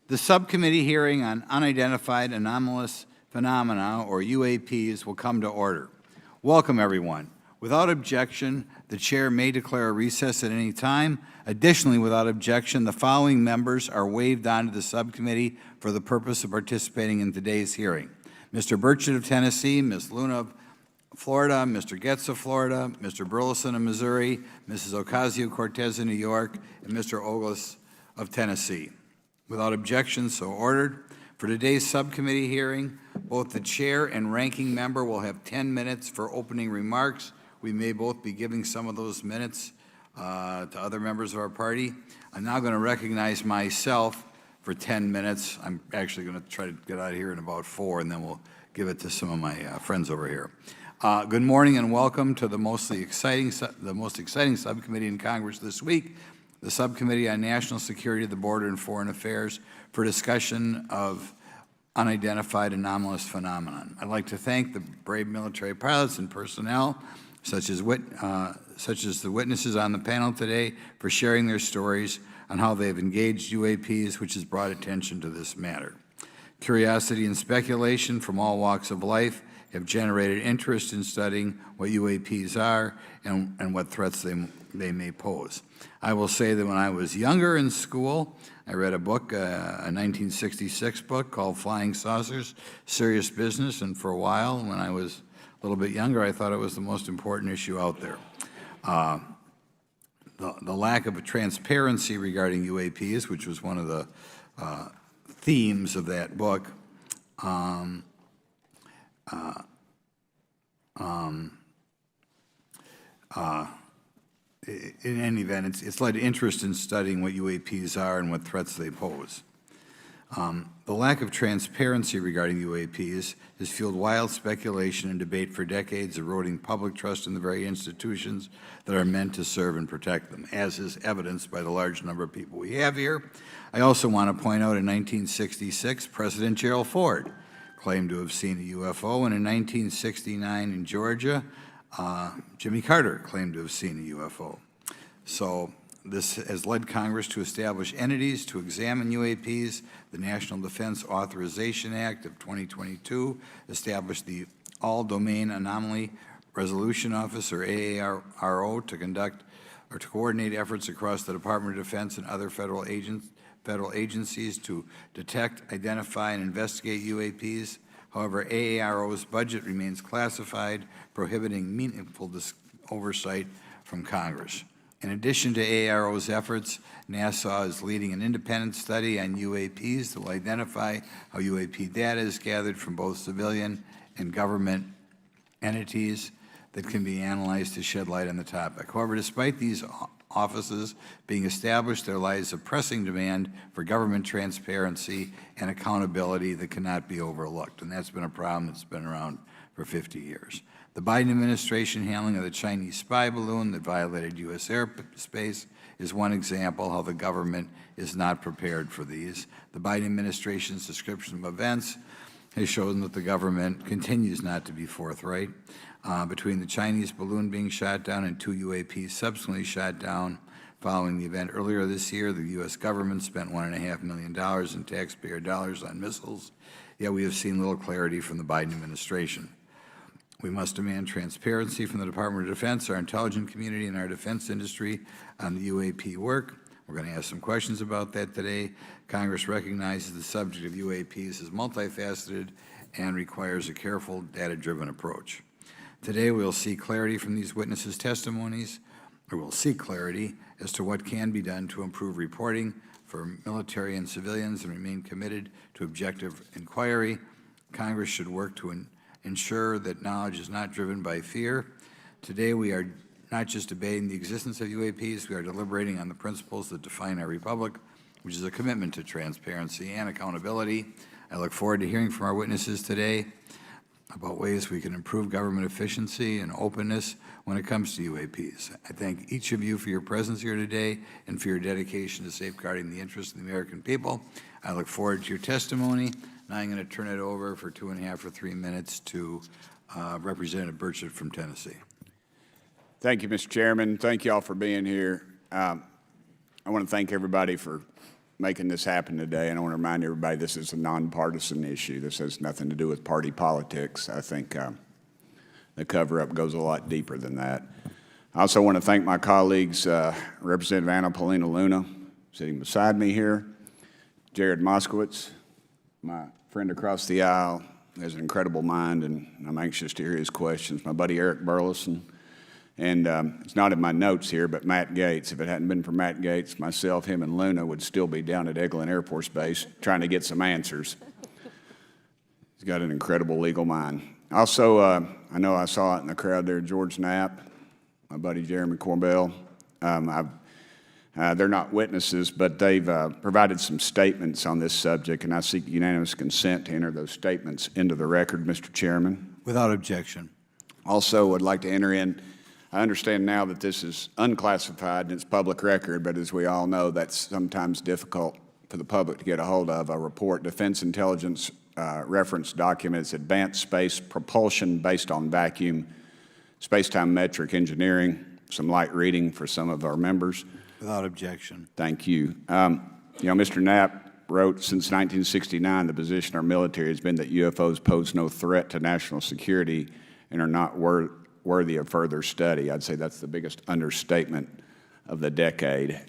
The subcommittee hearing on unidentified anomalous phenomena, or UAPs, will come to order. Welcome, everyone. Without objection, the chair may declare a recess at any time. Additionally, without objection, the following members are waived onto the subcommittee for the purpose of participating in today's hearing: Mr. Burchett of Tennessee, Ms. Luna of Florida, Mr. Getz of Florida, Mr. Burleson of Missouri, Mrs. Ocasio-Cortez of New York, and Mr. Ogles of Tennessee. Without objection, so ordered. For today's subcommittee hearing, both the chair and ranking member will have 10 minutes for opening remarks. We may both be giving some of those minutes to other members of our party. I'm now going to recognize myself for 10 minutes. I'm actually going to try to get out of here in about 4, and then we'll give it to some of my friends over here. Good morning and welcome to the most exciting subcommittee in Congress this week, the Subcommittee on National Security, the Border, and Foreign Affairs, for discussion of unidentified anomalous phenomenon. I'd like to thank the brave military pilots and personnel, such as the witnesses on the panel today, for sharing their stories on how they've engaged UAPs, which has brought attention to this matter. Curiosity and speculation from all walks of life have generated interest in studying what UAPs are and what threats they may pose. I will say that when I was younger in school, I read a book, a 1966 book called Flying Saucers, Serious Business, and for a while, when I was a little bit younger, I thought it was the most important issue out there. The lack of transparency regarding UAPs, which was one of the themes of that book, in any event, it's led to interest in studying what UAPs are and what threats they pose. The lack of transparency regarding UAPs has fueled wild speculation and debate for decades, eroding public trust in the very institutions that are meant to serve and protect them, as is evidenced by the large number of people we have here. I also want to point out in 1966, President Gerald Ford claimed to have seen a UFO, and in 1969 in Georgia, Jimmy Carter claimed to have seen a UFO. So this has led Congress to establish entities to examine UAPs. The National Defense Authorization Act of 2022 established the All-Domain Anomaly Resolution Office, or AARO, to conduct or to coordinate efforts across the Department of Defense and other federal agencies to detect, identify, and investigate UAPs. However, AARO's budget remains classified, prohibiting meaningful oversight from Congress. In addition to AARO's efforts, NASA is leading an independent study on UAPs that will identify how UAP data is gathered from both civilian and government entities that can be analyzed to shed light on the topic. However, despite these offices being established, there lies a pressing demand for government transparency and accountability that cannot be overlooked, and that's been a problem that's been around for 50 years. The Biden administration handling of the Chinese spy balloon that violated U.S. airspace is one example how the government is not prepared for these. The Biden administration's description of events has shown that the government continues not to be forthright. Between the Chinese balloon being shot down and 2 UAPs subsequently shot down following the event earlier this year, the U.S. government spent $1.5 million in taxpayer dollars on missiles, yet we have seen little clarity from the Biden administration. We must demand transparency from the Department of Defense, our intelligence community, and our defense industry on the UAP work. We're going to ask some questions about that today. Congress recognizes the subject of UAPs is multifaceted and requires a careful, data-driven approach. Today, we'll see clarity from these witnesses' testimonies, or we'll seek clarity as to what can be done to improve reporting for military and civilians and remain committed to objective inquiry. Congress should work to ensure that knowledge is not driven by fear. Today, we are not just debating the existence of UAPs, we are deliberating on the principles that define our republic, which is a commitment to transparency and accountability. I look forward to hearing from our witnesses today about ways we can improve government efficiency and openness when it comes to UAPs. I thank each of you for your presence here today and for your dedication to safeguarding the interests of the American people. I look forward to your testimony. Now I'm going to turn it over for 2.5 or 3 minutes to Representative Burchett from Tennessee. Thank you, Mr. Chairman. Thank you all for being here. I want to thank everybody for making this happen today. And I want to remind everybody this is a nonpartisan issue. This has nothing to do with party politics. I think the cover-up goes a lot deeper than that. I also want to thank my colleagues, Representative Anna Paulina Luna, sitting beside me here, Jared Moskowitz, my friend across the aisle, has an incredible mind, and I'm anxious to hear his questions. My buddy Eric Burleson, and it's not in my notes here, but Matt Gates. If it hadn't been for Matt Gates, myself, him, and Luna would still be down at Eglin Air Force Base trying to get some answers. He's got an incredible legal mind. Also, I know I saw it in the crowd there, George Knapp, my buddy Jeremy Corbell. They're not witnesses, but they've provided some statements on this subject, and I seek unanimous consent to enter those statements into the record, Mr. Chairman. Without objection. Also, would like to enter in, I understand now that this is unclassified and it's public record, but as we all know, that's sometimes difficult for the public to get a hold of. A report, Defense Intelligence reference documents, advanced space propulsion based on vacuum, space-time metric engineering, some light reading for some of our members. Without objection. Thank you. Mr. Knapp wrote, since 1969, the position of our military has been that UFOs pose no threat to national security and are not worthy of further study. I'd say that's the biggest understatement of the decade.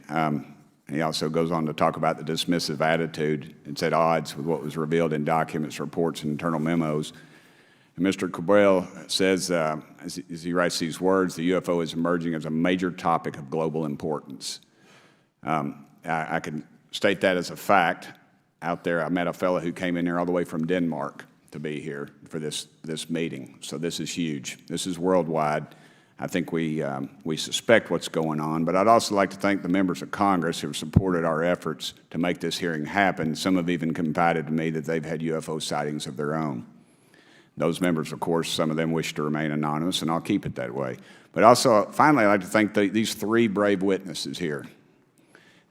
He also goes on to talk about the dismissive attitude. It's at odds with what was revealed in documents, reports, and internal memos. And Mr. Cabral says, as he writes these words, the UFO is emerging as a major topic of global importance. I can state that as a fact. Out there, I met a fellow who came in here all the way from Denmark to be here for this meeting. So this is huge. This is worldwide. I think we suspect what's going on, but I'd also like to thank the members of Congress who have supported our efforts to make this hearing happen. Some have even confided to me that they've had UFO sightings of their own. Those members, of course, some of them wish to remain anonymous, and I'll keep it that way. But also, finally, I'd like to thank these three brave witnesses here.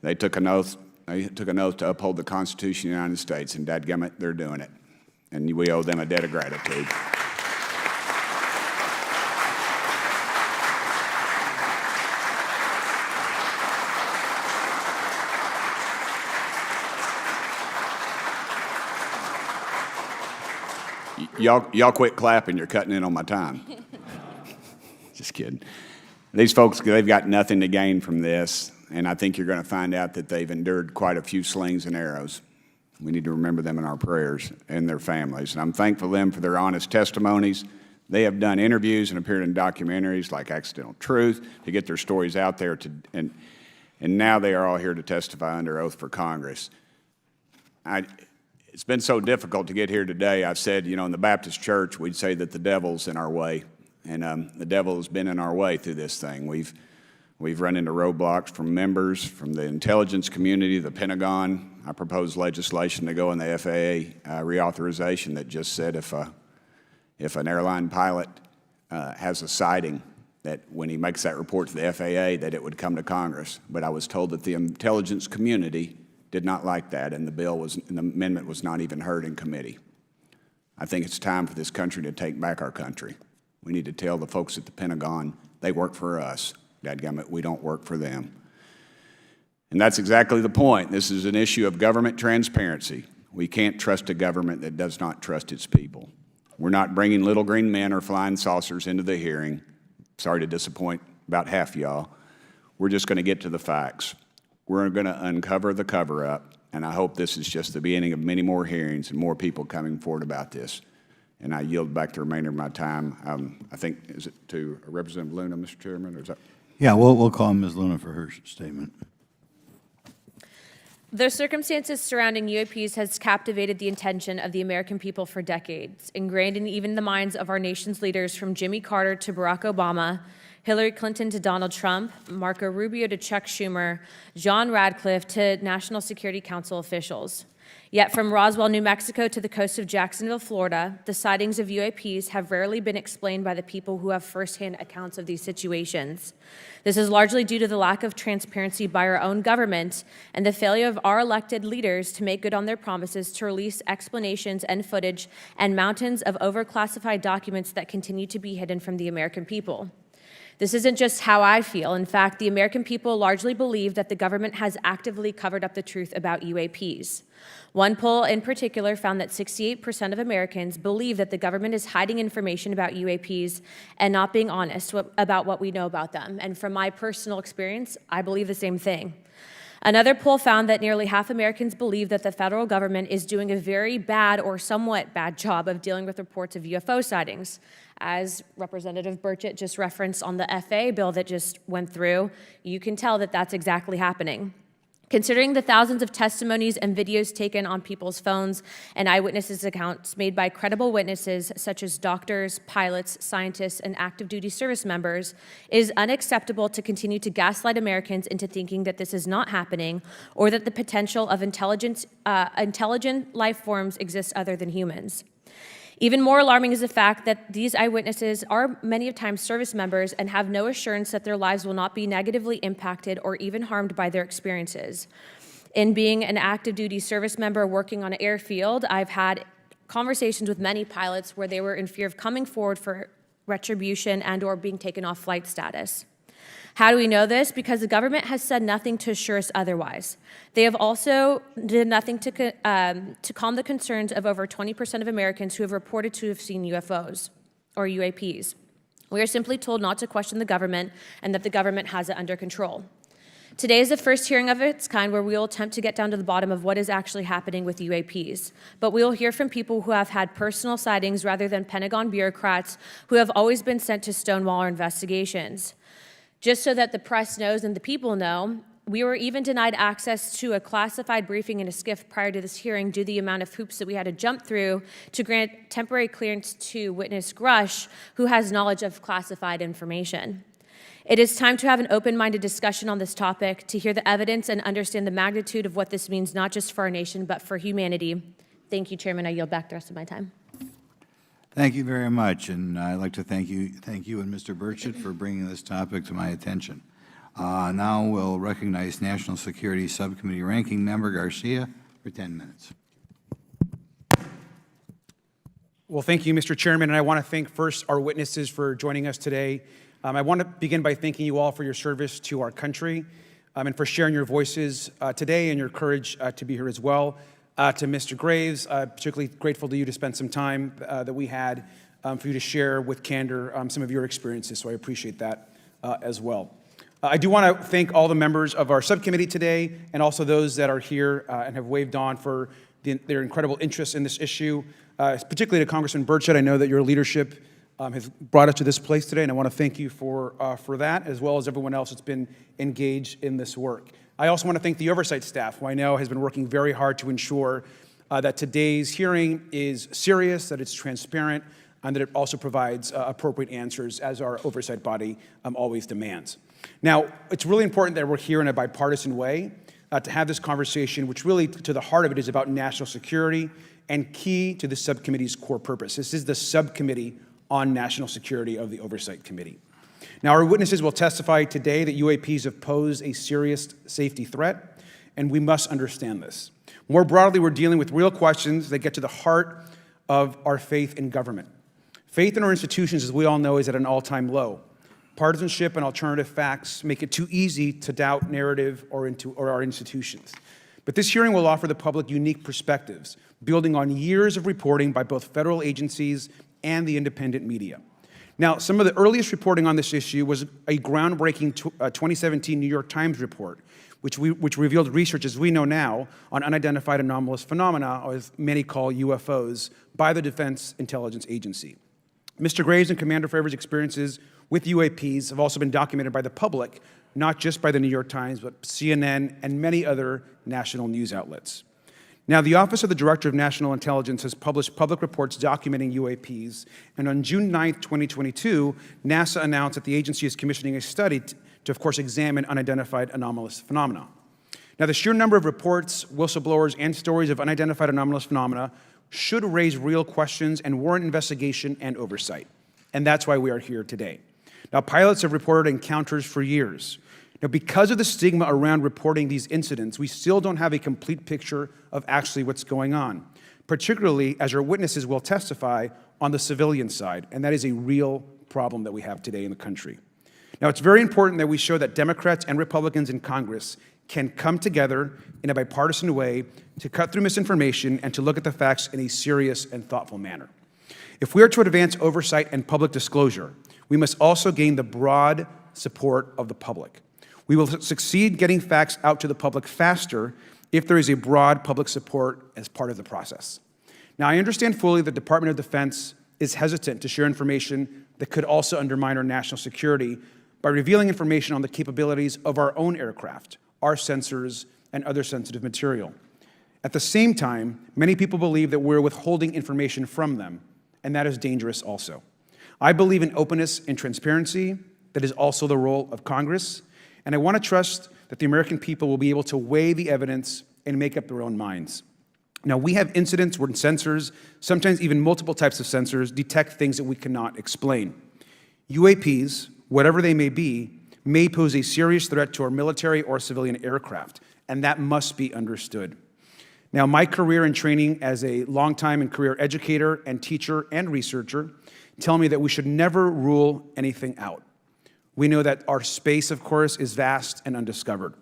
They took an oath to uphold the Constitution of the United States, and dadgummit, they're doing it. And we owe them a debt of gratitude. Y'all quit clapping, you're cutting in on my time. Just kidding. These folks, they've got nothing to gain from this, and I think you're going to find out that they've endured quite a few slings and arrows. We need to remember them in our prayers and their families. And I'm thankful to them for their honest testimonies. They have done interviews and appeared in documentaries like Accidental Truth to get their stories out there, and now they are all here to testify under oath for Congress. It's been so difficult to get here today. I've said, in the Baptist church, we'd say that the devil's in our way. And the devil has been in our way through this thing. We've run into roadblocks from members, from the intelligence community, the Pentagon. I proposed legislation to go in the FAA reauthorization that just said if an airline pilot has a sighting, that when he makes that report to the FAA, that it would come to Congress. But I was told that the intelligence community did not like that, and the amendment was not even heard in committee. I think it's time for this country to take back our country. We need to tell the folks at the Pentagon they work for us. Dadgummit, we don't work for them. And that's exactly the point. This is an issue of government transparency. We can't trust a government that does not trust its people. We're not bringing little green men or flying saucers into the hearing. Sorry to disappoint about half y'all. We're just going to get to the facts. We're going to uncover the cover-up, and I hope this is just the beginning of many more hearings and more people coming forward about this. And I yield back the remainder of my time. I think, is it to Representative Luna, Mr. Chairman, or is that? Yeah, we'll call Ms. Luna for her statement. The circumstances surrounding UAPs has captivated the attention of the American people for decades, ingrained in even the minds of our nation's leaders from Jimmy Carter to Barack Obama, Hillary Clinton to Donald Trump, Marco Rubio to Chuck Schumer, John Radcliffe to National Security Council officials. Yet from Roswell, New Mexico to the coast of Jacksonville, Florida, the sightings of UAPs have rarely been explained by the people who have firsthand accounts of these situations. This is largely due to the lack of transparency by our own government and the failure of our elected leaders to make good on their promises to release explanations and footage and mountains of overclassified documents that continue to be hidden from the American people. This isn't just how I feel. In fact, the American people largely believe that the government has actively covered up the truth about UAPs. One poll in particular found that 68% of Americans believe that the government is hiding information about UAPs and not being honest about what we know about them. And from my personal experience, I believe the same thing. Another poll found that nearly half Americans believe that the federal government is doing a very bad or somewhat bad job of dealing with reports of UFO sightings. As Representative Burchett just referenced on the FAA bill that just went through, you can tell that that's exactly happening. Considering the thousands of testimonies and videos taken on people's phones and eyewitnesses' accounts made by credible witnesses such as doctors, pilots, scientists, and active duty service members, it is unacceptable to continue to gaslight Americans into thinking that this is not happening or that the potential of intelligent life forms exists other than humans. Even more alarming is the fact that these eyewitnesses are many times service members and have no assurance that their lives will not be negatively impacted or even harmed by their experiences. In being an active duty service member working on an airfield, I've had conversations with many pilots where they were in fear of coming forward for retribution and or being taken off flight status. How do we know this? Because the government has said nothing to assure us otherwise. They have also did nothing to calm the concerns of over 20% of Americans who have reported to have seen UFOs or UAPs. We are simply told not to question the government and that the government has it under control. Today is the first hearing of its kind where we will attempt to get down to the bottom of what is actually happening with UAPs. But we will hear from people who have had personal sightings rather than Pentagon bureaucrats who have always been sent to stonewall our investigations. Just so that the press knows and the people know, we were even denied access to a classified briefing in a SCIF prior to this hearing due to the amount of hoops that we had to jump through to grant temporary clearance to witness Grush, who has knowledge of classified information. It is time to have an open-minded discussion on this topic, to hear the evidence and understand the magnitude of what this means not just for our nation, but for humanity. Thank you, Chairman. I yield back the rest of my time. Thank you very much, and I'd like to thank you and Mr. Burchett for bringing this topic to my attention. Now we'll recognize National Security Subcommittee Ranking Member Garcia for 10 minutes. Well, thank you, Mr. Chairman, and I want to thank first our witnesses for joining us today. I want to begin by thanking you all for your service to our country and for sharing your voices today and your courage to be here as well. To Mr. Graves, particularly grateful to you to spend some time that we had for you to share with candor some of your experiences, so I appreciate that as well. I do want to thank all the members of our subcommittee today and also those that are here and have waved on for their incredible interest in this issue, particularly to Congressman Burchett. I know that your leadership has brought us to this place today, and I want to thank you for that, as well as everyone else that's been engaged in this work. I also want to thank the oversight staff, who I know has been working very hard to ensure that today's hearing is serious, that it's transparent, and that it also provides appropriate answers, as our oversight body always demands. Now, it's really important that we're here in a bipartisan way to have this conversation, which really, to the heart of it, is about national security and key to the subcommittee's core purpose. This is the subcommittee on national security of the Oversight Committee. Now, our witnesses will testify today that UAPs have posed a serious safety threat, and we must understand this. More broadly, we're dealing with real questions that get to the heart of our faith in government. Faith in our institutions, as we all know, is at an all-time low. Partisanship and alternative facts make it too easy to doubt narrative or our institutions. But this hearing will offer the public unique perspectives, building on years of reporting by both federal agencies and the independent media. Now, some of the earliest reporting on this issue was a groundbreaking 2017 New York Times report, which revealed research, as we know now, on unidentified anomalous phenomena, or as many call UFOs, by the Defense Intelligence Agency. Mr. Graves and Commander Favor's experiences with UAPs have also been documented by the public, not just by the New York Times, but CNN and many other national news outlets. Now, the Office of the Director of National Intelligence has published public reports documenting UAPs, and on June 9th, 2022, NASA announced that the agency is commissioning a study to, of course, examine unidentified anomalous phenomena. Now, the sheer number of reports, whistleblowers, and stories of unidentified anomalous phenomena should raise real questions and warrant investigation and oversight, and that's why we are here today. Now, pilots have reported encounters for years. Now, because of the stigma around reporting these incidents, we still don't have a complete picture of actually what's going on, particularly as our witnesses will testify on the civilian side, and that is a real problem that we have today in the country. Now, it's very important that we show that Democrats and Republicans in Congress can come together in a bipartisan way to cut through misinformation and to look at the facts in a serious and thoughtful manner. If we are to advance oversight and public disclosure, we must also gain the broad support of the public. We will succeed getting facts out to the public faster if there is a broad public support as part of the process. Now, I understand fully the Department of Defense is hesitant to share information that could also undermine our national security by revealing information on the capabilities of our own aircraft, our sensors, and other sensitive material. At the same time, many people believe that we're withholding information from them, and that is dangerous also. I believe in openness and transparency. That is also the role of Congress, and I want to trust that the American people will be able to weigh the evidence and make up their own minds. Now, we have incidents where sensors, sometimes even multiple types of sensors, detect things that we cannot explain. UAPs, whatever they may be, may pose a serious threat to our military or civilian aircraft, and that must be understood. Now, my career and training as a longtime and career educator and teacher and researcher tell me that we should never rule anything out. We know that our space, of course, is vast and undiscovered.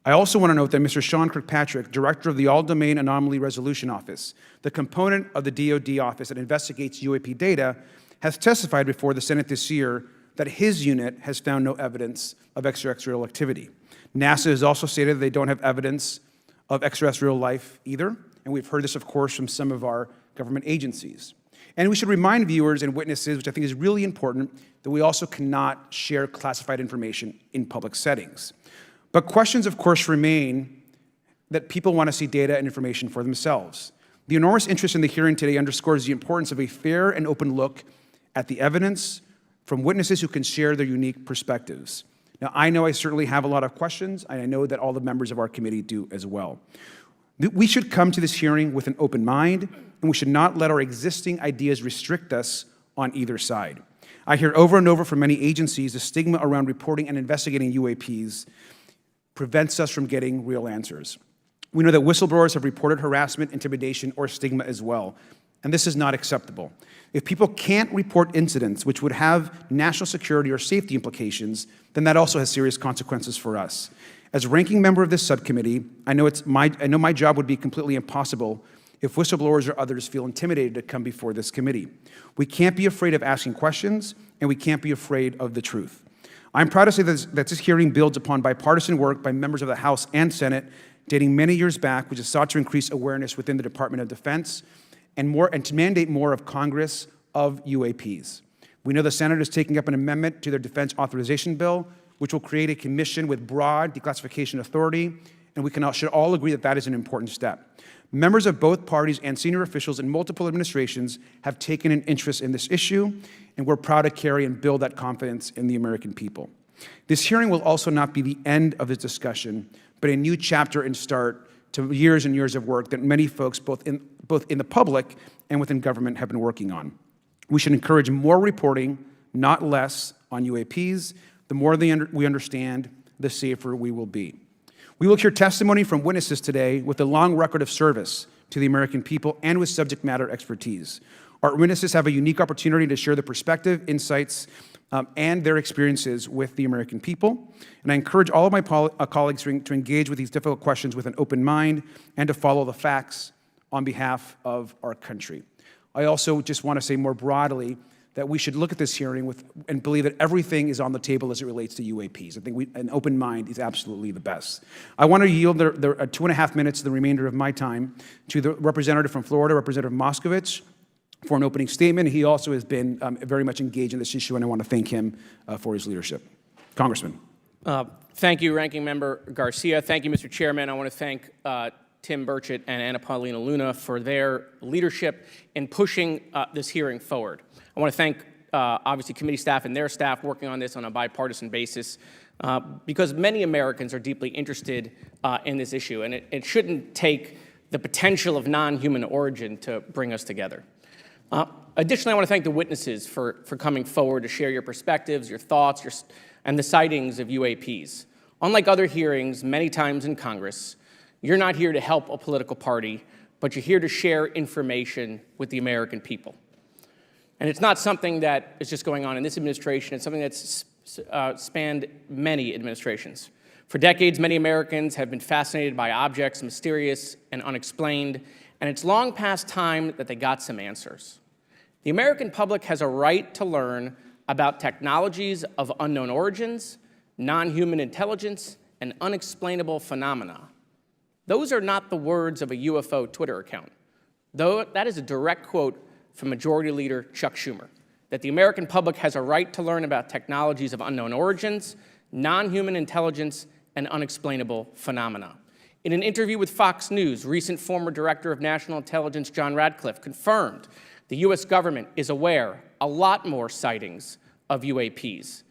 I also want to note that Mr. Sean Kirkpatrick, director of the All-Domain Anomaly Resolution Office, the component of the DoD office that investigates UAP data, has testified before the Senate this year that his unit has found no evidence of extraterrestrial activity. NASA has also stated that they don't have evidence of extraterrestrial life either, and we've heard this, of course, from some of our government agencies. And we should remind viewers and witnesses, which I think is really important, that we also cannot share classified information in public settings. But questions, of course, remain that people want to see data and information for themselves. The enormous interest in the hearing today underscores the importance of a fair and open look at the evidence from witnesses who can share their unique perspectives. Now, I know I certainly have a lot of questions, and I know that all the members of our committee do as well. We should come to this hearing with an open mind, and we should not let our existing ideas restrict us on either side. I hear over and over from many agencies the stigma around reporting and investigating UAPs prevents us from getting real answers. We know that whistleblowers have reported harassment, intimidation, or stigma as well, and this is not acceptable. If people can't report incidents which would have national security or safety implications, then that also has serious consequences for us. As ranking member of this subcommittee, I know my job would be completely impossible if whistleblowers or others feel intimidated to come before this committee. We can't be afraid of asking questions, and we can't be afraid of the truth. I'm proud to say that this hearing builds upon bipartisan work by members of the House and Senate dating many years back, which has sought to increase awareness within the Department of Defense and to mandate more of Congress of UAPs. We know the Senate is taking up an amendment to their defense authorization bill, which will create a commission with broad declassification authority, and we should all agree that that is an important step. Members of both parties and senior officials in multiple administrations have taken an interest in this issue, and we're proud to carry and build that confidence in the American people. This hearing will also not be the end of this discussion, but a new chapter and start to years and years of work that many folks, both in the public and within government, have been working on. We should encourage more reporting, not less, on UAPs. The more we understand, the safer we will be. We will hear testimony from witnesses today with a long record of service to the American people and with subject matter expertise. Our witnesses have a unique opportunity to share their perspective, insights, and their experiences with the American people. And I encourage all of my colleagues to engage with these difficult questions with an open mind and to follow the facts on behalf of our country. I also just want to say more broadly that we should look at this hearing and believe that everything is on the table as it relates to UAPs. I think an open mind is absolutely the best. I want to yield the 2.5 minutes, the remainder of my time, to the representative from Florida, Representative Moskowitz, for an opening statement. He also has been very much engaged in this issue, and I want to thank him for his leadership. Congressman. Thank you, Ranking Member Garcia. Thank you, Mr. Chairman. I want to thank Tim Burchett and Anna Paulina Luna for their leadership in pushing this hearing forward. I want to thank, obviously, committee staff and their staff working on this on a bipartisan basis because many Americans are deeply interested in this issue, and it shouldn't take the potential of non-human origin to bring us together. Additionally, I want to thank the witnesses for coming forward to share your perspectives, your thoughts, and the sightings of UAPs. Unlike other hearings many times in Congress, you're not here to help a political party, but you're here to share information with the American people. And it's not something that is just going on in this administration. It's something that's spanned many administrations. For decades, many Americans have been fascinated by objects mysterious and unexplained, and it's long past time that they got some answers. The American public has a right to learn about technologies of unknown origins, non-human intelligence, and unexplainable phenomena. Those are not the words of a UFO Twitter account, though that is a direct quote from Majority Leader Chuck Schumer, that the American public has a right to learn about technologies of unknown origins, non-human intelligence, and unexplainable phenomena. In an interview with Fox News, recent former Director of National Intelligence John Radcliffe confirmed the U.S. government is aware a lot more sightings of UAPs,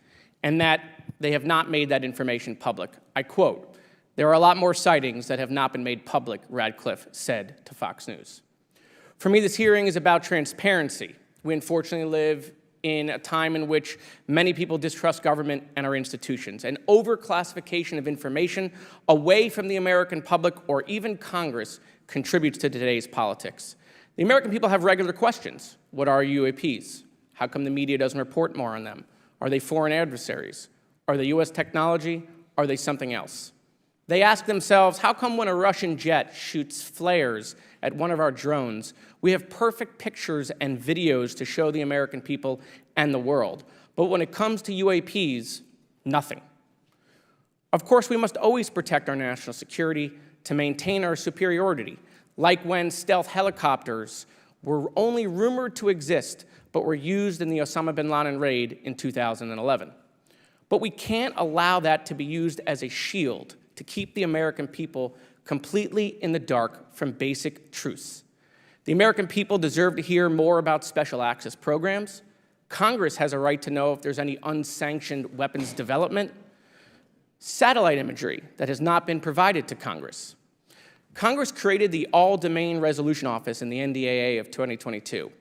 and that they have not made that information public. I quote, "There are a lot more sightings that have not been made public," Radcliffe said to Fox News. For me, this hearing is about transparency. We unfortunately live in a time in which many people distrust government and our institutions, and overclassification of information away from the American public or even Congress contributes to today's politics. The American people have regular questions. What are UAPs? How come the media doesn't report more on them? Are they foreign adversaries? Are they U.S. technology? Are they something else? They ask themselves, how come when a Russian jet shoots flares at one of our drones, we have perfect pictures and videos to show the American people and the world, but when it comes to UAPs, nothing? Of course, we must always protect our national security to maintain our superiority, like when stealth helicopters were only rumored to exist but were used in the Osama bin Laden raid in 2011. But we can't allow that to be used as a shield to keep the American people completely in the dark from basic truths. The American people deserve to hear more about special access programs. Congress has a right to know if there's any unsanctioned weapons development, satellite imagery that has not been provided to Congress. Congress created the All-Domain Resolution Office in the NDAA of 2022.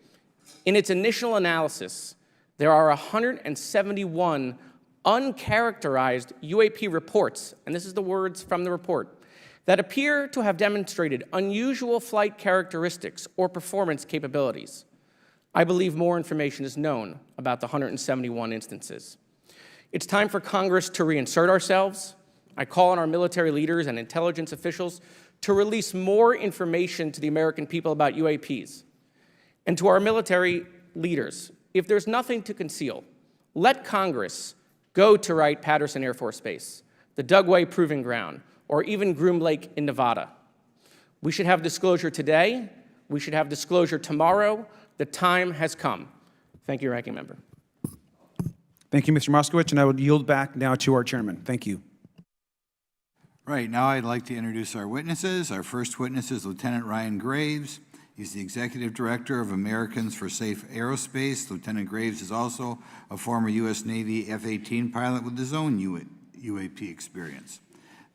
In its initial analysis, there are 171 uncharacterized UAP reports, and this is the words from the report, that appear to have demonstrated unusual flight characteristics or performance capabilities. I believe more information is known about the 171 instances. It's time for Congress to reinsert ourselves. I call on our military leaders and intelligence officials to release more information to the American people about UAPs. And to our military leaders, if there's nothing to conceal, let Congress go to Wright-Patterson Air Force Base, the Dugway Proving Ground, or even Groom Lake in Nevada. We should have disclosure today. We should have disclosure tomorrow. The time has come. Thank you, Ranking Member. Thank you, Mr. Moskowitz, and I would yield back now to our chairman. Thank you. Right, now I'd like to introduce our witnesses. Our first witness is Lieutenant Ryan Graves. He's the Executive Director of Americans for Safe Aerospace. Lieutenant Graves is also a former U.S. Navy F-18 pilot with his own UAP experience.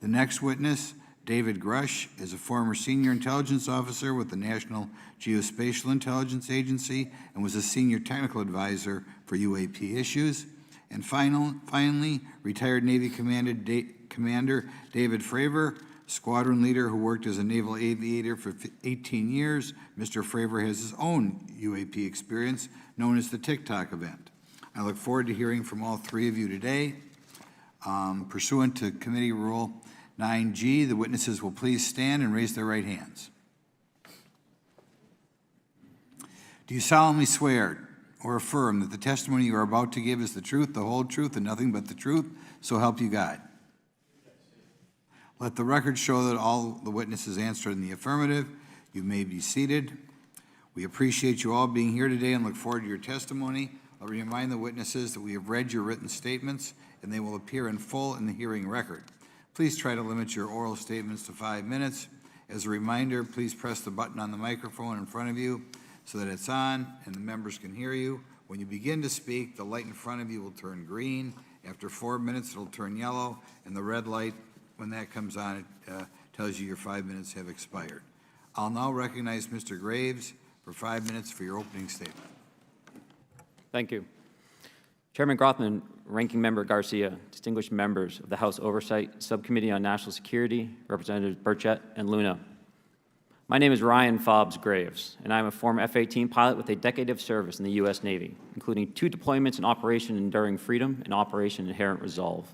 The next witness, David Grush, is a former senior intelligence officer with the National Geospatial Intelligence Agency and was a senior technical advisor for UAP issues. And finally, retired Navy Commander David Fravor, squadron leader who worked as a naval aviator for 18 years. Mr. Fravor has his own UAP experience, known as the TikTok event. I look forward to hearing from all three of you today. Pursuant to Committee Rule 9G, the witnesses will please stand and raise their right hands. Do you solemnly swear or affirm that the testimony you are about to give is the truth, the whole truth, and nothing but the truth, so help you God? Let the record show that all the witnesses answered in the affirmative. You may be seated. We appreciate you all being here today and look forward to your testimony. I'll remind the witnesses that we have read your written statements and they will appear in full in the hearing record. Please try to limit your oral statements to 5 minutes. As a reminder, please press the button on the microphone in front of you so that it's on and the members can hear you. When you begin to speak, the light in front of you will turn green. After 4 minutes, it'll turn yellow, and the red light, when that comes on, it tells you your 5 minutes have expired. I'll now recognize Mr. Graves for 5 minutes for your opening statement. Thank you. Chairman Grothman, Ranking Member Garcia, distinguished members of the House Oversight Subcommittee on National Security, Representatives Burchett and Luna. My name is Ryan Fobbs Graves, and I'm a former F-18 pilot with a decade of service in the U.S. Navy, including 2 deployments in Operation Enduring Freedom and Operation Inherent Resolve.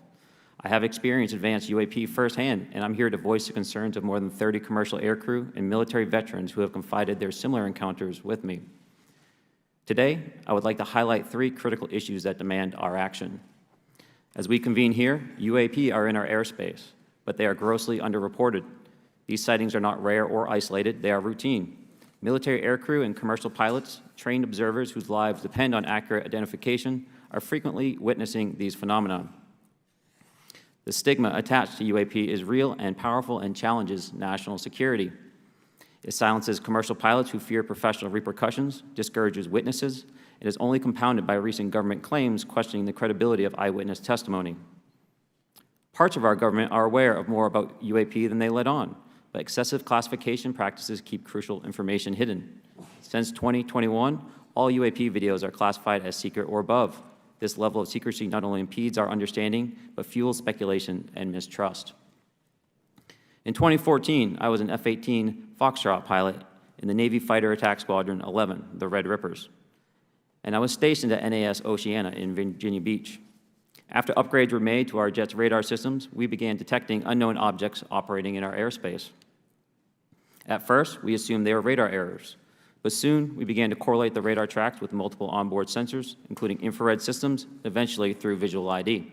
I have experienced advanced UAP firsthand, and I'm here to voice the concerns of more than 30 commercial aircrew and military veterans who have confided their similar encounters with me. Today, I would like to highlight 3 critical issues that demand our action. As we convene here, UAP are in our airspace, but they are grossly underreported. These sightings are not rare or isolated, they are routine. Military aircrew and commercial pilots, trained observers whose lives depend on accurate identification, are frequently witnessing these phenomena. The stigma attached to UAP is real and powerful and challenges national security. It silences commercial pilots who fear professional repercussions, discourages witnesses, and is only compounded by recent government claims questioning the credibility of eyewitness testimony. Parts of our government are aware of more about UAP than they let on, but excessive classification practices keep crucial information hidden. Since 2021, all UAP videos are classified as secret or above. This level of secrecy not only impedes our understanding, but fuels speculation and mistrust. In 2014, I was an F-18 Foxtrot pilot in the Navy Fighter Attack Squadron 11, the Red Rippers, and I was stationed at NAS Oceana in Virginia Beach. After upgrades were made to our jet's radar systems, we began detecting unknown objects operating in our airspace. At first, we assumed they were radar errors, but soon we began to correlate the radar tracks with multiple onboard sensors, including infrared systems, eventually through visual ID.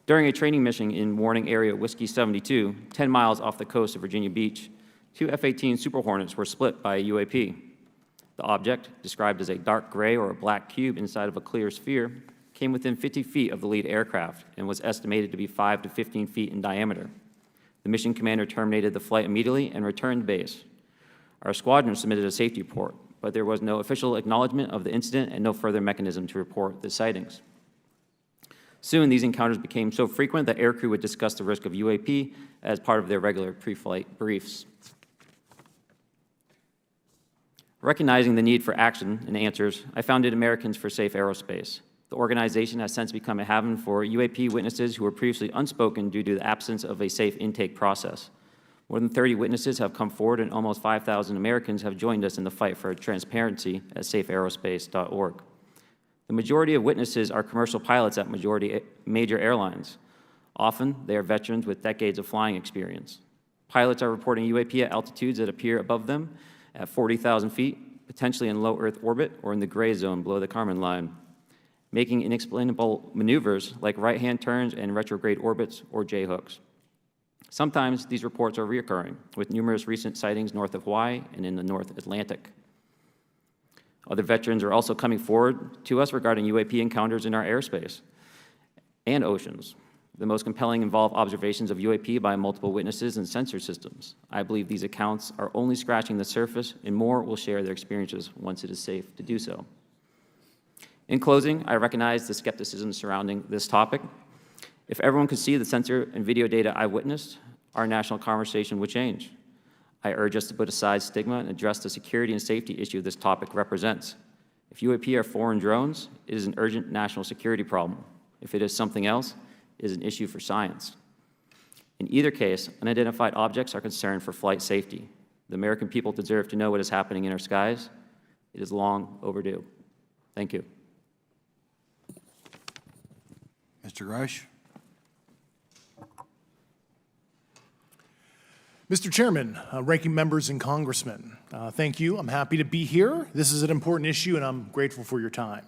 During a training mission in Warning Area Whiskey 72, 10 miles off the coast of Virginia Beach, 2 F-18 Super Hornets were split by a UAP. The object, described as a dark gray or a black cube inside of a clear sphere, came within 50 feet of the lead aircraft and was estimated to be 5 to 15 feet in diameter. The mission commander terminated the flight immediately and returned to base. Our squadron submitted a safety report, but there was no official acknowledgement of the incident and no further mechanism to report the sightings. Soon, these encounters became so frequent that aircrew would discuss the risk of UAP as part of their regular pre-flight briefs. Recognizing the need for action and answers, I founded Americans for Safe Aerospace. The organization has since become a haven for UAP witnesses who were previously unspoken due to the absence of a safe intake process. More than 30 witnesses have come forward, and almost 5,000 Americans have joined us in the fight for transparency at safeaerospace.org. The majority of witnesses are commercial pilots at major airlines. Often, they are veterans with decades of flying experience. Pilots are reporting UAP at altitudes that appear above them at 40,000 feet, potentially in low Earth orbit or in the gray zone below the Kármán line, making inexplainable maneuvers like right-hand turns and retrograde orbits or J-hooks. Sometimes these reports are reoccurring, with numerous recent sightings north of Hawaii and in the North Atlantic. Other veterans are also coming forward to us regarding UAP encounters in our airspace and oceans. The most compelling involve observations of UAP by multiple witnesses and sensor systems. I believe these accounts are only scratching the surface, and more will share their experiences once it is safe to do so. In closing, I recognize the skepticism surrounding this topic. If everyone could see the sensor and video data I witnessed, our national conversation would change. I urge us to put aside stigma and address the security and safety issue this topic represents. If UAP are foreign drones, it is an urgent national security problem. If it is something else, it is an issue for science. In either case, unidentified objects are concerned for flight safety. The American people deserve to know what is happening in our skies. It is long overdue. Thank you. Mr. Grush? Mr. Chairman, ranking members and congressmen, thank you. I'm happy to be here. This is an important issue, and I'm grateful for your time.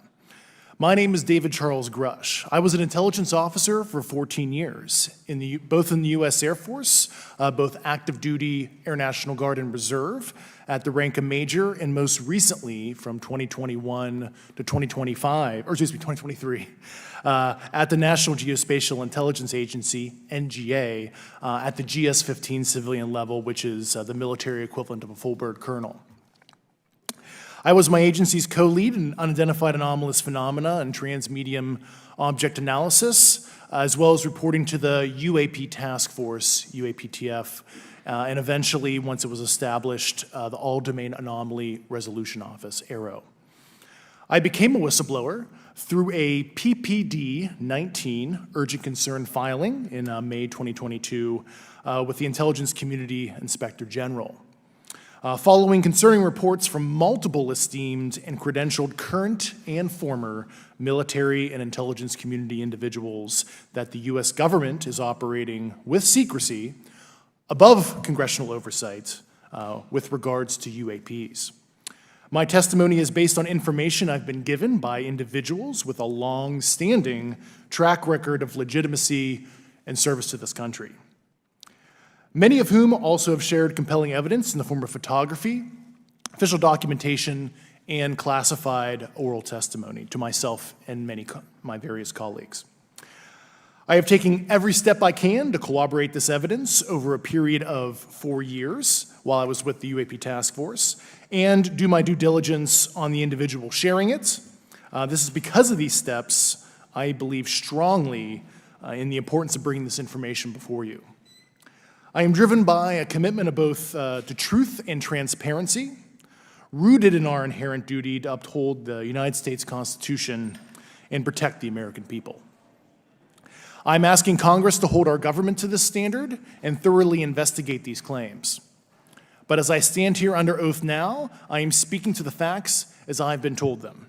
My name is David Charles Grush. I was an intelligence officer for 14 years, both in the U.S. Air Force, both active duty, Air National Guard, and Reserve, at the rank of major, and most recently from 2021 to 2023, at the National Geospatial Intelligence Agency, NGA, at the GS-15 civilian level, which is the military equivalent of a full bird colonel. I was my agency's co-lead in unidentified anomalous phenomena and transmedium object analysis, as well as reporting to the UAP task force, UAPTF, and eventually, once it was established, the All Domain Anomaly Resolution Office, AARO. I became a whistleblower through a PPD 19 urgent concern filing in May 2022 with the Intelligence Community Inspector General. Following concerning reports from multiple esteemed and credentialed current and former military and intelligence community individuals that the U.S. government is operating with secrecy above congressional oversight with regards to UAPs. My testimony is based on information I've been given by individuals with a long-standing track record of legitimacy and service to this country, many of whom also have shared compelling evidence in the form of photography, official documentation, and classified oral testimony to myself and my various colleagues. I have taken every step I can to corroborate this evidence over a period of 4 years while I was with the UAP Task Force and do my due diligence on the individual sharing it. This is because of these steps, I believe strongly in the importance of bringing this information before you. I am driven by a commitment of both to truth and transparency, rooted in our inherent duty to uphold the United States Constitution and protect the American people. I'm asking Congress to hold our government to this standard and thoroughly investigate these claims. But as I stand here under oath now, I am speaking to the facts as I've been told them.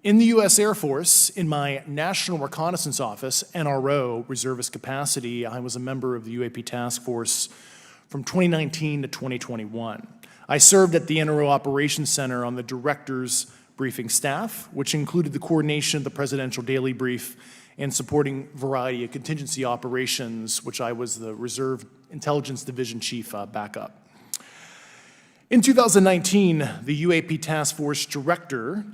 In the U.S. Air Force, in my National Reconnaissance Office, NRO, reservist capacity, I was a member of the UAP Task Force from 2019 to 2021. I served at the NRO Operations Center on the Director's Briefing staff, which included the coordination of the Presidential Daily Brief and supporting variety of contingency operations, which I was the Reserve Intelligence Division Chief backup. In 2019, the UAP Task Force Director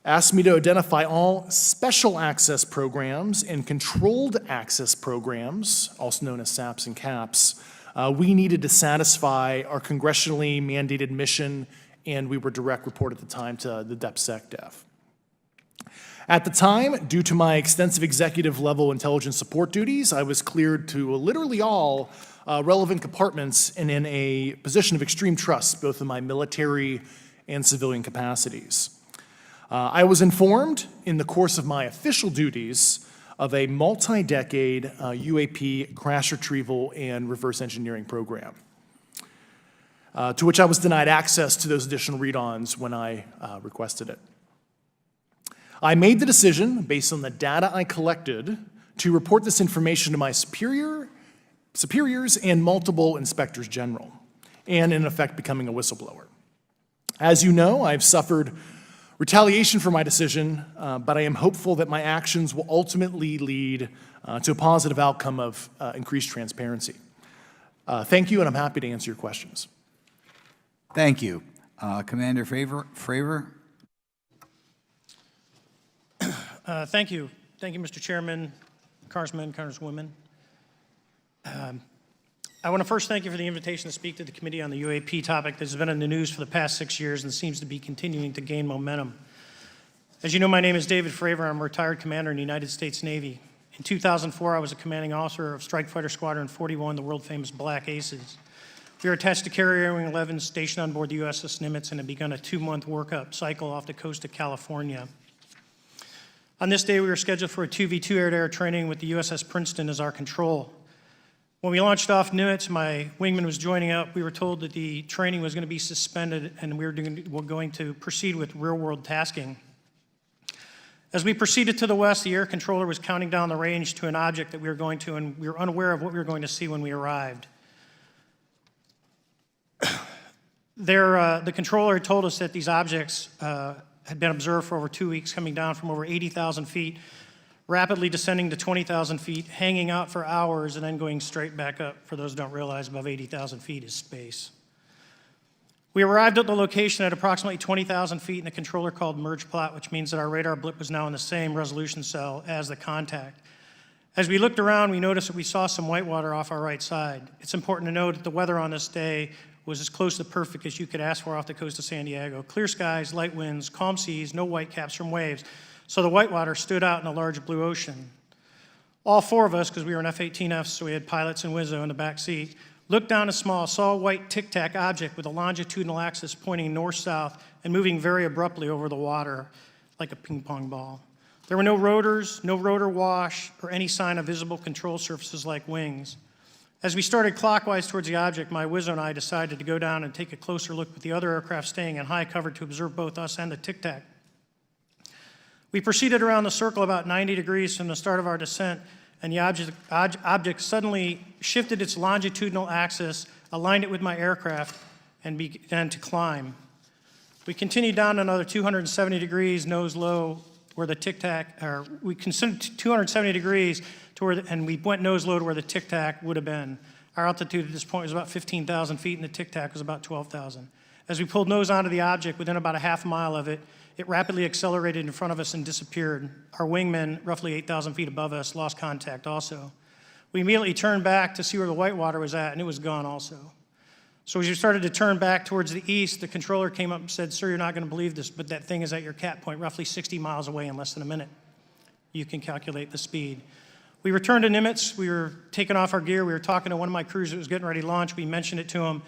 asked me to identify all special access programs and controlled access programs, also known as SAPs and CAPs, we needed to satisfy our congressionally mandated mission, and we were direct report at the time to the DepSecDef. At the time, due to my extensive executive level intelligence support duties, I was cleared to literally all relevant compartments and in a position of extreme trust, both in my military and civilian capacities. I was informed in the course of my official duties of a multi-decade UAP crash retrieval and reverse engineering program, to which I was denied access to those additional read-ons when I requested it. I made the decision, based on the data I collected, to report this information to my superiors and multiple inspectors general, and in effect becoming a whistleblower. As you know, I've suffered retaliation for my decision, but I am hopeful that my actions will ultimately lead to a positive outcome of increased transparency. Thank you, and I'm happy to answer your questions. Thank you. Commander Fravor? Thank you. Thank you, Mr. Chairman, Congressmen, Congresswomen. I want to first thank you for the invitation to speak to the committee on the UAP topic that has been in the news for the past 6 years and seems to be continuing to gain momentum. As you know, my name is David Fravor. I'm a retired commander in the United States Navy. In 2004, I was a commanding officer of Strike Fighter Squadron 41, the world-famous Black Aces. We were attached to Carrier Wing 11, stationed on board the USS Nimitz, and had begun a 2-month workup cycle off the coast of California. On this day, we were scheduled for a 2v2 air-to-air training with the USS Princeton as our control. When we launched off Nimitz, my wingman was joining up. We were told that the training was going to be suspended and we were going to proceed with real-world tasking. As we proceeded to the west, the air controller was counting down the range to an object that we were going to, and we were unaware of what we were going to see when we arrived. The controller had told us that these objects had been observed for over 2 weeks, coming down from over 80,000 feet, rapidly descending to 20,000 feet, hanging out for hours, and then going straight back up. For those who don't realize, above 80,000 feet is space. We arrived at the location at approximately 20,000 feet, and the controller called merge plot, which means that our radar blip was now in the same resolution cell as the contact. As we looked around, we noticed that we saw some whitewater off our right side. It's important to note that the weather on this day was as close to perfect as you could ask for off the coast of San Diego. Clear skies, light winds, calm seas, no whitecaps from waves. So the whitewater stood out in a large blue ocean. All 4 of us, because we were in F-18Fs, so we had pilots and Wizzo in the back seat, Looked down a small, saw a white tic-tac object with a longitudinal axis pointing north-south and moving very abruptly over the water like a ping pong ball. There were no rotors, no rotor wash, or any sign of visible control surfaces like wings. As we started clockwise towards the object, my Wizzo and I decided to go down and take a closer look with the other aircraft staying in high cover to observe both us and the tic-tac. We proceeded around the circle about 90 degrees from the start of our descent, and the object suddenly shifted its longitudinal axis, aligned it with my aircraft, and began to climb. We continued down another 270 degrees, nose low, where the tic-tac, or we considered 270 degrees to where, and we went nose low to where the tic-tac would have been. Our altitude at this point was about 15,000 feet, and the tic-tac was about 12,000. As we pulled nose onto the object, within about a half mile of it, it rapidly accelerated in front of us and disappeared. Our wingmen, roughly 8,000 feet above us, lost contact also. We immediately turned back to see where the whitewater was at, and it was gone also. So as we started to turn back towards the east, the controller came up and said, "Sir, you're not going to believe this, but that thing is at your cap point, roughly 60 miles away in less than a minute. You can calculate the speed." We returned to Nimitz. We were taking off our gear. We were talking to one of my crews that was getting ready to launch. We mentioned it to them,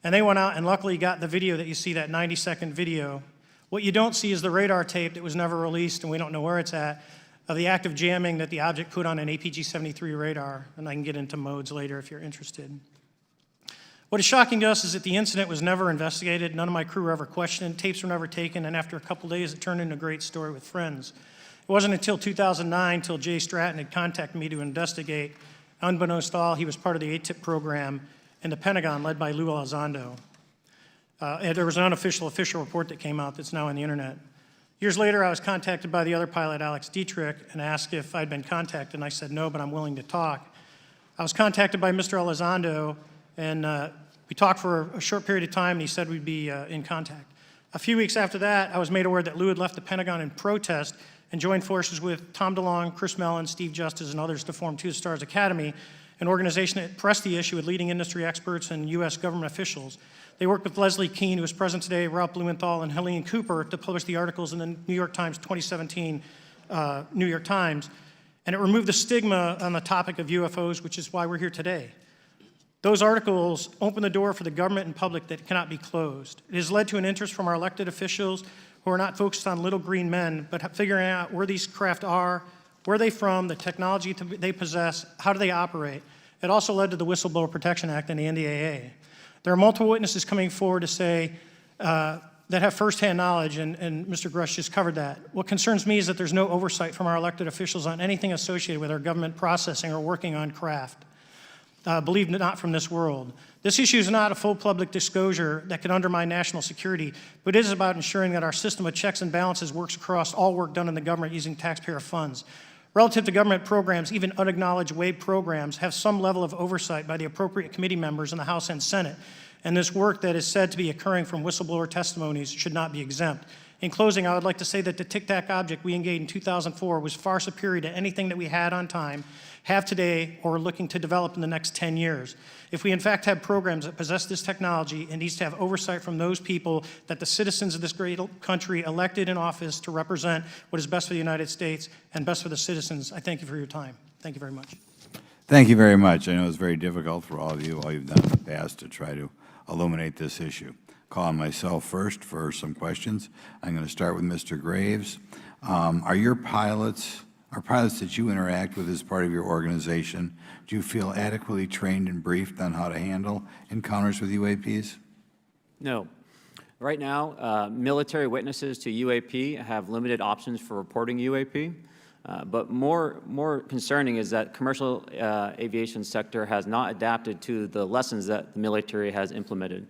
and they went out and luckily got the video that you see, that 90-second video. What you don't see is the radar tape that was never released, and we don't know where it's at, of the active jamming that the object put on an APG-73 radar, and I can get into modes later if you're interested. What is shocking to us is that the incident was never investigated. None of my crew were ever questioned. Tapes were never taken, and after a couple days, it turned into a great story with friends. It wasn't until 2009 till Jay Stratton had contacted me to investigate. Unbeknownst to all, he was part of the ATIP program in the Pentagon led by Lou Elizondo. And there was an unofficial official report that came out that's now on the internet. Years later, I was contacted by the other pilot, Alex Dietrich, and asked if I'd been contacted, and I said no, but I'm willing to talk. I was contacted by Mr. Elizondo, and we talked for a short period of time, and he said we'd be in contact. A few weeks after that, I was made aware that Lou had left the Pentagon in protest and joined forces with Tom DeLonge, Chris Mellon, Steve Justice, and others to form Two Stars Academy, an organization that pressed the issue with leading industry experts and U.S. government officials. They worked with Leslie Keene, who is present today, Ralph Blumenthal, and Helene Cooper to publish the articles in the New York Times 2017 New York Times, and it removed the stigma on the topic of UFOs, which is why we're here today. Those articles open the door for the government and public that cannot be closed. It has led to an interest from our elected officials who are not focused on little green men, but figuring out where these craft are, where they're from, the technology they possess, how do they operate. It also led to the Whistleblower Protection Act and the NDAA. There are multiple witnesses coming forward to say that have firsthand knowledge, and Mr. Grush just covered that. What concerns me is that there's no oversight from our elected officials on anything associated with our government processing or working on craft. Believe it not from this world. This issue is not a full public disclosure that could undermine national security, but it is about ensuring that our system of checks and balances works across all work done in the government using taxpayer funds. Relative to government programs, even unacknowledged WAVE programs have some level of oversight by the appropriate committee members in the House and Senate, and this work that is said to be occurring from whistleblower testimonies should not be exempt. In closing, I would like to say that the tic-tac object we engaged in 2004 was far superior to anything that we had on time, have today, or are looking to develop in the next 10 years. If we in fact have programs that possess this technology, it needs to have oversight from those people that the citizens of this great country elected in office to represent what is best for the United States and best for the citizens. I thank you for your time. Thank you very much. Thank you very much. I know it's very difficult for all of you, all you've done in the past to try to illuminate this issue. Call on myself first for some questions. I'm going to start with Mr. Graves. Are pilots that you interact with as part of your organization, do you feel adequately trained and briefed on how to handle encounters with UAPs? No. Right now, military witnesses to UAP have limited options for reporting UAP. But more concerning is that commercial aviation sector has not adapted to the lessons that the military has implemented.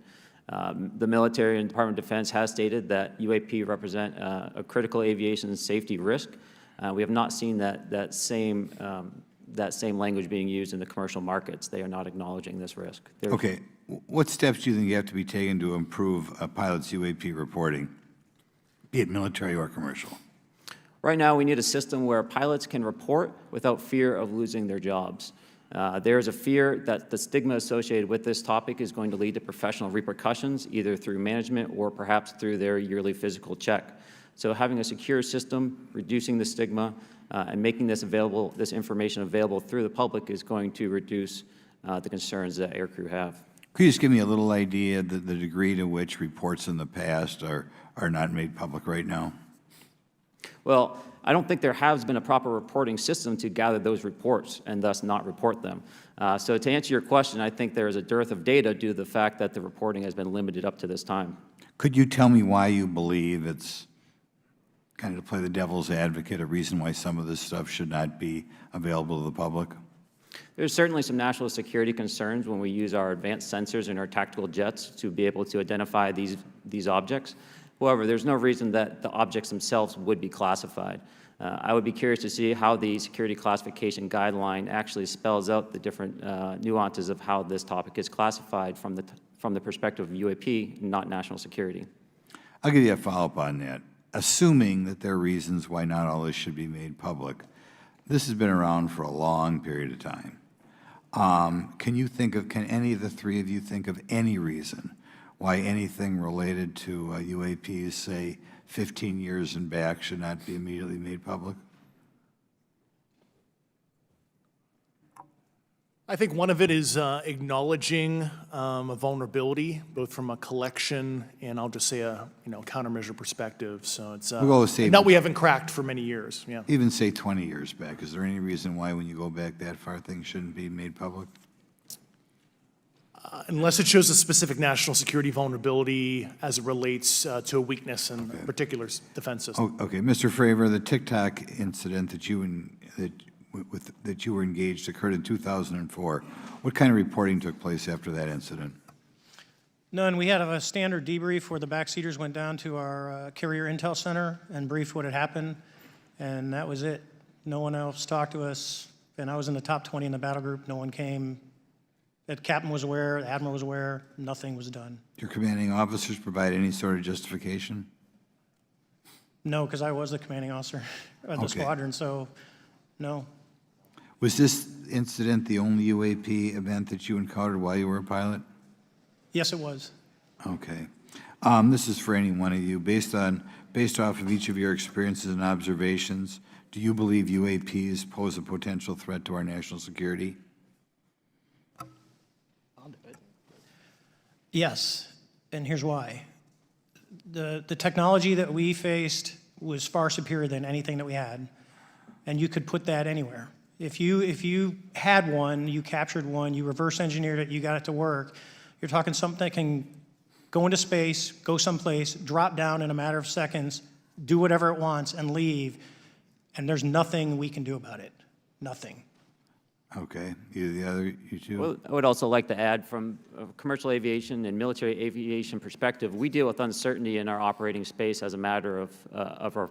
The military and Department of Defense has stated that UAP represent a critical aviation safety risk. We have not seen that same language being used in the commercial markets. They are not acknowledging this risk. Okay. What steps do you think you have to be taken to improve a pilot's UAP reporting, be it military or commercial? Right now, we need a system where pilots can report without fear of losing their jobs. There is a fear that the stigma associated with this topic is going to lead to professional repercussions, either through management or perhaps through their yearly physical check. So having a secure system, reducing the stigma, and making this information available through the public is going to reduce the concerns that aircrew have. Could you just give me a little idea of the degree to which reports in the past are not made public right now? Well, I don't think there has been a proper reporting system to gather those reports and thus not report them. So to answer your question, I think there is a dearth of data due to the fact that the reporting has been limited up to this time. Could you tell me why you believe it's, kind of to play the devil's advocate, a reason why some of this stuff should not be available to the public? There's certainly some national security concerns when we use our advanced sensors in our tactical jets to be able to identify these objects. However, there's no reason that the objects themselves would be classified. I would be curious to see how the security classification guideline actually spells out the different nuances of how this topic is classified from the perspective of UAP, not national security. I'll give you a follow-up on that. Assuming that there are reasons why not all this should be made public, this has been around for a long period of time. Can any of the three of you think of any reason why anything related to UAPs, say 15 years and back, should not be immediately made public? I think one of it is acknowledging a vulnerability, both from a collection and I'll just say a countermeasure perspective. So it's We'll go with say, that we haven't cracked for many years. Yeah. even say 20 years back. Is there any reason why when you go back that far things shouldn't be made public? Unless it shows a specific national security vulnerability as it relates to a weakness in a particular defense system. Oh, okay, Mr. Fravor, the TikTok incident that you were engaged occurred in 2004. What kind of reporting took place after that incident? None. We had a standard debrief where the backseaters went down to our carrier intel center and briefed what had happened, and that was it. No one else talked to us, and I was in the top 20 in the battle group. No one came. The captain was aware, the admiral was aware, nothing was done. Did your commanding officers provide any sort of justification? No, because I was the commanding officer of the squadron, so no. Was this incident the only UAP event that you encountered while you were a pilot? Yes, it was. Okay. This is for any one of you. Based off of each of your experiences and observations, do you believe UAPs pose a potential threat to our national security? Yes, and here's why. The technology that we faced was far superior than anything that we had, and you could put that anywhere. If you had one, you captured one, you reverse engineered it, you got it to work, you're talking something that can go into space, go someplace, drop down in a matter of seconds, do whatever it wants, and leave, and there's nothing we can do about it. Nothing. Okay. You two? Well, I would also like to add, from a commercial aviation and military aviation perspective, we deal with uncertainty in our operating space as a matter of our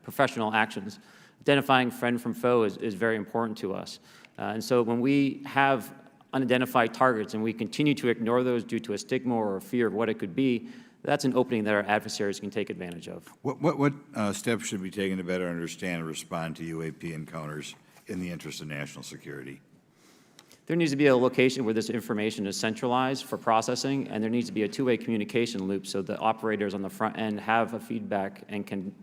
professional actions. Identifying friend from foe is very important to us. And so when we have unidentified targets and we continue to ignore those due to a stigma or a fear of what it could be, that's an opening that our adversaries can take advantage of. What steps should be taken to better understand and respond to UAP encounters in the interest of national security? There needs to be a location where this information is centralized for processing, and there needs to be a two-way communication loop so the operators on the front end have a feedback and can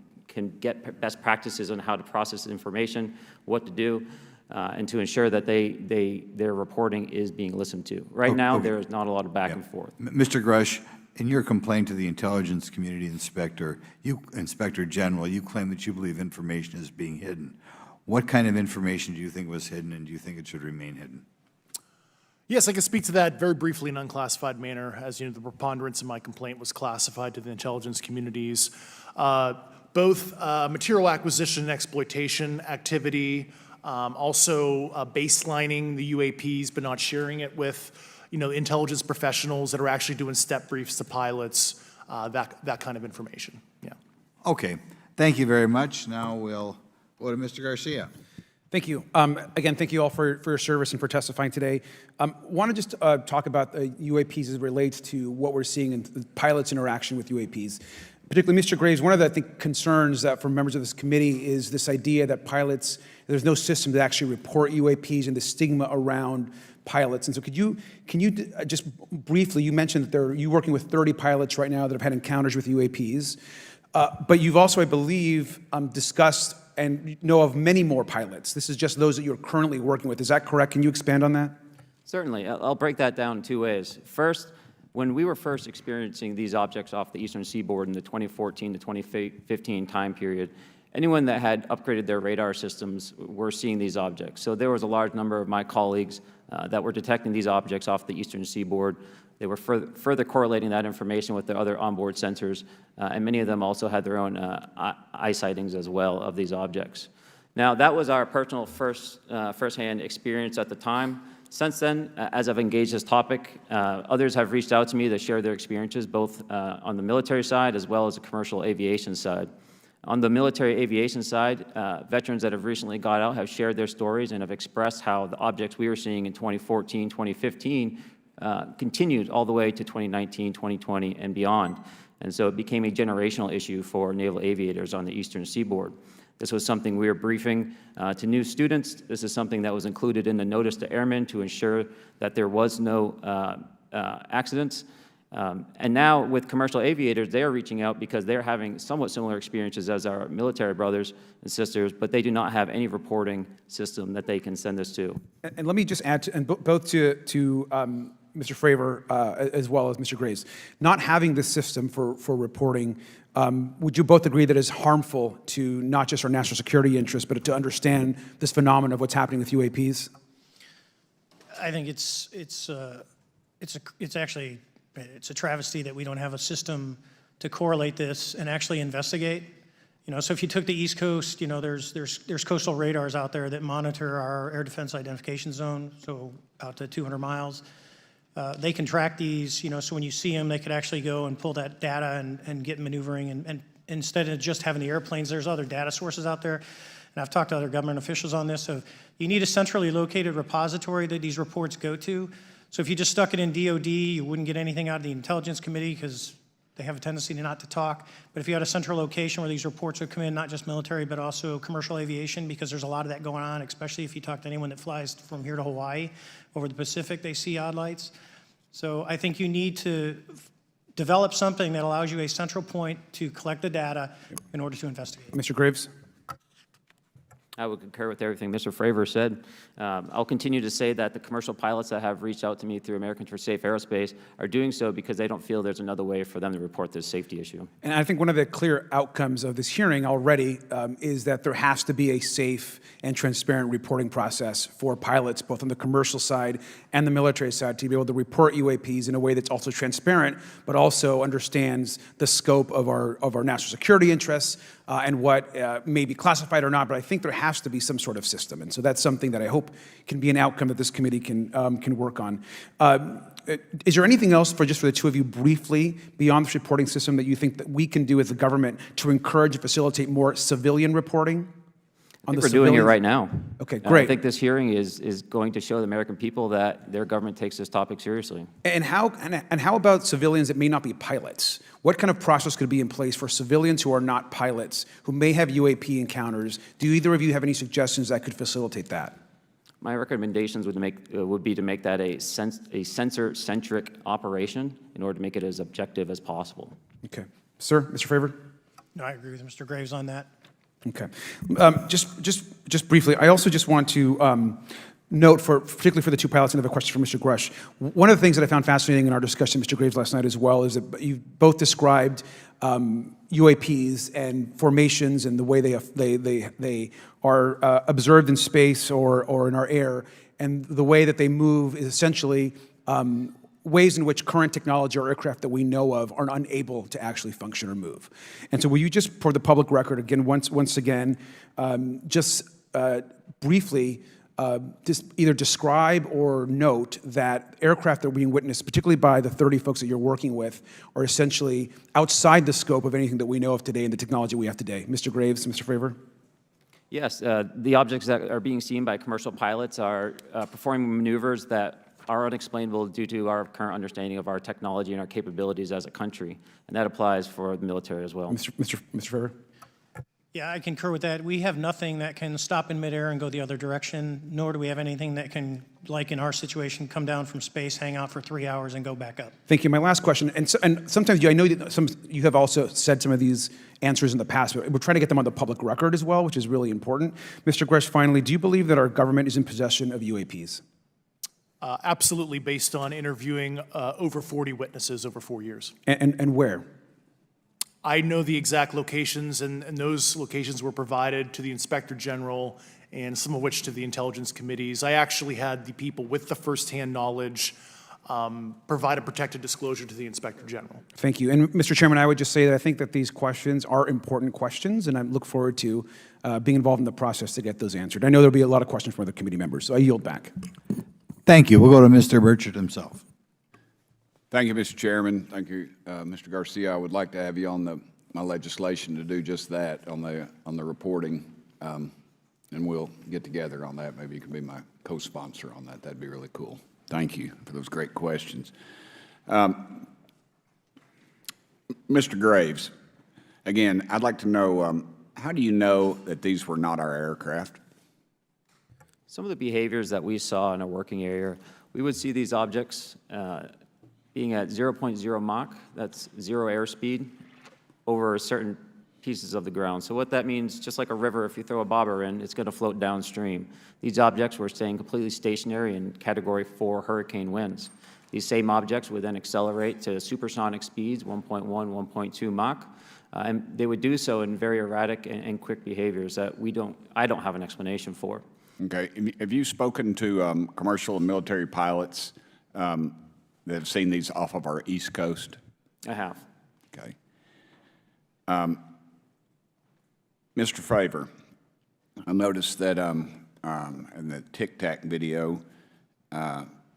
get best practices on how to process information, what to do, and to ensure that their reporting is being listened to. Right now, there is not a lot of back and forth. Mr. Grush, in your complaint to the Intelligence Community Inspector General, you claim that you believe information is being hidden. What kind of information do you think was hidden, and do you think it should remain hidden? Yes, I can speak to that very briefly in an unclassified manner. As you know, the preponderance of my complaint was classified to the intelligence communities. Both material acquisition and exploitation activity, also baselining the UAPs but not sharing it with intelligence professionals that are actually doing step briefs to pilots, that kind of information. Yeah. Okay. Thank you very much. Now we'll go to Mr. Garcia. Thank you. Again, thank you all for your service and for testifying today. Want to just talk about the UAPs as it relates to what we're seeing in the pilots' interaction with UAPs. Particularly, Mr. Graves, one of the, I think, concerns that from members of this committee is this idea that pilots, there's no system to actually report UAPs and the stigma around pilots. And so can you just briefly, you mentioned that you're working with 30 pilots right now that have had encounters with UAPs, but you've also, I believe, discussed and know of many more pilots. This is just those that you're currently working with. Is that correct? Can you expand on that? Certainly. I'll break that down in two ways. First, when we were first experiencing these objects off the eastern seaboard in the 2014 to 2015 time period, anyone that had upgraded their radar systems were seeing these objects. So there was a large number of my colleagues that were detecting these objects off the eastern seaboard. They were further correlating that information with their other onboard sensors, and many of them also had their own eye sightings as well of these objects. Now, that was our personal firsthand experience at the time. Since then, as I've engaged this topic, others have reached out to me to share their experiences, both on the military side as well as the commercial aviation side. On the military aviation side, veterans that have recently got out have shared their stories and have expressed how the objects we were seeing in 2014, 2015 continued all the way to 2019, 2020, and beyond. And so it became a generational issue for naval aviators on the eastern seaboard. This was something we were briefing to new students. This is something that was included in the notice to airmen to ensure that there was no accidents. And now with commercial aviators, they are reaching out because they're having somewhat similar experiences as our military brothers and sisters, but they do not have any reporting system that they can send this to. And let me just add, both to Mr. Fravor as well as Mr. Graves, not having this system for reporting, would you both agree that it's harmful to not just our national security interests, but to understand this phenomenon of what's happening with UAPs? I think it's actually a travesty that we don't have a system to correlate this and actually investigate. You know, so if you took the East Coast, you know, there's coastal radars out there that monitor our air defense identification zone, so out to 200 miles. They can track these, you know, so when you see them, they could actually go and pull that data and get maneuvering. And instead of just having the airplanes, there's other data sources out there. And I've talked to other government officials on this. So you need a centrally located repository that these reports go to. So if you just stuck it in DOD, you wouldn't get anything out of the Intelligence Committee because they have a tendency to not to talk. But if you had a central location where these reports would come in, not just military, but also commercial aviation, because there's a lot of that going on, especially if you talk to anyone that flies from here to Hawaii, over the Pacific, they see odd lights. So I think you need to develop something that allows you a central point to collect the data in order to investigate. Mr. Graves? I would concur with everything Mr. Fravor said. I'll continue to say that the commercial pilots that have reached out to me through Americans for Safe Aerospace are doing so because they don't feel there's another way for them to report this safety issue. And I think one of the clear outcomes of this hearing already is that there has to be a safe and transparent reporting process for pilots, both on the commercial side and the military side, to be able to report UAPs in a way that's also transparent, but also understands the scope of our national security interests and what may be classified or not. But I think there has to be some sort of system, and so that's something that I hope can be an outcome that this committee can work on. Is there anything else for the two of you briefly beyond this reporting system that you think that we can do as a government to encourage and facilitate more civilian reporting? I think we're doing it right now. Okay, great. I think this hearing is going to show the American people that their government takes this topic seriously. And how about civilians that may not be pilots? What kind of process could be in place for civilians who are not pilots, who may have UAP encounters? Do either of you have any suggestions that could facilitate that? My recommendations would be to make that a sensor-centric operation in order to make it as objective as possible. Okay. Sir, Mr. Fravor? No, I agree with Mr. Graves on that. Okay. Just briefly, I also just want to note, particularly for the two pilots, and I have a question for Mr. Grush. One of the things that I found fascinating in our discussion, Mr. Graves, last night as well, is that you both described UAPs and formations and the way they are observed in space or in our air, and the way that they move is essentially ways in which current technology or aircraft that we know of are unable to actually function or move. And so will you just, for the public record, again, once again, just briefly just either describe or note that aircraft that are being witnessed, particularly by the 30 folks that you're working with, are essentially outside the scope of anything that we know of today and the technology we have today. Mr. Graves, Mr. Fravor? Yes, the objects that are being seen by commercial pilots are performing maneuvers that are unexplainable due to our current understanding of our technology and our capabilities as a country, and that applies for the military as well. Mr. Fravor? Yeah, I concur with that. We have nothing that can stop in midair and go the other direction, nor do we have anything that can, like in our situation, come down from space, hang out for 3 hours, and go back up. Thank you. My last question, and sometimes I know that you have also said some of these answers in the past, but we're trying to get them on the public record as well, which is really important. Mr. Grush, finally, do you believe that our government is in possession of UAPs? Absolutely, based on interviewing over 40 witnesses over 4 years. And where? I know the exact locations, and those locations were provided to the Inspector General and some of which to the intelligence committees. I actually had the people with the firsthand knowledge provide a protected disclosure to the Inspector General. Thank you. And Mr. Chairman, I would just say that I think that these questions are important questions, and I look forward to being involved in the process to get those answered. I know there'll be a lot of questions from other committee members, so I yield back. Thank you. We'll go to Mr. Burchett himself. Thank you, Mr. Chairman. Thank you, Mr. Garcia. I would like to have you on my legislation to do just that, on the reporting, and we'll get together on that. Maybe you can be my co-sponsor on that. That'd be really cool. Thank you for those great questions. Mr. Graves, again, I'd like to know, how do you know that these were not our aircraft? Some of the behaviors that we saw in a working area, we would see these objects being at 0.0 Mach, that's 0 airspeed, over certain pieces of the ground. So what that means, just like a river, if you throw a bobber in, it's going to float downstream. These objects were staying completely stationary in Category 4 hurricane winds. These same objects would then accelerate to supersonic speeds, 1.1, 1.2 Mach, and they would do so in very erratic and quick behaviors that I don't have an explanation for. Okay. Have you spoken to commercial and military pilots that have seen these off of our East Coast? I have. Okay. Mr. Favor, I noticed that in the Tic Tac video,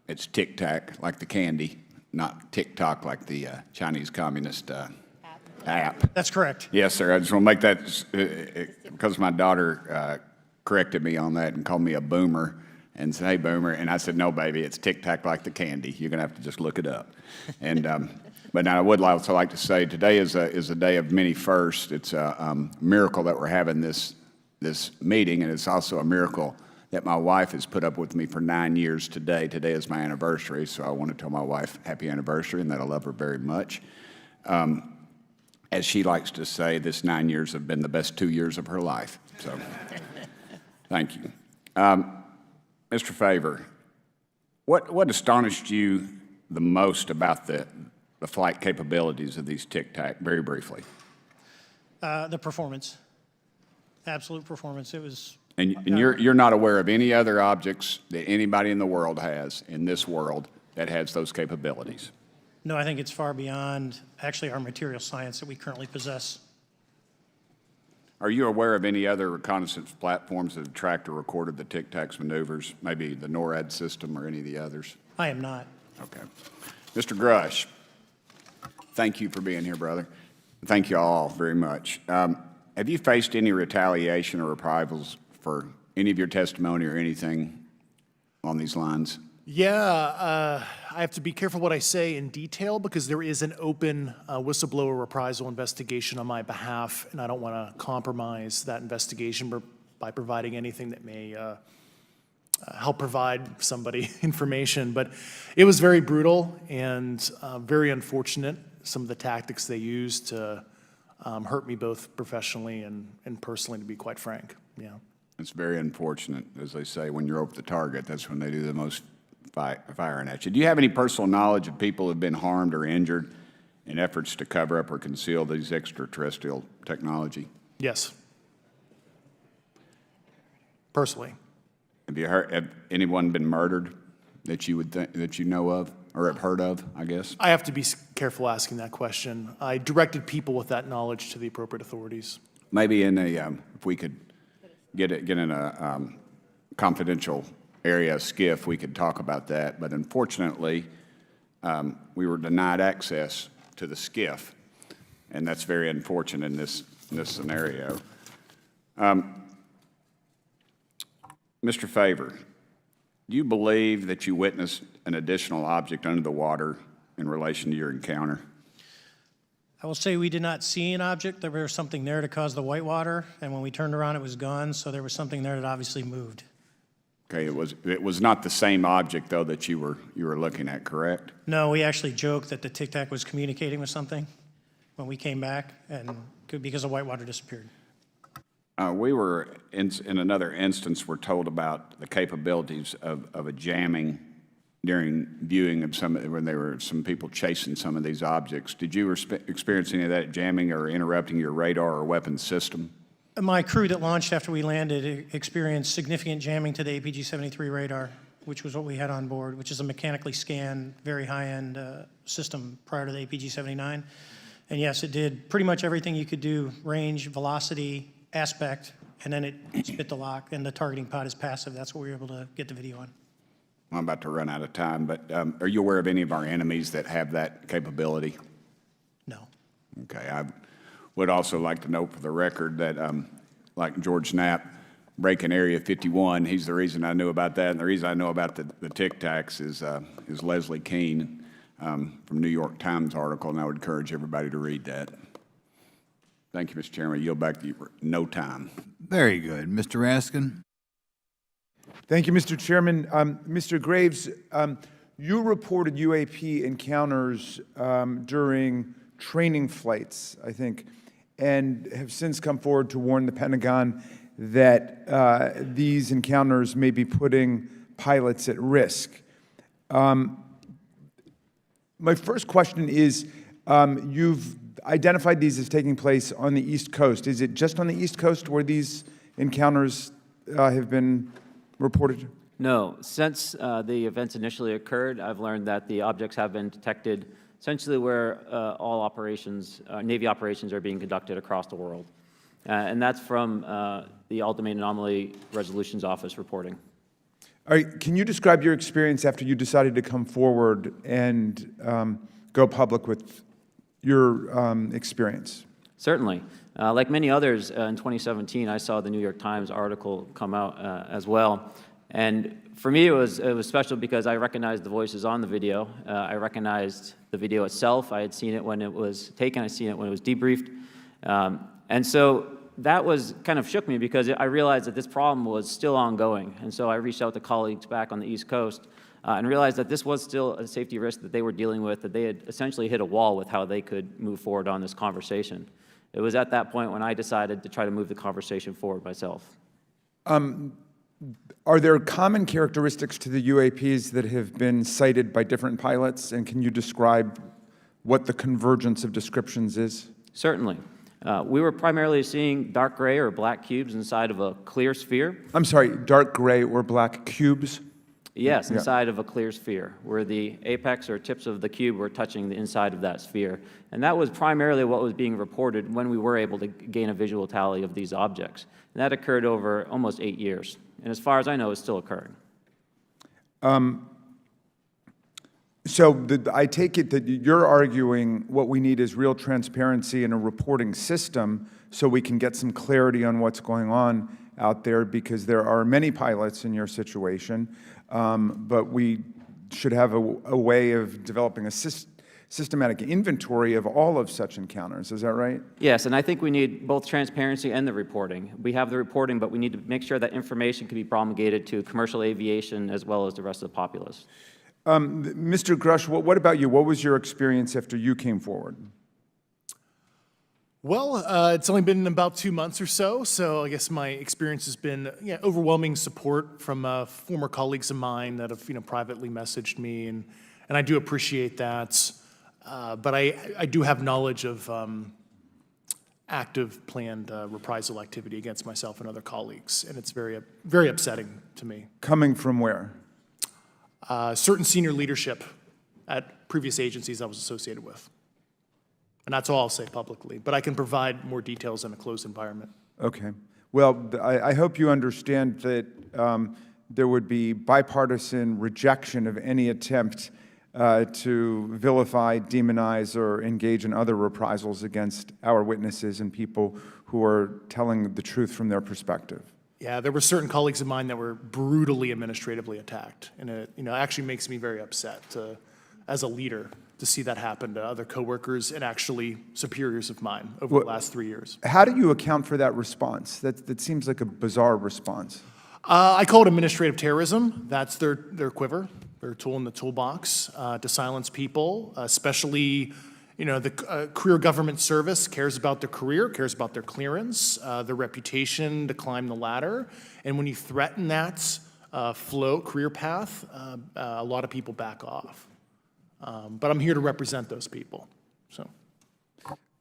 it's Tic Tac like the candy, not TikTok like the Chinese Communist app. That's correct. Yes, sir. I just want to make that because my daughter corrected me on that and called me a boomer and said, "Hey, boomer," and I said, "No, baby, it's Tic Tac like the candy. You're going to have to just look it up." And but now I would also like to say today is a day of many firsts. It's a miracle that we're having this meeting, and it's also a miracle that my wife has put up with me for 9 years today. Today is my anniversary, so I want to tell my wife happy anniversary and that I love her very much. As she likes to say, this 9 years have been the best 2 years of her life. So thank you. Mr. Favor, what astonished you the most about the flight capabilities of these Tic Tac, very briefly? The performance, absolute performance. It was. And you're not aware of any other objects that anybody in the world has, in this world, that has those capabilities? No, I think it's far beyond actually our material science that we currently possess. Are you aware of any other reconnaissance platforms that have tracked or recorded the Tic Tac's maneuvers, maybe the NORAD system or any of the others? I am not. Okay. Mr. Grush, thank you for being here, brother. Thank you all very much. Have you faced any retaliation or reprisals for any of your testimony or anything on these lines? Yeah, I have to be careful what I say in detail because there is an open whistleblower reprisal investigation on my behalf, and I don't want to compromise that investigation by providing anything that may help provide somebody information. But it was very brutal and very unfortunate, some of the tactics they used to hurt me both professionally and personally, to be quite frank. Yeah. It's very unfortunate, as they say, when you're over the target, that's when they do the most firing at you. Do you have any personal knowledge of people who have been harmed or injured in efforts to cover up or conceal these extraterrestrial technology? Yes. Personally. Have anyone been murdered that you would that you know of or have heard of, I guess? I have to be careful asking that question. I directed people with that knowledge to the appropriate authorities. Maybe in a, if we could get in a confidential area, SCIF, we could talk about that. But unfortunately, we were denied access to the SCIF, and that's very unfortunate in this scenario. Mr. Favor, do you believe that you witnessed an additional object under the water in relation to your encounter? I will say we did not see an object. There was something there to cause the whitewater, and when we turned around, it was gone. So there was something there that obviously moved. Okay, it was not the same object though that you were looking at, correct? No, we actually joked that the Tic Tac was communicating with something when we came back, and because the whitewater disappeared. We were in another instance. We're told about the capabilities of a jamming during viewing of when there were some people chasing some of these objects. Did you experience any of that jamming or interrupting your radar or weapons system? My crew that launched after we landed experienced significant jamming to the APG-73 radar, which was what we had on board, which is a mechanically scanned, very high-end system prior to the APG-79. And yes, it did pretty much everything you could do: range, velocity, aspect, and then it spit the lock, and the targeting pod is passive. That's what we were able to get the video on. I'm about to run out of time, but are you aware of any of our enemies that have that capability? No. Okay, I would also like to note for the record that, like George Knapp, breaking Area 51, he's the reason I knew about that, and the reason I know about the Tic Tacs is Leslie Keene from New York Times article, and I would encourage everybody to read that. Thank you, Mr. Chairman. I yield back to you for no time. Very good. Mr. Raskin? Thank you, Mr. Chairman. Mr. Graves, you reported UAP encounters during training flights, I think, and have since come forward to warn the Pentagon that these encounters may be putting pilots at risk. My first question is, you've identified these as taking place on the East Coast. Is it just on the East Coast where these encounters have been reported? No. Since the events initially occurred, I've learned that the objects have been detected essentially where all operations, Navy operations, are being conducted across the world. And that's from the Ultimate Anomaly Resolutions Office reporting. All right, can you describe your experience after you decided to come forward and go public with your experience? Certainly. Like many others, in 2017, I saw the New York Times article come out as well. And for me, it was special because I recognized the voices on the video. I recognized the video itself. I had seen it when it was taken. I seen it when it was debriefed. And so that kind of shook me because I realized that this problem was still ongoing. And so I reached out to colleagues back on the East Coast and realized that this was still a safety risk that they were dealing with, that they had essentially hit a wall with how they could move forward on this conversation. It was at that point when I decided to try to move the conversation forward myself. Are there common characteristics to the UAPs that have been cited by different pilots, and can you describe what the convergence of descriptions is? Certainly. We were primarily seeing dark gray or black cubes inside of a clear sphere. I'm sorry, dark gray or black cubes? Yes, inside of a clear sphere, where the apex or tips of the cube were touching the inside of that sphere. And that was primarily what was being reported when we were able to gain a visual tally of these objects. And that occurred over almost 8 years. And as far as I know, it's still occurring. I take it that you're arguing what we need is real transparency in a reporting system so we can get some clarity on what's going on out there, because there are many pilots in your situation, but we should have a way of developing a systematic inventory of all of such encounters. Is that right? Yes, and I think we need both transparency and the reporting. We have the reporting, but we need to make sure that information can be promulgated to commercial aviation as well as the rest of the populace. Mr. Grush, what about you? What was your experience after you came forward? Well, it's only been about 2 months or so I guess my experience has been overwhelming support from former colleagues of mine that have privately messaged me, and I do appreciate that. But I do have knowledge of active planned reprisal activity against myself and other colleagues, and it's very, very upsetting to me. Coming from where? Certain senior leadership at previous agencies I was associated with. And that's all I'll say publicly, but I can provide more details in a closed environment. Okay. Well, I hope you understand that there would be bipartisan rejection of any attempt to vilify, demonize, or engage in other reprisals against our witnesses and people who are telling the truth from their perspective. Yeah, there were certain colleagues of mine that were brutally administratively attacked, and it actually makes me very upset as a leader to see that happen to other coworkers and actually superiors of mine over the last 3 years. How do you account for that response? That seems like a bizarre response. I call it administrative terrorism. That's their quiver, their tool in the toolbox to silence people, especially the career government service cares about their career, cares about their clearance, their reputation to climb the ladder. And when you threaten that float, career path, a lot of people back off. But I'm here to represent those people, so.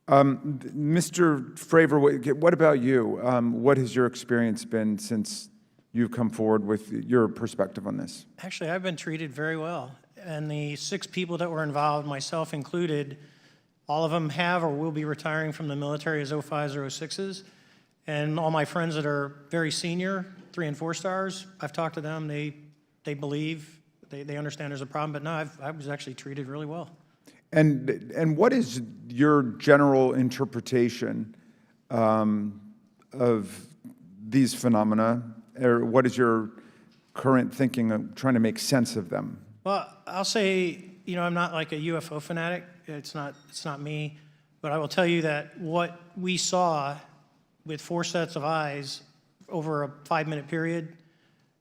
Mr. Fravor, what about you? What has your experience been since you've come forward with your perspective on this? Actually, I've been treated very well. And the 6 people that were involved, myself included, all of them have or will be retiring from the military as 05s or 06s. And all my friends that are very senior, 3 and 4 stars, I've talked to them. They believe, they understand there's a problem. But no, I was actually treated really well. And what is your general interpretation of these phenomena, or what is your current thinking of trying to make sense of them? Well, I'll say, I'm not like a UFO fanatic. It's not me. But I will tell you that what we saw with 4 sets of eyes over a 5-minute period,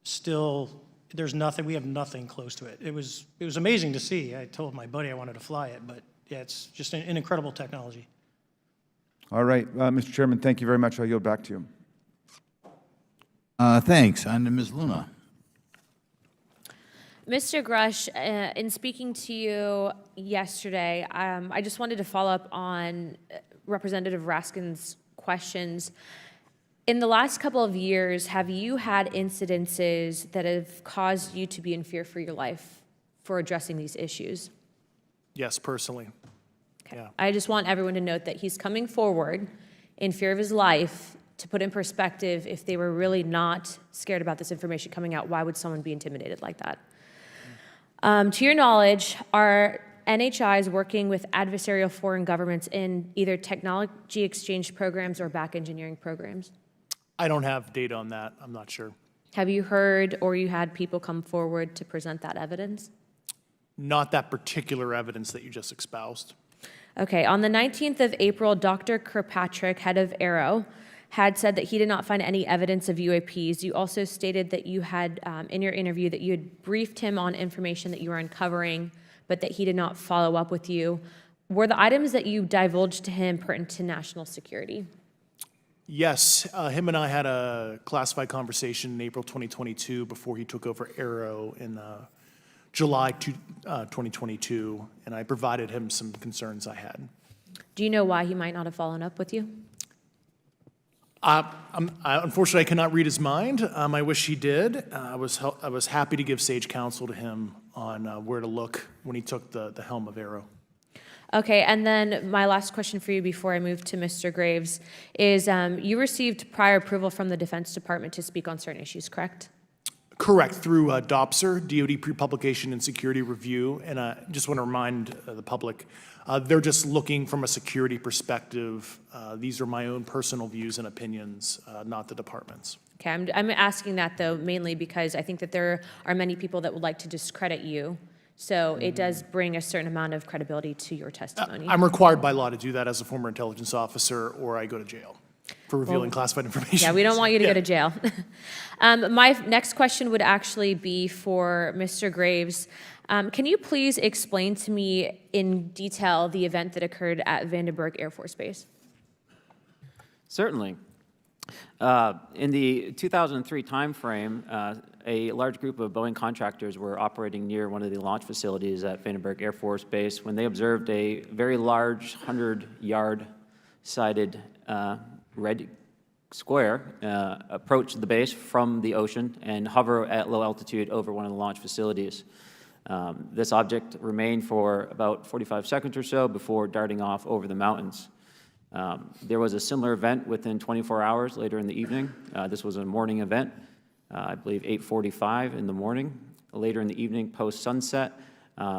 still, there's nothing, we have nothing close to it. It was amazing to see. I told my buddy I wanted to fly it, but yeah, it's just an incredible technology. All right, Mr. Chairman, thank you very much. I'll yield back to you. Thanks. On to Ms. Luna. Mr. Grush, in speaking to you yesterday, I just wanted to follow up on Representative Raskin's questions. In the last couple of years, have you had incidences that have caused you to be in fear for your life for addressing these issues? Yes, personally. Okay. Yeah. I just want everyone to note that he's coming forward in fear of his life. To put in perspective, if they were really not scared about this information coming out, why would someone be intimidated like that? To your knowledge, are NHIs working with adversarial foreign governments in either technology exchange programs or back engineering programs? I don't have data on that. I'm not sure. Have you heard or you had people come forward to present that evidence? Not that particular evidence that you just espoused. Okay, on the 19th of April, Dr. Kirkpatrick, head of AARO, had said that he did not find any evidence of UAPs. You also stated that you had, in your interview, that you had briefed him on information that you were uncovering, but that he did not follow up with you. Were the items that you divulged to him pertinent to national security? Yes, him and I had a classified conversation in April 2022 before he took over AARO in July 2022, and I provided him some concerns I had. Do you know why he might not have followed up with you? Unfortunately, I cannot read his mind. I wish he did. I was happy to give sage counsel to him on where to look when he took the helm of AARO. Okay, and then my last question for you before I move to Mr. Graves is you received prior approval from the Defense Department to speak on certain issues, correct? Correct, through DOPSR, DoD Pre-Publication and Security Review, and I just want to remind the public, they're just looking from a security perspective. These are my own personal views and opinions, not the department's. Okay, I'm asking that though mainly because I think that there are many people that would like to discredit you, so it does bring a certain amount of credibility to your testimony. I'm required by law to do that as a former intelligence officer, or I go to jail for revealing classified information. Yeah, we don't want you to go to jail. My next question would actually be for Mr. Graves. Can you please explain to me in detail the event that occurred at Vandenberg Air Force Base? Certainly. In the 2003 timeframe, a large group of Boeing contractors were operating near one of the launch facilities at Vandenberg Air Force Base when they observed a very large 100-yard sided red square approach the base from the ocean and hover at low altitude over one of the launch facilities. This object remained for about 45 seconds or so before darting off over the mountains. There was a similar event within 24 hours later in the evening. This was a morning event, I believe 8:45 in the morning. Later in the evening, post-sunset,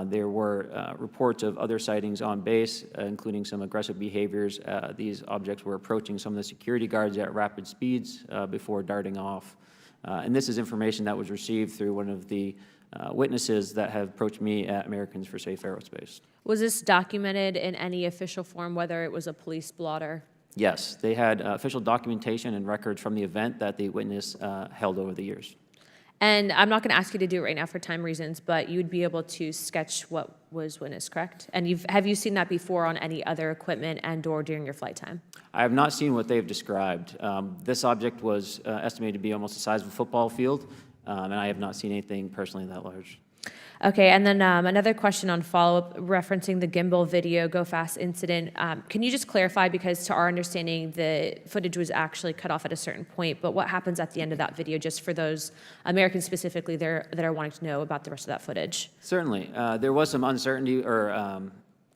there were reports of other sightings on base, including some aggressive behaviors. These objects were approaching some of the security guards at rapid speeds before darting off. And this is information that was received through one of the witnesses that have approached me at Americans for Safe Aerospace. Was this documented in any official form, whether it was a police blotter? Yes, they had official documentation and records from the event that the witness held over the years. And I'm not going to ask you to do it right now for time reasons, but you'd be able to sketch what was witnessed, correct? And have you seen that before on any other equipment and/or during your flight time? I have not seen what they've described. This object was estimated to be almost the size of a football field. and I have not seen anything personally that large. Okay, and then another question on follow-up referencing the gimbal video Go Fast incident. Can you just clarify, because to our understanding, the footage was actually cut off at a certain point, but what happens at the end of that video, just for those Americans specifically that are wanting to know about the rest of that footage? Certainly. There was some uncertainty or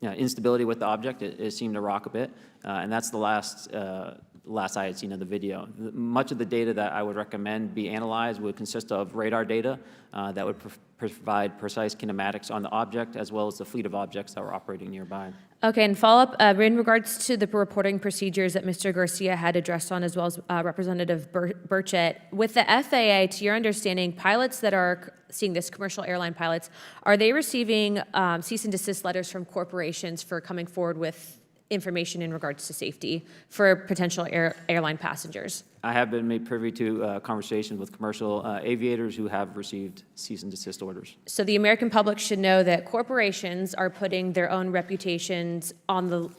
instability with the object. It seemed to rock a bit, and that's the last I had seen of the video. Much of the data that I would recommend be analyzed would consist of radar data that would provide precise kinematics on the object, as well as the fleet of objects that were operating nearby. Okay, and follow-up, in regards to the reporting procedures that Mr. Garcia had addressed on, as well as Representative Burchett, with the FAA, to your understanding, pilots that are seeing this, commercial airline pilots, are they receiving cease and desist letters from corporations for coming forward with information in regards to safety for potential airline passengers? I have been made privy to conversations with commercial aviators who have received cease and desist orders. So the American public should know that corporations are putting their own reputations on the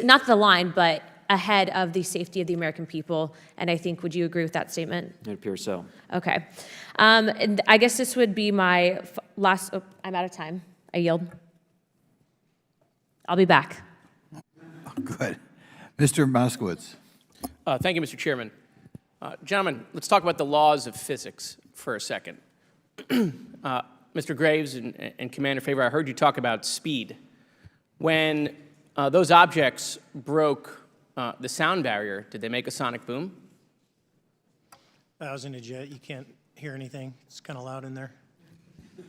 not the line, but ahead of the safety of the American people. And I think, would you agree with that statement? It appears so. Okay. And I guess this would be my last, I'm out of time. I yield. I'll be back. Good. Mr. Moskowitz. Thank you, Mr. Chairman. Gentlemen, let's talk about the laws of physics for a second. Mr. Graves and Commander Favor, I heard you talk about speed. When those objects broke the sound barrier, did they make a sonic boom? I was in a jet. You can't hear anything. It's kind of loud in there.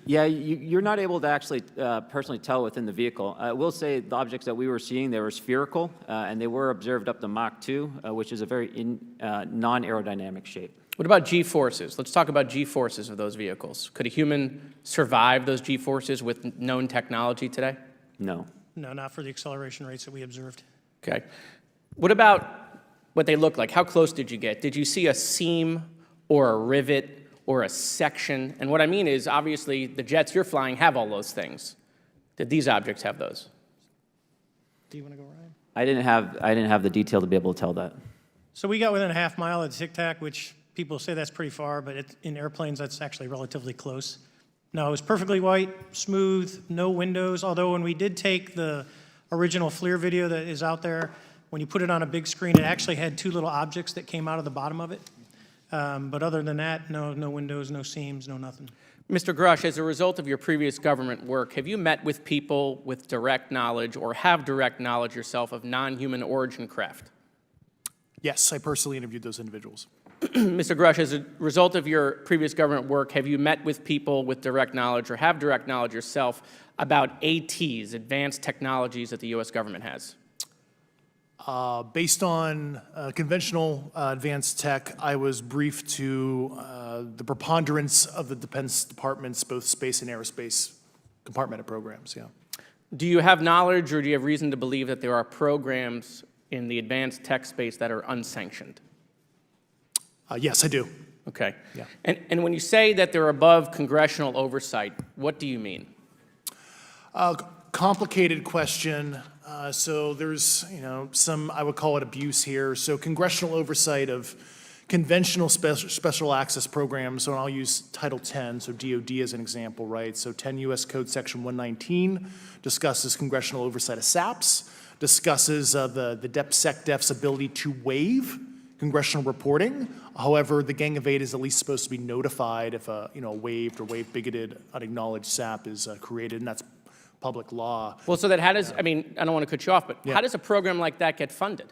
Yeah, you're not able to actually personally tell within the vehicle. I will say the objects that we were seeing, they were spherical, and they were observed up to Mach 2, which is a very non-aerodynamic shape. What about G-forces? Let's talk about G-forces of those vehicles. Could a human survive those G-forces with known technology today? No. No, not for the acceleration rates that we observed. Okay. What about what they look like? How close did you get? Did you see a seam or a rivet or a section? And what I mean is, obviously, the jets you're flying have all those things. Did these objects have those? Do you want to go, Ryan? I didn't have the detail to be able to tell that. So we got within a half mile of Tic Tac, which people say that's pretty far, but in airplanes, that's actually relatively close. No, it was perfectly white, smooth, no windows, although when we did take the original FLIR video that is out there, when you put it on a big screen, it actually had two little objects that came out of the bottom of it. But other than that, no windows, no seams, no nothing. Mr. Grush, as a result of your previous government work, have you met with people with direct knowledge or have direct knowledge yourself of non-human origin craft? Yes, I personally interviewed those individuals. Mr. Grush, as a result of your previous government work, have you met with people with direct knowledge or have direct knowledge yourself about ATs, advanced technologies that the U.S. government has? Based on conventional advanced tech, I was briefed to the preponderance of the Defense Department's both space and aerospace compartmented programs, yeah. Do you have knowledge or do you have reason to believe that there are programs in the advanced tech space that are unsanctioned? Yes, I do. Okay. Yeah. And when you say that they're above congressional oversight, what do you mean? Complicated question. So there's, some, I would call it abuse here. So congressional oversight of conventional special access programs, so I'll use Title 10, so DOD as an example, right? So 10 U.S. Code Section 119 discusses congressional oversight of SAPs, discusses the DepSecDef's ability to waive congressional reporting. However, the Gang of Eight is at least supposed to be notified if a waived or waive bigoted unacknowledged SAP is created, and that's public law. Well, so that how does, I don't want to cut you off, but how does a program like that get funded?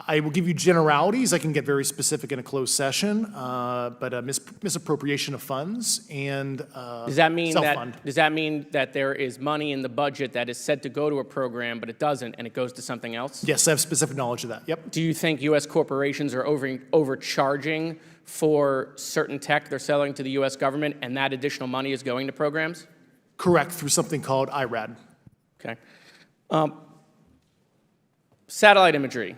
I will give you generalities. I can get very specific in a closed session, but misappropriation of funds and Does that mean self-fund. does that mean that there is money in the budget that is said to go to a program, but it doesn't, and it goes to something else? Yes, I have specific knowledge of that. Yep. Do you think U.S. corporations are overcharging for certain tech they're selling to the U.S. government, and that additional money is going to programs? Correct, through something called IRAD. Okay. Satellite imagery.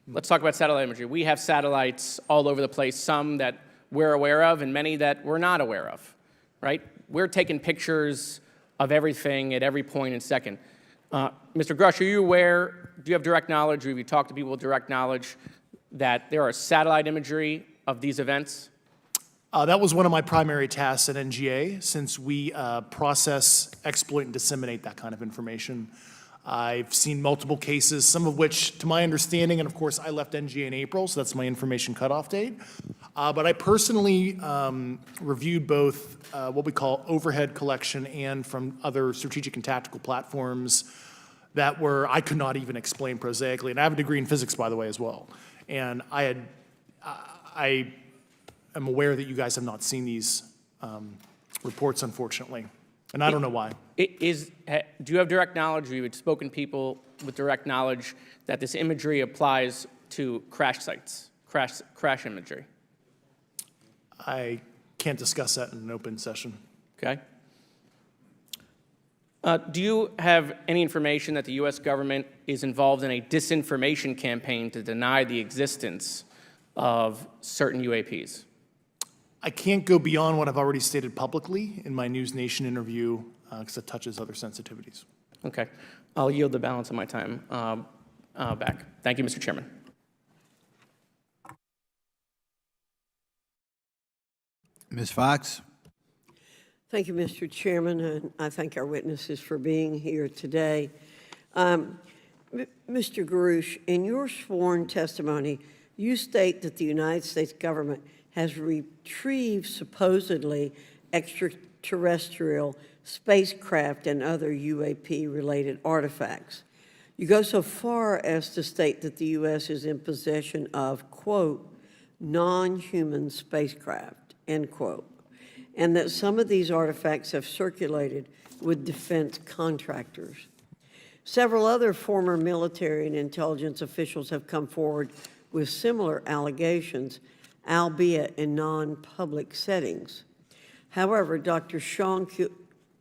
Let's talk about satellite imagery. We have satellites all over the place, some that we're aware of and many that we're not aware of, right? We're taking pictures of everything at every point and second. Mr. Grush, are you aware, do you have direct knowledge, or have you talked to people with direct knowledge that there are satellite imagery of these events? That was one of my primary tasks at NGA, since we process, exploit, and disseminate that kind of information. I've seen multiple cases, some of which, to my understanding, and of course, I left NGA in April, so that's my information cutoff date. But I personally reviewed both what we call overhead collection and from other strategic and tactical platforms that I could not even explain prosaically. And I have a degree in physics, by the way, as well. And I am aware that you guys have not seen these reports, unfortunately. And I don't know why. Do you have direct knowledge, or you had spoken to people with direct knowledge that this imagery applies to crash sites, crash imagery? I can't discuss that in an open session. Okay. Do you have any information that the U.S. government is involved in a disinformation campaign to deny the existence of certain UAPs? I can't go beyond what I've already stated publicly in my News Nation interview because it touches other sensitivities. Okay. I'll yield the balance of my time back. Thank you, Mr. Chairman. Ms. Fox? Thank you, Mr. Chairman, and I thank our witnesses for being here today. Mr. Garouche, in your sworn testimony, you state that the United States government has retrieved supposedly extraterrestrial spacecraft and other UAP-related artifacts. You go so far as to state that the U.S. is in possession of, quote, non-human spacecraft, end quote, and that some of these artifacts have circulated with defense contractors. Several other former military and intelligence officials have come forward with similar allegations, albeit in non-public settings. However, Dr. Sean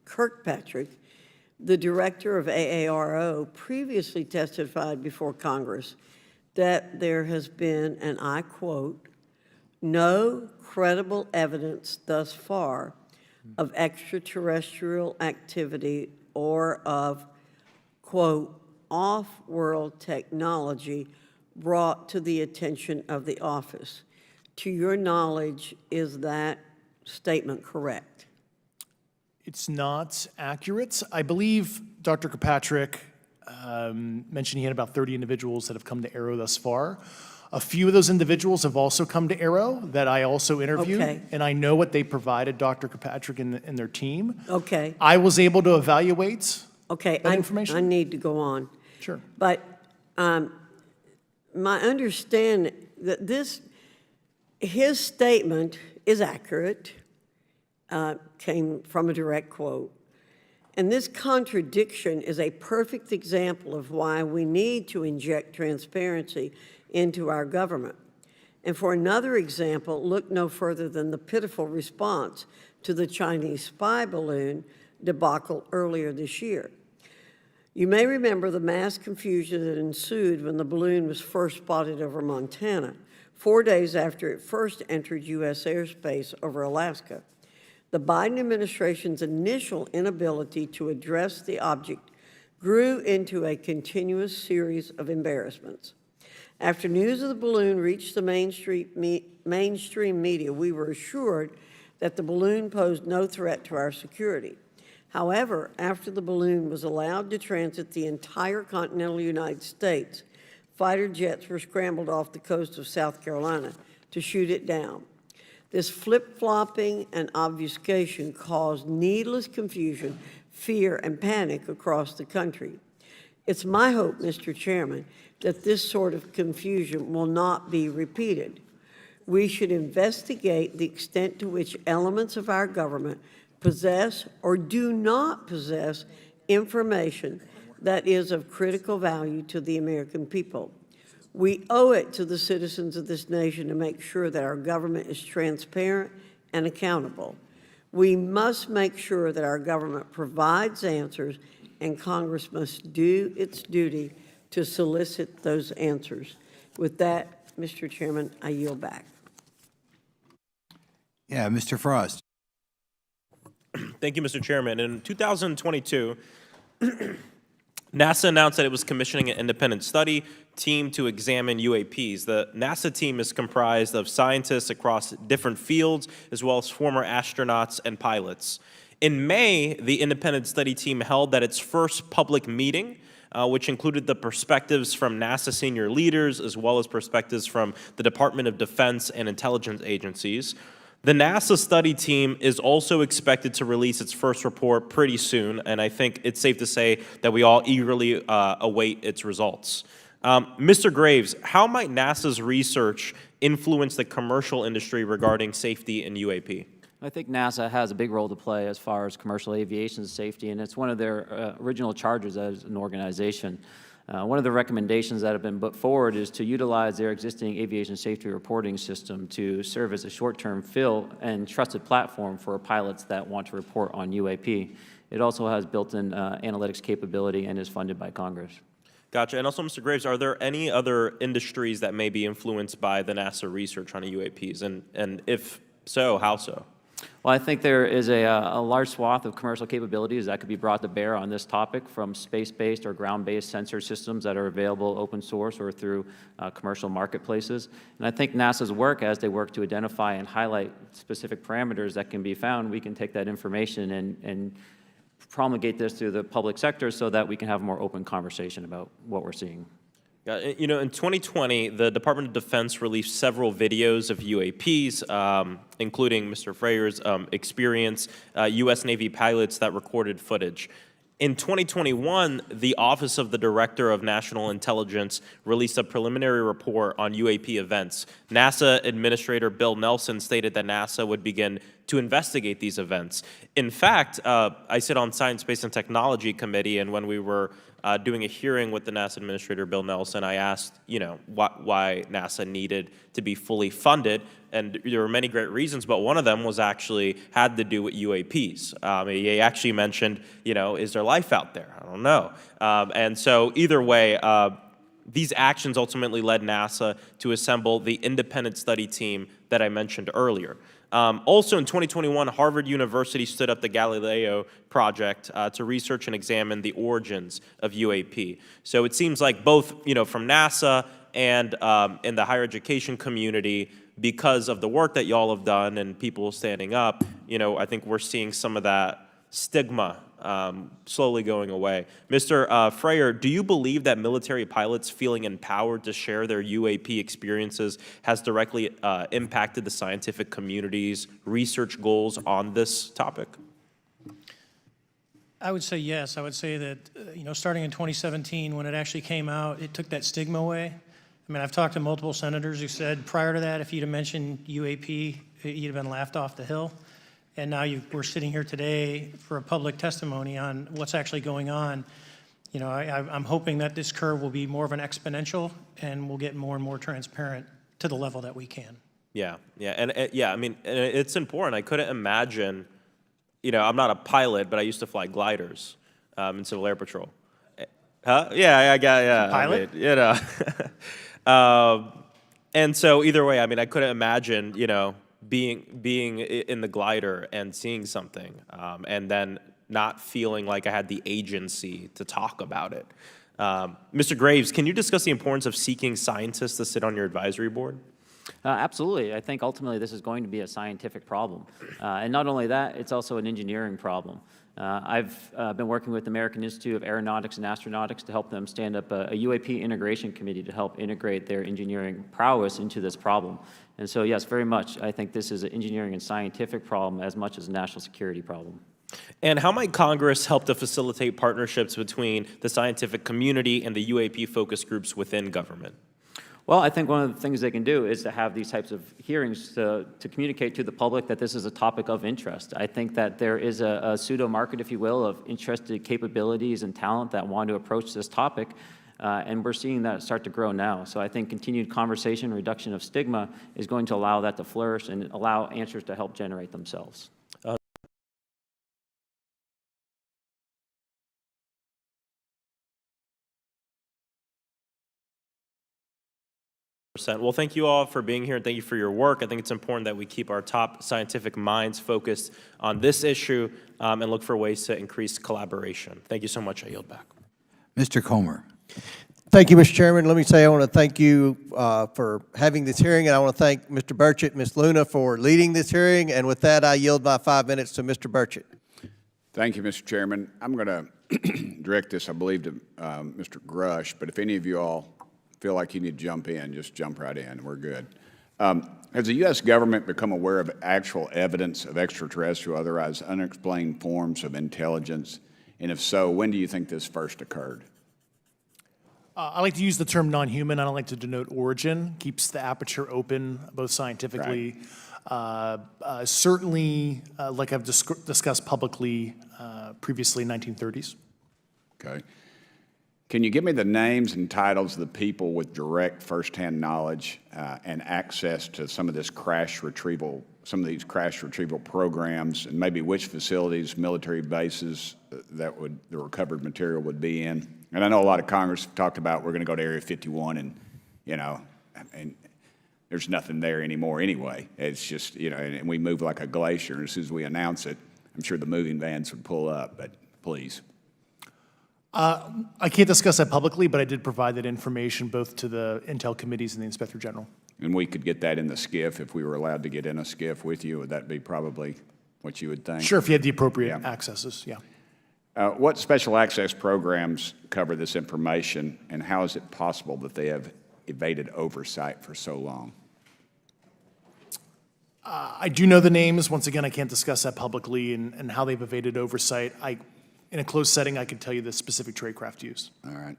Kirkpatrick, the director of AARO, previously testified before Congress that there has been, and I quote, no credible evidence thus far of extraterrestrial activity or of, quote, off-world technology brought to the attention of the office. To your knowledge, is that statement correct? It's not accurate. I believe Dr. Kirkpatrick mentioned he had about 30 individuals that have come to AARO thus far. A few of those individuals have also come to AARO that I also interviewed, Okay. and I know what they provided Dr. Kirkpatrick and their team. Okay. I was able to evaluate Okay, that information. I need to go on. Sure. But my understanding that his statement is accurate, came from a direct quote. And this contradiction is a perfect example of why we need to inject transparency into our government. And for another example, look no further than the pitiful response to the Chinese spy balloon debacle earlier this year. You may remember the mass confusion that ensued when the balloon was first spotted over Montana, 4 days after it first entered U.S. airspace over Alaska. The Biden administration's initial inability to address the object grew into a continuous series of embarrassments. After news of the balloon reached the mainstream media, we were assured that the balloon posed no threat to our security. However, after the balloon was allowed to transit the entire continental United States, fighter jets were scrambled off the coast of South Carolina to shoot it down. This flip-flopping and obfuscation caused needless confusion, fear, and panic across the country. It's my hope, Mr. Chairman, that this sort of confusion will not be repeated. We should investigate the extent to which elements of our government possess or do not possess information that is of critical value to the American people. We owe it to the citizens of this nation to make sure that our government is transparent and accountable. We must make sure that our government provides answers, and Congress must do its duty to solicit those answers. With that, Mr. Chairman, I yield back. Yeah, Mr. Frost. Thank you, Mr. Chairman. In 2022, NASA announced that it was commissioning an independent study team to examine UAPs. The NASA team is comprised of scientists across different fields, as well as former astronauts and pilots. In May, the independent study team held at its first public meeting, which included the perspectives from NASA senior leaders, as well as perspectives from the Department of Defense and intelligence agencies. The NASA study team is also expected to release its first report pretty soon, and I think it's safe to say that we all eagerly await its results. Mr. Graves, how might NASA's research influence the commercial industry regarding safety in UAP? I think NASA has a big role to play as far as commercial aviation safety, and it's one of their original charges as an organization. One of the recommendations that have been put forward is to utilize their existing aviation safety reporting system to serve as a short-term fill and trusted platform for pilots that want to report on UAP. It also has built-in analytics capability and is funded by Congress. Gotcha. And also, Mr. Graves, are there any other industries that may be influenced by the NASA research on UAPs? And if so, how so? Well, I think there is a large swath of commercial capabilities that could be brought to bear on this topic, from space-based or ground-based sensor systems that are available open source or through commercial marketplaces. And I think NASA's work, as they work to identify and highlight specific parameters that can be found, we can take that information and promulgate this through the public sector so that we can have a more open conversation about what we're seeing. You know, in 2020, the Department of Defense released several videos of UAPs, including Mr. Freyer's experience, U.S. Navy pilots that recorded footage. In 2021, the Office of the Director of National Intelligence released a preliminary report on UAP events. NASA Administrator Bill Nelson stated that NASA would begin to investigate these events. In fact, I sit on Science, Space, and Technology Committee, and when we were doing a hearing with the NASA Administrator Bill Nelson, I asked, you know, why NASA needed to be fully funded, and there were many great reasons, but one of them was actually had to do with UAPs. He actually mentioned, you know, is there life out there? I don't know. And so either way, these actions ultimately led NASA to assemble the independent study team that I mentioned earlier. Also in 2021, Harvard University stood up the Galileo project to research and examine the origins of UAP. So it seems like both, you know, from NASA and in the higher education community, because of the work that y'all have done and people standing up, you know, I think we're seeing some of that stigma slowly going away. Mr. Freyer, do you believe that military pilots feeling empowered to share their UAP experiences has directly impacted the scientific community's research goals on this topic? I would say yes. I would say that, you know, starting in 2017, when it actually came out, it took that stigma away. I mean, I've talked to multiple senators who said prior to that, if you'd have mentioned UAP, you'd have been laughed off the hill. And now we're sitting here today for a public testimony on what's actually going on. You know, I'm hoping that this curve will be more of an exponential and we'll get more and more transparent to the level that we can. Yeah, yeah, I mean, it's important. I couldn't imagine, you know, I'm not a pilot, but I used to fly gliders in Civil Air Patrol. Huh? Yeah, I got, yeah. Pilot? I mean, you know. And so either way, I mean, I couldn't imagine, you know, being in the glider and seeing something and then not feeling like I had the agency to talk about it. Mr. Graves, can you discuss the importance of seeking scientists to sit on your advisory board? Absolutely. I think ultimately this is going to be a scientific problem. And not only that, it's also an engineering problem. I've been working with the American Institute of Aeronautics and Astronautics to help them stand up a UAP integration committee to help integrate their engineering prowess into this problem. And so, yes, very much, I think this is an engineering and scientific problem as much as a national security problem. And how might Congress help to facilitate partnerships between the scientific community and the UAP focus groups within government? Well, I think one of the things they can do is to have these types of hearings to communicate to the public that this is a topic of interest. I think that there is a pseudo-market, if you will, of interested capabilities and talent that want to approach this topic, and we're seeing that start to grow now. So I think continued conversation, reduction of stigma is going to allow that to flourish and allow answers to help generate themselves. Well, thank you all for being here, and thank you for your work. I think it's important that we keep our top scientific minds focused on this issue and look for ways to increase collaboration. Thank you so much. I yield back. Mr. Comer. Thank you, Mr. Chairman. Let me say I want to thank you for having this hearing, and I want to thank Mr. Burchett, Ms. Luna for leading this hearing. And with that, I yield my 5 minutes to Mr. Burchett. Thank you, Mr. Chairman. I'm going to direct this, I believe, to Mr. Grush, but if any of you all feel like you need to jump in, just jump right in. We're good. Has the U.S. government become aware of actual evidence of extraterrestrial, otherwise unexplained forms of intelligence? And if so, when do you think this first occurred? I like to use the term non-human. I don't like to denote origin. Keeps the aperture open, both scientifically. Certainly, like I've discussed publicly previously, 1930s. Okay. Can you give me the names and titles of the people with direct firsthand knowledge and access to some of this crash retrieval, some of these crash retrieval programs, and maybe which facilities, military bases that the recovered material would be in? And I know a lot of Congress have talked about we're going to go to Area 51, and and there's nothing there anymore anyway. It's just and we move like a glacier. And as soon as we announce it, I'm sure the moving vans would pull up. But please. I can't discuss that publicly, but I did provide that information both to the Intel committees and the Inspector General. And we could get that in the SCIF if we were allowed to get in a SCIF with you. Would that be probably what you would think? Sure, if you had the appropriate accesses, yeah. What special access programs cover this information, and how is it possible that they have evaded oversight for so long? I do know the names. Once again, I can't discuss that publicly and how they've evaded oversight. In a closed setting, I can tell you the specific tradecraft used. All right.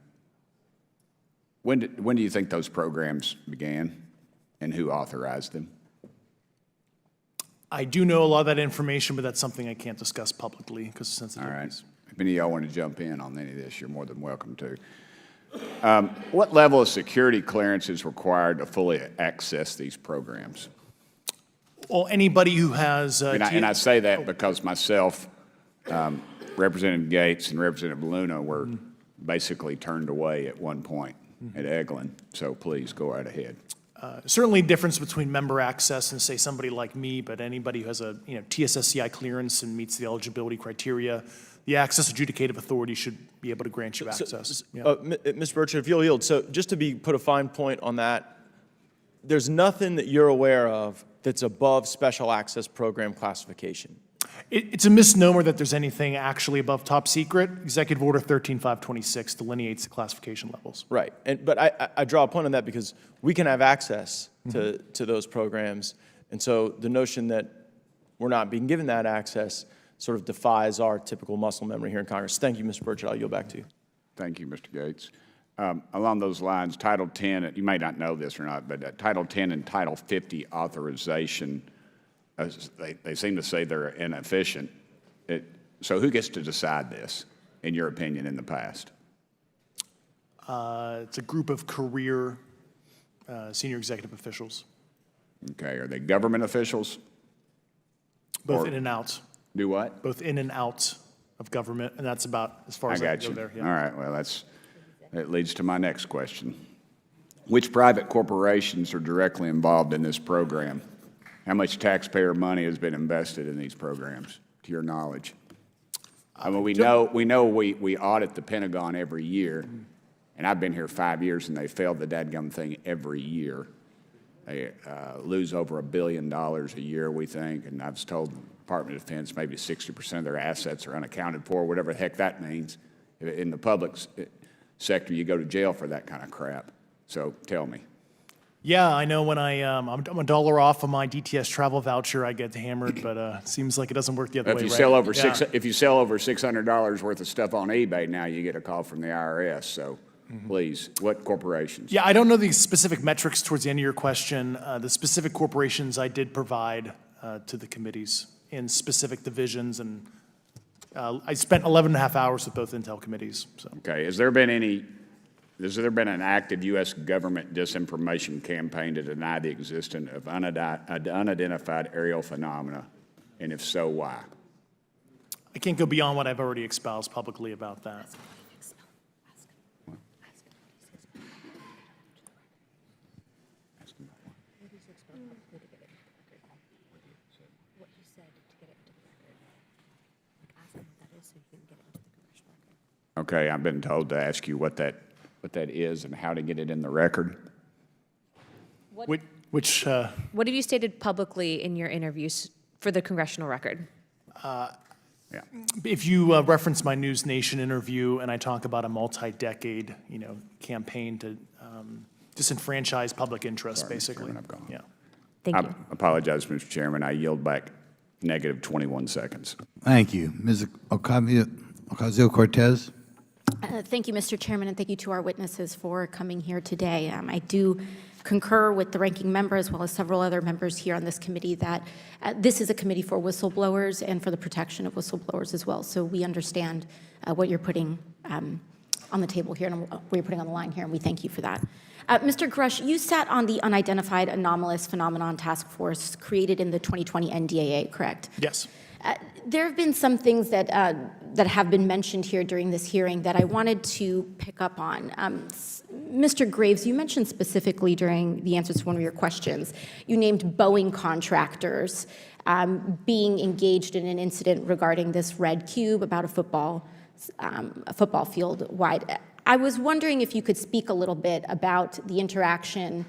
When do you think those programs began, and who authorized them? I do know a lot of that information, but that's something I can't discuss publicly because of sensitivities. All right. If any of y'all want to jump in on any of this, you're more than welcome to. What level of security clearance is required to fully access these programs? Well, anybody who has... and I say that because myself, Representative Gates and Representative Luna were basically turned away at one point at Eglin. So please go right ahead. Certainly difference between member access and, say, somebody like me, but anybody who has a TSSCI clearance and meets the eligibility criteria, the access adjudicative authority should be able to grant you access. Mr. Burchett, if you'll yield, so just to put a fine point on that, there's nothing that you're aware of that's above special access program classification. It's a misnomer that there's anything actually above top secret. Executive Order 13526 delineates the classification levels. Right, but I draw a point on that because we can have access to those programs, and so the notion that we're not being given that access sort of defies our typical muscle memory here in Congress. Thank you, Mr. Burchett. I'll yield back to you. Thank you, Mr. Gates. Along those lines, Title 10, you may not know this or not, but Title 10 and Title 50 authorization, they seem to say they're inefficient. So who gets to decide this, in your opinion, in the past? It's a group of career senior executive officials. Okay, are they government officials? Both in and out. Do what? Both in and out of government, and that's about as far as I can go there. Yeah. All right, well, that leads to my next question. Which private corporations are directly involved in this program? How much taxpayer money has been invested in these programs, to your knowledge? I mean, we know we audit the Pentagon every year, and I've been here 5 years, and they failed the dadgum thing every year. They lose over $1 billion a year, we think, and I was told the Department of Defense maybe 60% of their assets are unaccounted for, whatever the heck that means. In the public sector, you go to jail for that kind of crap. So tell me. Yeah, I know when I'm $1 off of my DTS travel voucher, I get hammered, but it seems like it doesn't work the other way, If you right? sell over if you sell over $600 worth of stuff on eBay, now you get a call from the IRS. So please, what corporations? Yeah, I don't know the specific metrics towards the end of your question. The specific corporations I did provide to the committees in specific divisions, and I spent 11 and a half hours with both Intel committees. So. Okay, has there been an active U.S. government disinformation campaign to deny the existence of unidentified aerial phenomena? And if so, why? I can't go beyond what I've already espoused publicly about that. Okay, I've been told to ask you what that is and how to get it in the record. What have you stated publicly in your interviews for the congressional record? Yeah. If you reference my News Nation interview and I talk about a multi-decade, campaign to disenfranchise public interest, Sorry, Mr. Chairman, Chairman, I've gone. Yeah. Thank I you. apologize, Mr. Chairman. I yield back negative 21 seconds. Thank you. Ms. Ocasio-Cortez? Thank you, Mr. Chairman, and thank you to our witnesses for coming here today. I do concur with the ranking member as well as several other members here on this committee that this is a committee for whistleblowers and for the protection of whistleblowers as well. So we understand what you're putting on the table here and what you're putting on the line here, and we thank you for that. Mr. Grush, you sat on the Unidentified Anomalous Phenomenon Task Force created in the 2020 NDAA, correct? Yes. There have been some things that have been mentioned here during this hearing that I wanted to pick up on. Mr. Graves, you mentioned specifically during the answers to one of your questions, you named Boeing contractors being engaged in an incident regarding this red cube about a football field wide. I was wondering if you could speak a little bit about the interaction,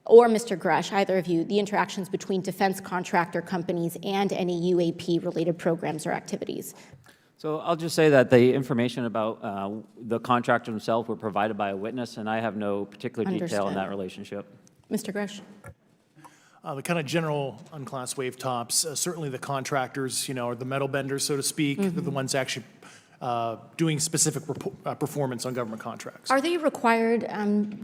or Mr. Grush, either of you, the interactions between defense contractor companies and any UAP-related programs or activities. So I'll just say that the information about the contractor himself were provided by a witness, and I have no particular detail in that relationship. Mr. Grush? The kind of general unclassed wave tops, certainly the contractors, are the metal benders, so to speak. They're the ones actually doing specific performance on government contracts. Are they required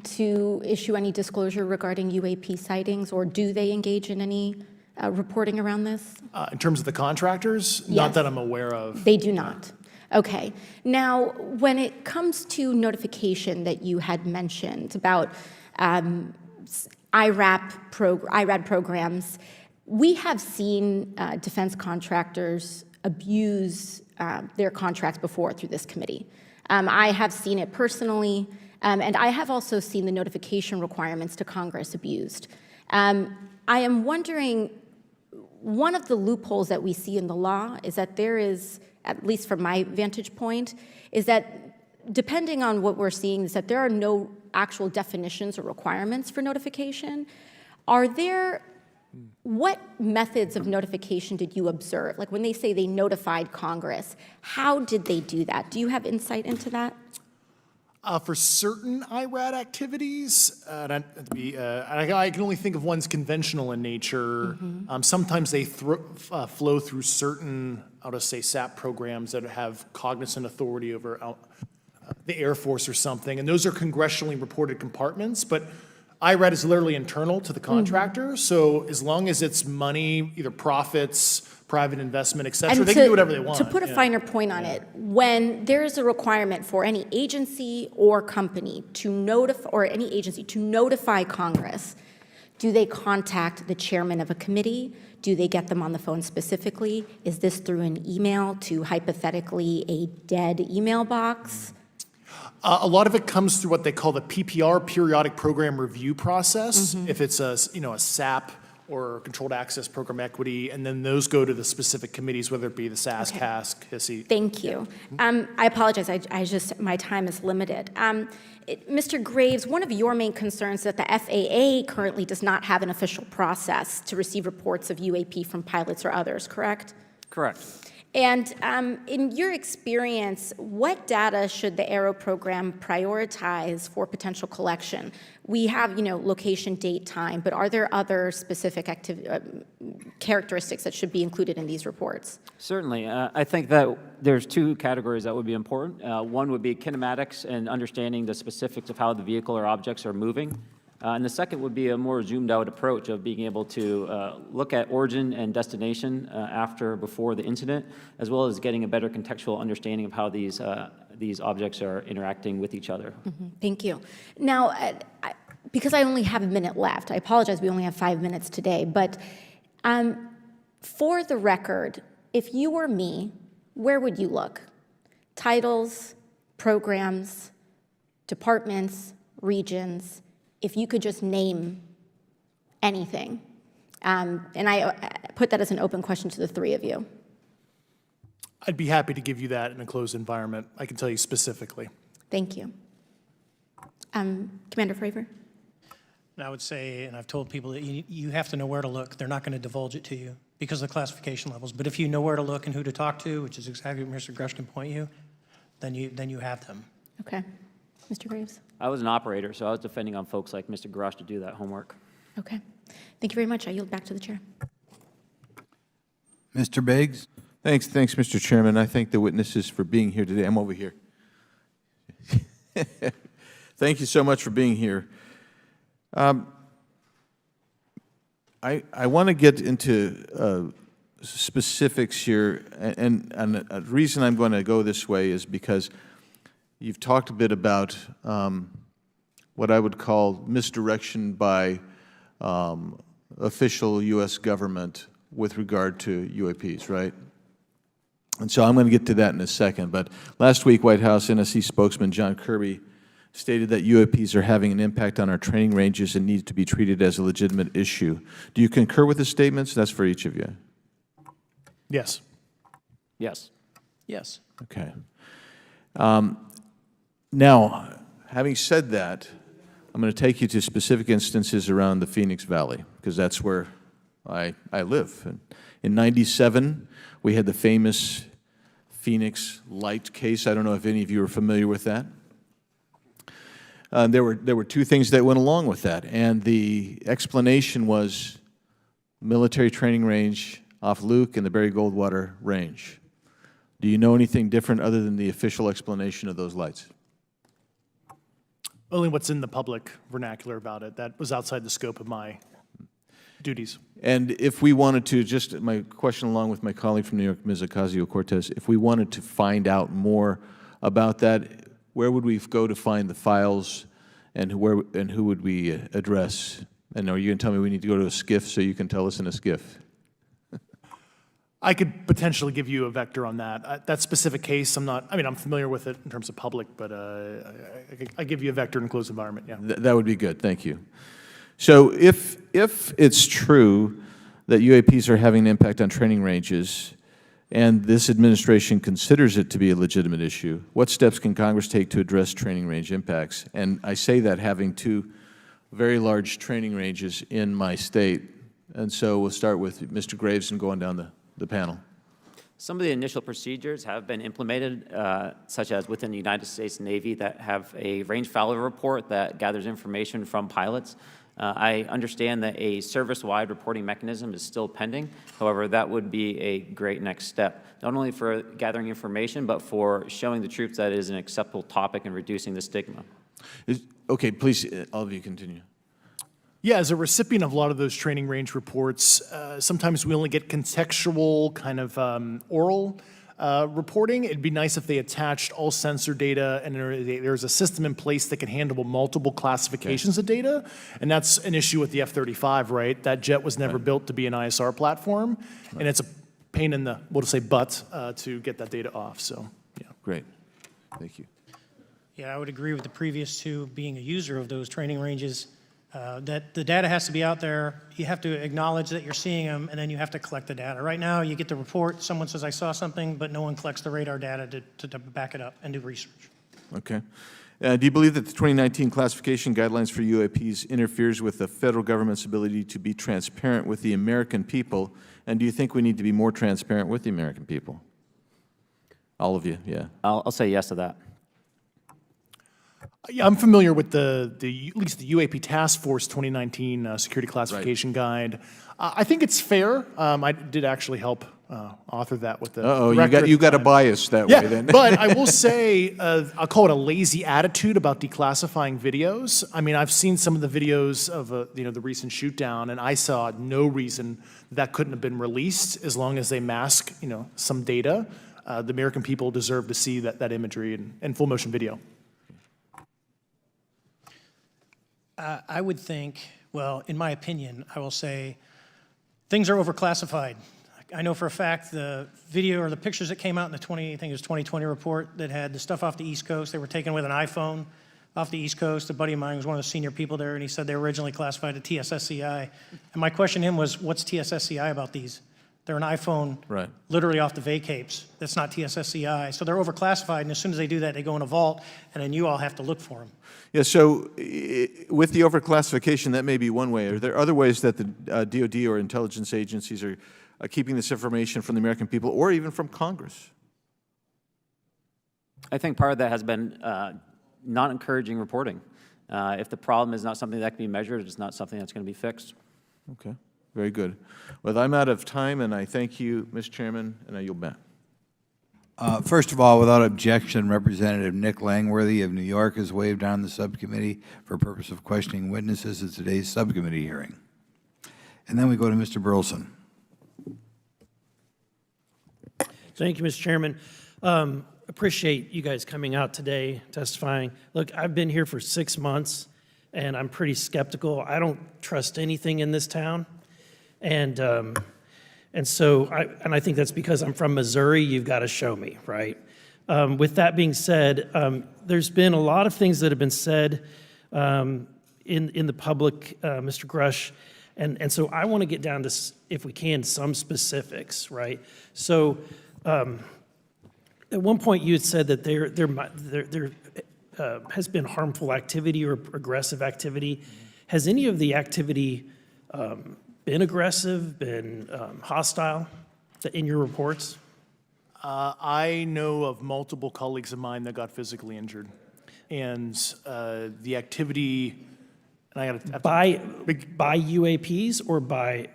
to issue any disclosure regarding UAP sightings, or do they engage in any reporting around this? In terms of the contractors, Yes. not that I'm aware of. They do not. Okay. Now, when it comes to notification that you had mentioned about IRAD programs, we have seen defense contractors abuse their contracts before through this committee. I have seen it personally, and I have also seen the notification requirements to Congress abused. I am wondering, one of the loopholes that we see in the law is that there is, at least from my vantage point, is that depending on what we're seeing, is that there are no actual definitions or requirements for notification. What methods of notification did you observe? Like when they say they notified Congress, how did they do that? Do you have insight into that? For certain IRAD activities, I can only think of ones conventional in nature. Sometimes they flow through certain, I'll just say, SAP programs that have cognizant authority over the Air Force or something, and those are congressionally reported compartments, but IRAD is literally internal to the contractor, so as long as it's money, either profits, private investment, et cetera, they can do whatever they want. To put a finer point on it, when there is a requirement for any agency or company to notify Congress, do they contact the chairman of a committee? Do they get them on the phone specifically? Is this through an email to hypothetically a dead email box? A lot of it comes through what they call the PPR, Periodic Program Review Process, if it's a SAP or Controlled Access Program Equity, and then those go to the specific committees, whether it be the SAS, Okay. CASC, HISI. Thank you. I apologize, my time is limited. Mr. Graves, one of your main concerns is that the FAA currently does not have an official process to receive reports of UAP from pilots or others, correct? Correct. And in your experience, what data should the Aero program prioritize for potential collection? We have, location, date, time, but are there other specific characteristics that should be included in these reports? Certainly. I think that there's two categories that would be important. One would be kinematics and understanding the specifics of how the vehicle or objects are moving. And the second would be a more zoomed out approach of being able to look at origin and destination before the incident, as well as getting a better contextual understanding of how these objects are interacting with each other. Thank you. Now, because I only have a minute left, I apologize, we only have 5 minutes today, but for the record, if you were me, where would you look? Titles, programs, departments, regions, if you could just name anything. And I put that as an open question to the three of you. I'd be happy to give you that in a closed environment. I can tell you specifically. Thank you. Commander Fravor? And I would say, and I've told people that you have to know where to look. They're not going to divulge it to you because of the classification levels. But if you know where to look and who to talk to, which is exactly what Mr. Grush can point you, then you have them. Okay. Mr. Graves? I was an operator, so I was depending on folks like Mr. Grosh to do that homework. Okay. Thank you very much. I yield back to the chair. Mr. Biggs? Thanks, Mr. Chairman. I thank the witnesses for being here today. I'm over here. Thank you so much for being here. I want to get into specifics here, and a reason I'm going to go this way is because you've talked a bit about what I would call misdirection by official U.S. government with regard to UAPs, right? And so I'm going to get to that in a second. But last week, White House NSC spokesman John Kirby stated that UAPs are having an impact on our training ranges and need to be treated as a legitimate issue. Do you concur with the statements? That's for each of you. Yes. Yes. Yes. Okay. Now, having said that, I'm going to take you to specific instances around the Phoenix Valley, because that's where I live. In '97, we had the famous Phoenix Light case. I don't know if any of you are familiar with that. There were two things that went along with that, and the explanation was military training range off Luke and the Barry Goldwater Range. Do you know anything different other than the official explanation of those lights? Only what's in the public vernacular about it. That was outside the scope of my duties. And if we wanted to, just my question along with my colleague from New York, Ms. Ocasio-Cortez, if we wanted to find out more about that, where would we go to find the files, and who would we address? And are you going to tell me we need to go to a SCIF so you can tell us in a SCIF? I could potentially give you a vector on that. That specific case, I'm familiar with it in terms of public, but I give you a vector in a closed environment, yeah. That would be good, thank you. So if it's true that UAPs are having an impact on training ranges, and this administration considers it to be a legitimate issue, what steps can Congress take to address training range impacts? And I say that having two very large training ranges in my state. And so we'll start with Mr. Graves and going down the panel. Some of the initial procedures have been implemented, such as within the United States Navy, that have a range failure report that gathers information from pilots. I understand that a service-wide reporting mechanism is still pending. However, that would be a great next step, not only for gathering information, but for showing the troops that it is an acceptable topic and reducing the stigma. Okay, please, all of you continue. Yeah, as a recipient of a lot of those training range reports, sometimes we only get contextual kind of oral reporting. It'd be nice if they attached all sensor data and there's a system in place that can handle multiple classifications of data. And that's an issue with the F-35, right? That jet was never built to be an ISR platform. And it's a pain in the, we'll just say butt, to get that data off, so, yeah. Great, thank you. Yeah, I would agree with the previous two, being a user of those training ranges, that the data has to be out there. You have to acknowledge that you're seeing them, and then you have to collect the data. Right now, you get the report, someone says, I saw something, but no one collects the radar data to back it up and do research. Okay. Do you believe that the 2019 classification guidelines for UAPs interferes with the federal government's ability to be transparent with the American people? And do you think we need to be more transparent with the American people? All of you, yeah. I'll say yes to that. Yeah, I'm familiar with at least the UAP Task Force 2019 Security Classification Guide. I think it's fair. I did actually help author that with the you got a bias that way then. But I will say, I'll call it a lazy attitude about declassifying videos. I mean, I've seen some of the videos of the recent shoot down, and I saw no reason that couldn't have been released as long as they mask some data. The American people deserve to see that imagery and full motion video. I would think, well, in my opinion, I will say things are overclassified. I know for a fact the video or the pictures that came out in the 2020 report that had the stuff off the East Coast, they were taken with an iPhone off the East Coast. A buddy of mine was one of the senior people there, and he said they were originally classified to TSSCI. And my question to him was, what's TSSCI about these? They're an iPhone Right. literally off the vacapes. That's not TSSCI. So they're overclassified, and as soon as they do that, they go in a vault, and then you all have to look for them. Yeah, so with the overclassification, that may be one way. Are there other ways that the DOD or intelligence agencies are keeping this information from the American people or even from Congress? I think part of that has been not encouraging reporting. If the problem is not something that can be measured, it's not something that's going to be fixed. Okay, very good. Well, I'm out of time, and I thank you, Mr. Chairman, and I yield back. First of all, without objection, Representative Nick Langworthy of New York has waived on the subcommittee for purpose of questioning witnesses at today's subcommittee hearing. And then we go to Mr. Burleson. Thank you, Mr. Chairman. Appreciate you guys coming out today, testifying. Look, I've been here for 6 months, and I'm pretty skeptical. I don't trust anything in this town. And so I think that's because I'm from Missouri. You've got to show me, right? With that being said, there's been a lot of things that have been said in the public, Mr. Grush, and so I want to get down to, if we can, some specifics, right? So at one point you had said that there has been harmful activity or aggressive activity. Has any of the activity been aggressive, been hostile in your reports? I know of multiple colleagues of mine that got physically injured. And the activity, and I got to by UAPs or by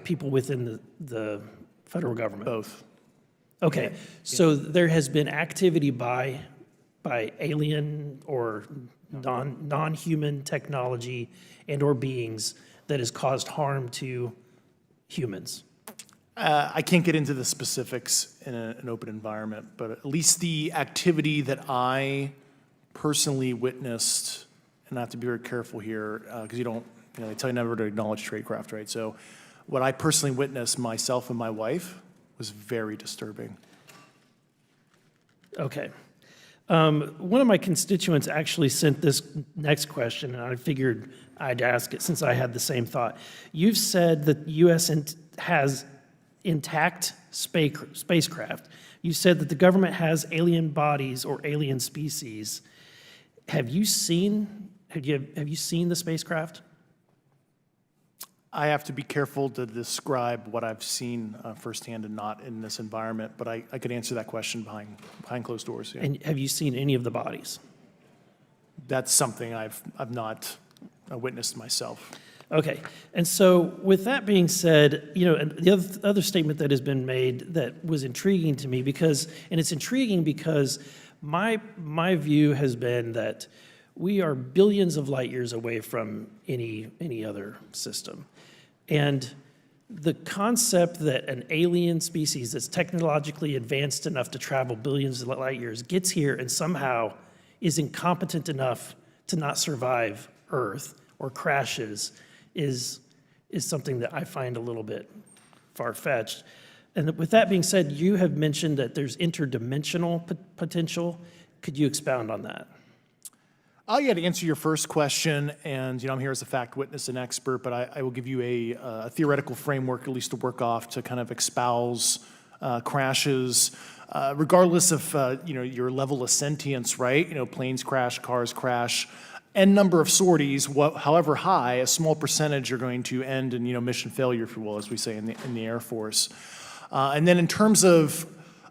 people within the federal government? Both. Okay, so there has been activity by alien or non-human technology and or beings that has caused harm to humans. I can't get into the specifics in an open environment, but at least the activity that I personally witnessed, and I have to be very careful here because they tell you never to acknowledge tradecraft, right? So what I personally witnessed, myself and my wife, was very disturbing. Okay. One of my constituents actually sent this next question, and I figured I'd ask it since I had the same thought. You've said that the U.S. has intact spacecraft. You said that the government has alien bodies or alien species. Have you seen the spacecraft? I have to be careful to describe what I've seen firsthand and not in this environment, but I could answer that question behind closed doors. Yeah. And have you seen any of the bodies? That's something I've not witnessed myself. Okay, and so with that being said, and the other statement that has been made that was intriguing to me it's intriguing because my view has been that we are billions of light years away from any other system. And the concept that an alien species that's technologically advanced enough to travel billions of light years gets here and somehow is incompetent enough to not survive Earth or crashes is something that I find a little bit far-fetched. And with that being said, you have mentioned that there's interdimensional potential. Could you expound on that? Yeah, to answer your first question, and I'm here as a fact witness and expert, but I will give you a theoretical framework, at least to work off, to kind of espouse crashes, regardless of your level of sentience, right? Planes crash, cars crash, n number of sorties, however high, a small percentage are going to end in mission failure, if you will, as we say in the Air Force. And then in terms of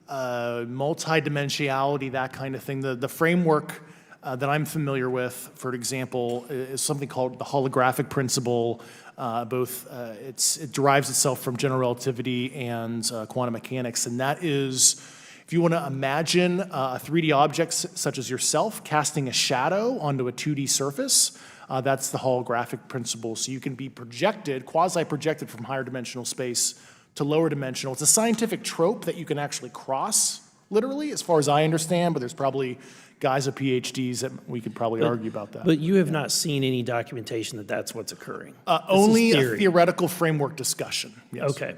multidimensionality, that kind of thing, the framework that I'm familiar with, for example, is something called the holographic principle. It derives itself from general relativity and quantum mechanics, and that is, if you want to imagine a 3D object such as yourself casting a shadow onto a 2D surface, that's the holographic principle. So you can be projected, quasi-projected from higher dimensional space to lower dimensional. It's a scientific trope that you can actually cross, literally, as far as I understand, but there's probably guys with PhDs that we could probably argue about that. But you have not seen any documentation that that's what's occurring? Only a theoretical framework discussion, yes. Okay.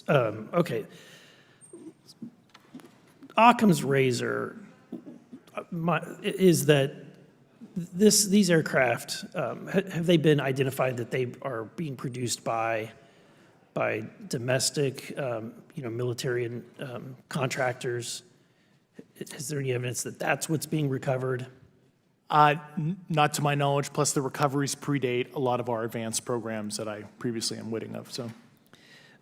Okay. Occam's razor is that these aircraft, have they been identified that they are being produced by by domestic, military and contractors? Is there any evidence that that's what's being recovered? Not to my knowledge, plus the recoveries predate a lot of our advanced programs that I previously am witting of, so.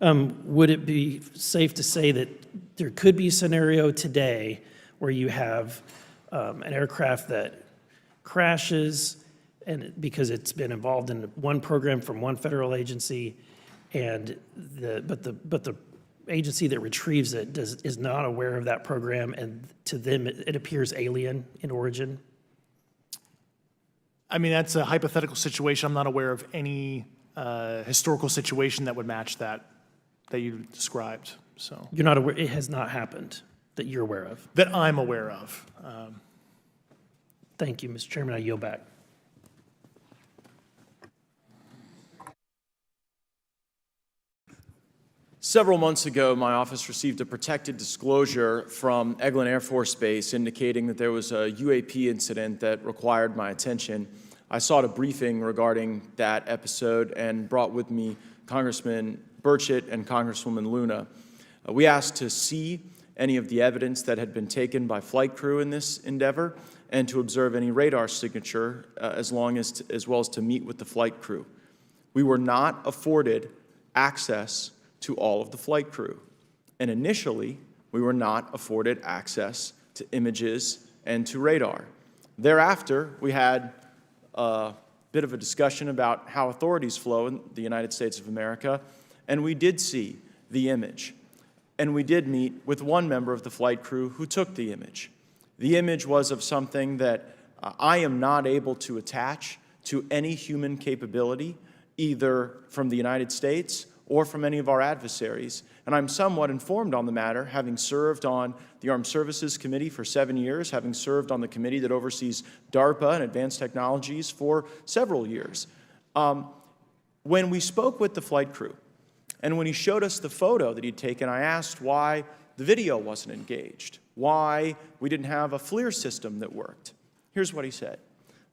Would it be safe to say that there could be a scenario today where you have an aircraft that crashes and because it's been involved in one program from one federal agency, and but the agency that retrieves it is not aware of that program, and to them it appears alien in origin? I mean, that's a hypothetical situation. I'm not aware of any historical situation that would match that you described, so. You're not aware, it has not happened that you're aware of? That I'm aware of. Thank you, Mr. Chairman. I yield back. Several months ago, my office received a protected disclosure from Eglin Air Force Base indicating that there was a UAP incident that required my attention. I sought a briefing regarding that episode and brought with me Congressman Burchett and Congresswoman Luna. We asked to see any of the evidence that had been taken by flight crew in this endeavor and to observe any radar signature as well as to meet with the flight crew. We were not afforded access to all of the flight crew. And initially, we were not afforded access to images and to radar. Thereafter, we had a bit of a discussion about how authorities flow in the United States of America, and we did see the image. And we did meet with one member of the flight crew who took the image. The image was of something that I am not able to attach to any human capability, either from the United States or from any of our adversaries. And I'm somewhat informed on the matter, having served on the Armed Services Committee for 7 years, having served on the committee that oversees DARPA and advanced technologies for several years. When we spoke with the flight crew, and when he showed us the photo that he'd taken, I asked why the video wasn't engaged, why we didn't have a FLIR system that worked. Here's what he said.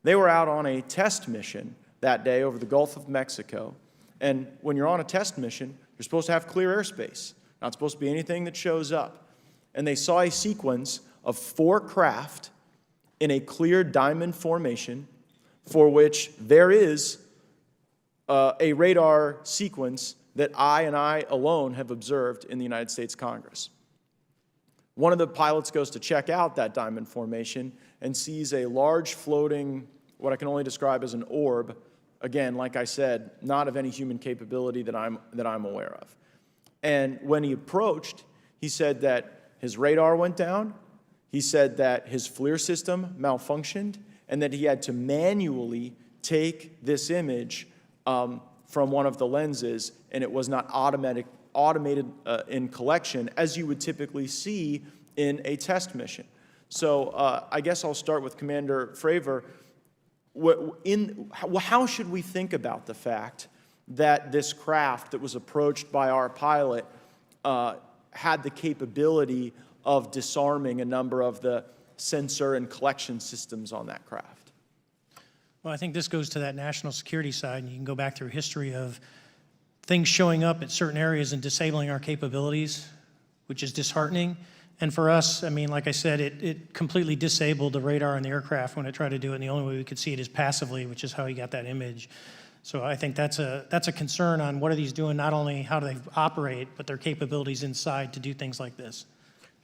They were out on a test mission that day over the Gulf of Mexico. And when you're on a test mission, you're supposed to have clear airspace. Not supposed to be anything that shows up. And they saw a sequence of 4 craft in a clear diamond formation for which there is a radar sequence that I alone have observed in the United States Congress. One of the pilots goes to check out that diamond formation and sees a large floating, what I can only describe as an orb. Again, like I said, not of any human capability that I'm aware of. And when he approached, he said that his radar went down, he said that his FLIR system malfunctioned, and that he had to manually take this image from one of the lenses, and it was not automated in collection, as you would typically see in a test mission. So I guess I'll start with Commander Fravor. How should we think about the fact that this craft that was approached by our pilot had the capability of disarming a number of the sensor and collection systems on that craft? Well, I think this goes to that national security side, and you can go back through history of things showing up at certain areas and disabling our capabilities, which is disheartening. And for us, I mean, like I said, it completely disabled the radar on the aircraft when it tried to do it, and the only way we could see it is passively, which is how he got that image. So I think that's a concern on what are these doing, not only how do they operate, but their capabilities inside to do things like this.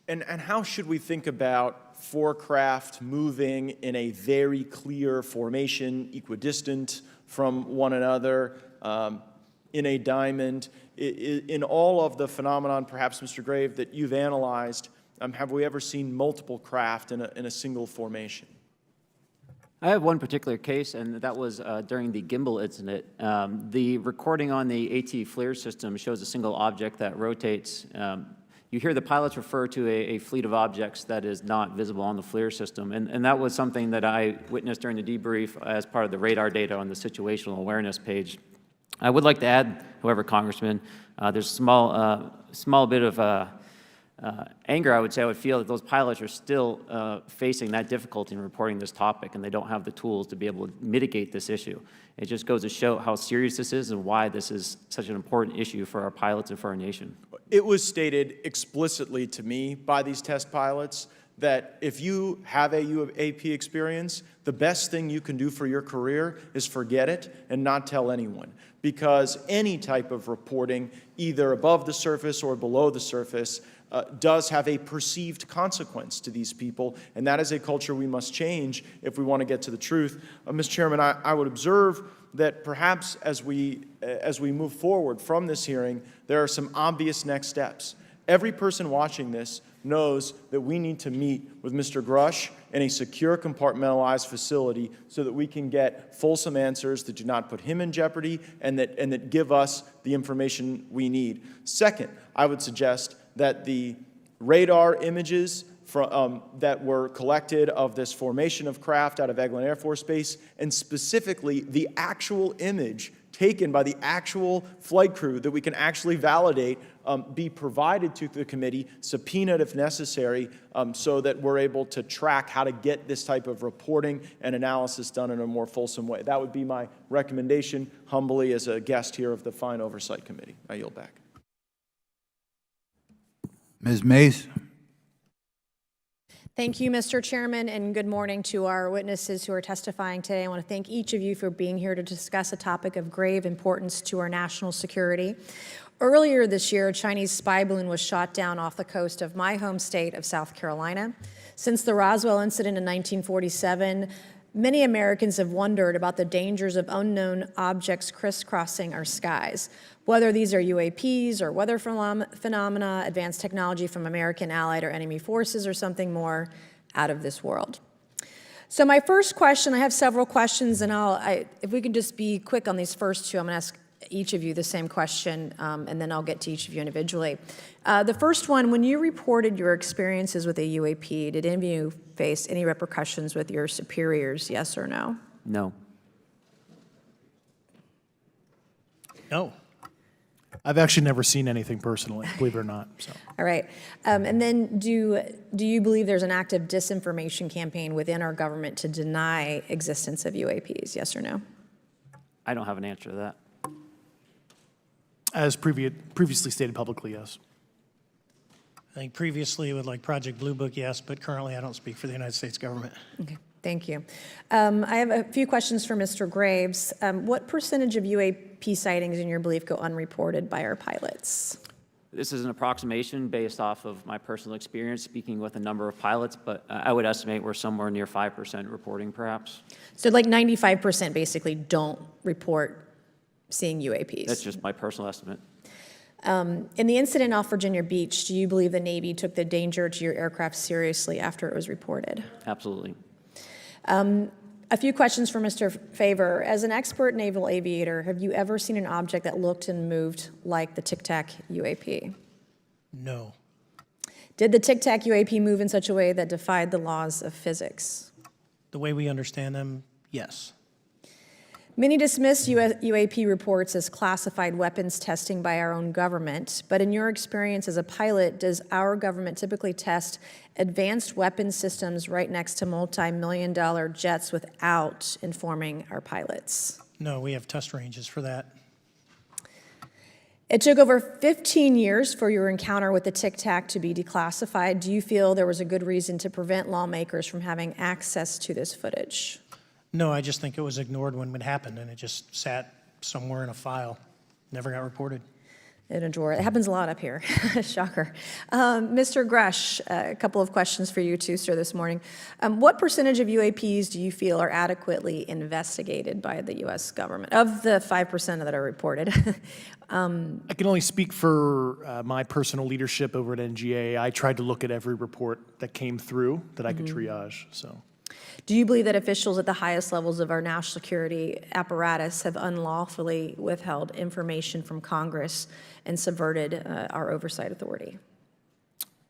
And how should we think about 4 craft moving in a very clear formation, equidistant from one another, in a diamond? In all of the phenomenon, perhaps, Mr. Grave, that you've analyzed, have we ever seen multiple craft in a single formation? I have one particular case, and that was during the gimbal incident. The recording on the AT FLIR system shows a single object that rotates. You hear the pilots refer to a fleet of objects that is not visible on the FLIR system, and that was something that I witnessed during the debrief as part of the radar data on the situational awareness page. I would like to add, however, Congressman, there's a small bit of anger, I would say I would feel that those pilots are still facing that difficulty in reporting this topic, and they don't have the tools to be able to mitigate this issue. It just goes to show how serious this is and why this is such an important issue for our pilots and for our nation. It was stated explicitly to me by these test pilots that if you have a UAP experience, the best thing you can do for your career is forget it and not tell anyone. Because any type of reporting, either above the surface or below the surface, does have a perceived consequence to these people, and that is a culture we must change if we want to get to the truth. Mr. Chairman, I would observe that perhaps as we move forward from this hearing, there are some obvious next steps. Every person watching this knows that we need to meet with Mr. Grush in a secure, compartmentalized facility so that we can get fulsome answers that do not put him in jeopardy and that give us the information we need. Second, I would suggest that the radar images that were collected of this formation of craft out of Eglin Air Force Base, and specifically the actual image taken by the actual flight crew that we can actually validate, be provided to the committee, subpoenaed if necessary, so that we're able to track how to get this type of reporting and analysis done in a more fulsome way. That would be my recommendation, humbly, as a guest here of the fine Oversight Committee. I yield back. Ms. Mays? Thank you, Mr. Chairman, and good morning to our witnesses who are testifying today. I want to thank each of you for being here to discuss a topic of grave importance to our national security. Earlier this year, a Chinese spy balloon was shot down off the coast of my home state of South Carolina. Since the Roswell incident in 1947, many Americans have wondered about the dangers of unknown objects crisscrossing our skies, whether these are UAPs or weather phenomena, advanced technology from American allied or enemy forces, or something more out of this world. So my first question, I have several questions, and if we can just be quick on these first two, I'm going to ask each of you the same question, and then I'll get to each of you individually. The first one, when you reported your experiences with a UAP, did any of you face any repercussions with your superiors, yes or no? No. No. I've actually never seen anything personally, believe it or not. So. All right. And then do you believe there's an active disinformation campaign within our government to deny existence of UAPs, yes or no? I don't have an answer to that. As previously stated publicly, yes. I think previously with like Project Blue Book, yes, but currently I don't speak for the United States government. Okay, thank you. I have a few questions for Mr. Graves. What percentage of UAP sightings, in your belief, go unreported by our pilots? This is an approximation based off of my personal experience speaking with a number of pilots, but I would estimate we're somewhere near 5% reporting, perhaps. So like 95% basically don't report seeing UAPs. That's just my personal estimate. In the incident off Virginia Beach, do you believe the Navy took the danger to your aircraft seriously after it was reported? Absolutely. A few questions for Mr. Favor. As an expert naval aviator, have you ever seen an object that looked and moved like the Tic Tac UAP? No. Did the Tic Tac UAP move in such a way that defied the laws of physics? The way we understand them, yes. Many dismiss UAP reports as classified weapons testing by our own government, but in your experience as a pilot, does our government typically test advanced weapon systems right next to multi-million-dollar jets without informing our pilots? No, we have test ranges for that. It took over 15 years for your encounter with the Tic Tac to be declassified. Do you feel there was a good reason to prevent lawmakers from having access to this footage? No, I just think it was ignored when it happened, and it just sat somewhere in a file. Never got reported. In a drawer. It happens a lot up here. Shocker. Mr. Grush, a couple of questions for you too, sir, this morning. What percentage of UAPs do you feel are adequately investigated by the U.S. government, of the 5% that are reported? I can only speak for my personal leadership over at NGA. I tried to look at every report that came through that I could triage. So. Do you believe that officials at the highest levels of our national security apparatus have unlawfully withheld information from Congress and subverted our oversight authority?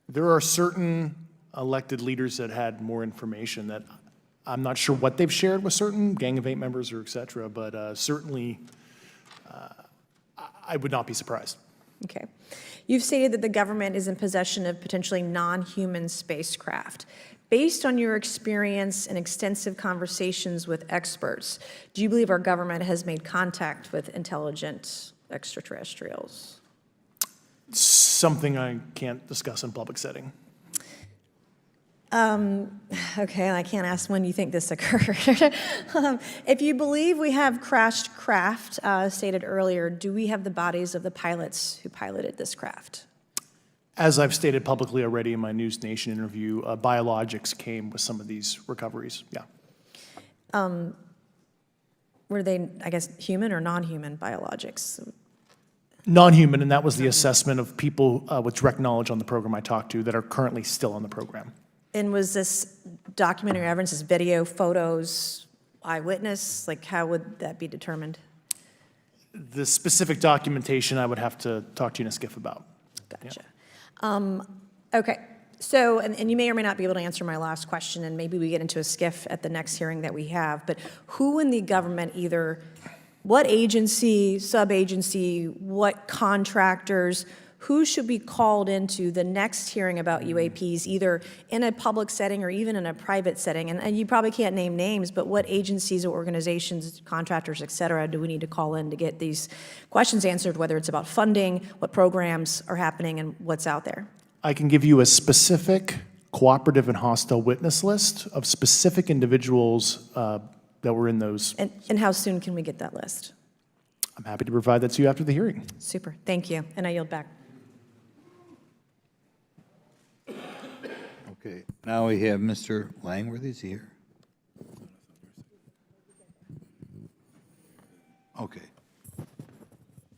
There are certain elected leaders that had more information that I'm not sure what they've shared with certain Gang of Eight members or et cetera, but certainly I would not be surprised. Okay. You've stated that the government is in possession of potentially non-human spacecraft. Based on your experience and extensive conversations with experts, do you believe our government has made contact with intelligent extraterrestrials? Something I can't discuss in public setting. Okay, I can't ask when you think this occurred. If you believe we have crashed craft, stated earlier, do we have the bodies of the pilots who piloted this craft? As I've stated publicly already in my News Nation interview, biologics came with some of these recoveries, yeah. Were they, I guess, human or non-human biologics? Non-human, and that was the assessment of people with direct knowledge on the program I talked to that are currently still on the program. And was this documentary evidence, this video, photos, eyewitness? Like, how would that be determined? The specific documentation I would have to talk to you in a skiff about. Gotcha. Okay, so, and you may or may not be able to answer my last question, and maybe we get into a skiff at the next hearing that we have, but who in the government, either what agency, sub-agency, what contractors, who should be called into the next hearing about UAPs, either in a public setting or even in a private setting? And you probably can't name names, but what agencies or organizations, contractors, et cetera, do we need to call in to get these questions answered, whether it's about funding, what programs are happening, and what's out there? I can give you a specific cooperative and hostile witness list of specific individuals that were in those. And how soon can we get that list? I'm happy to provide that to you after the hearing. Super, thank you, and I yield back. Okay, now we have Mr. Langworthy. Is he here? Okay.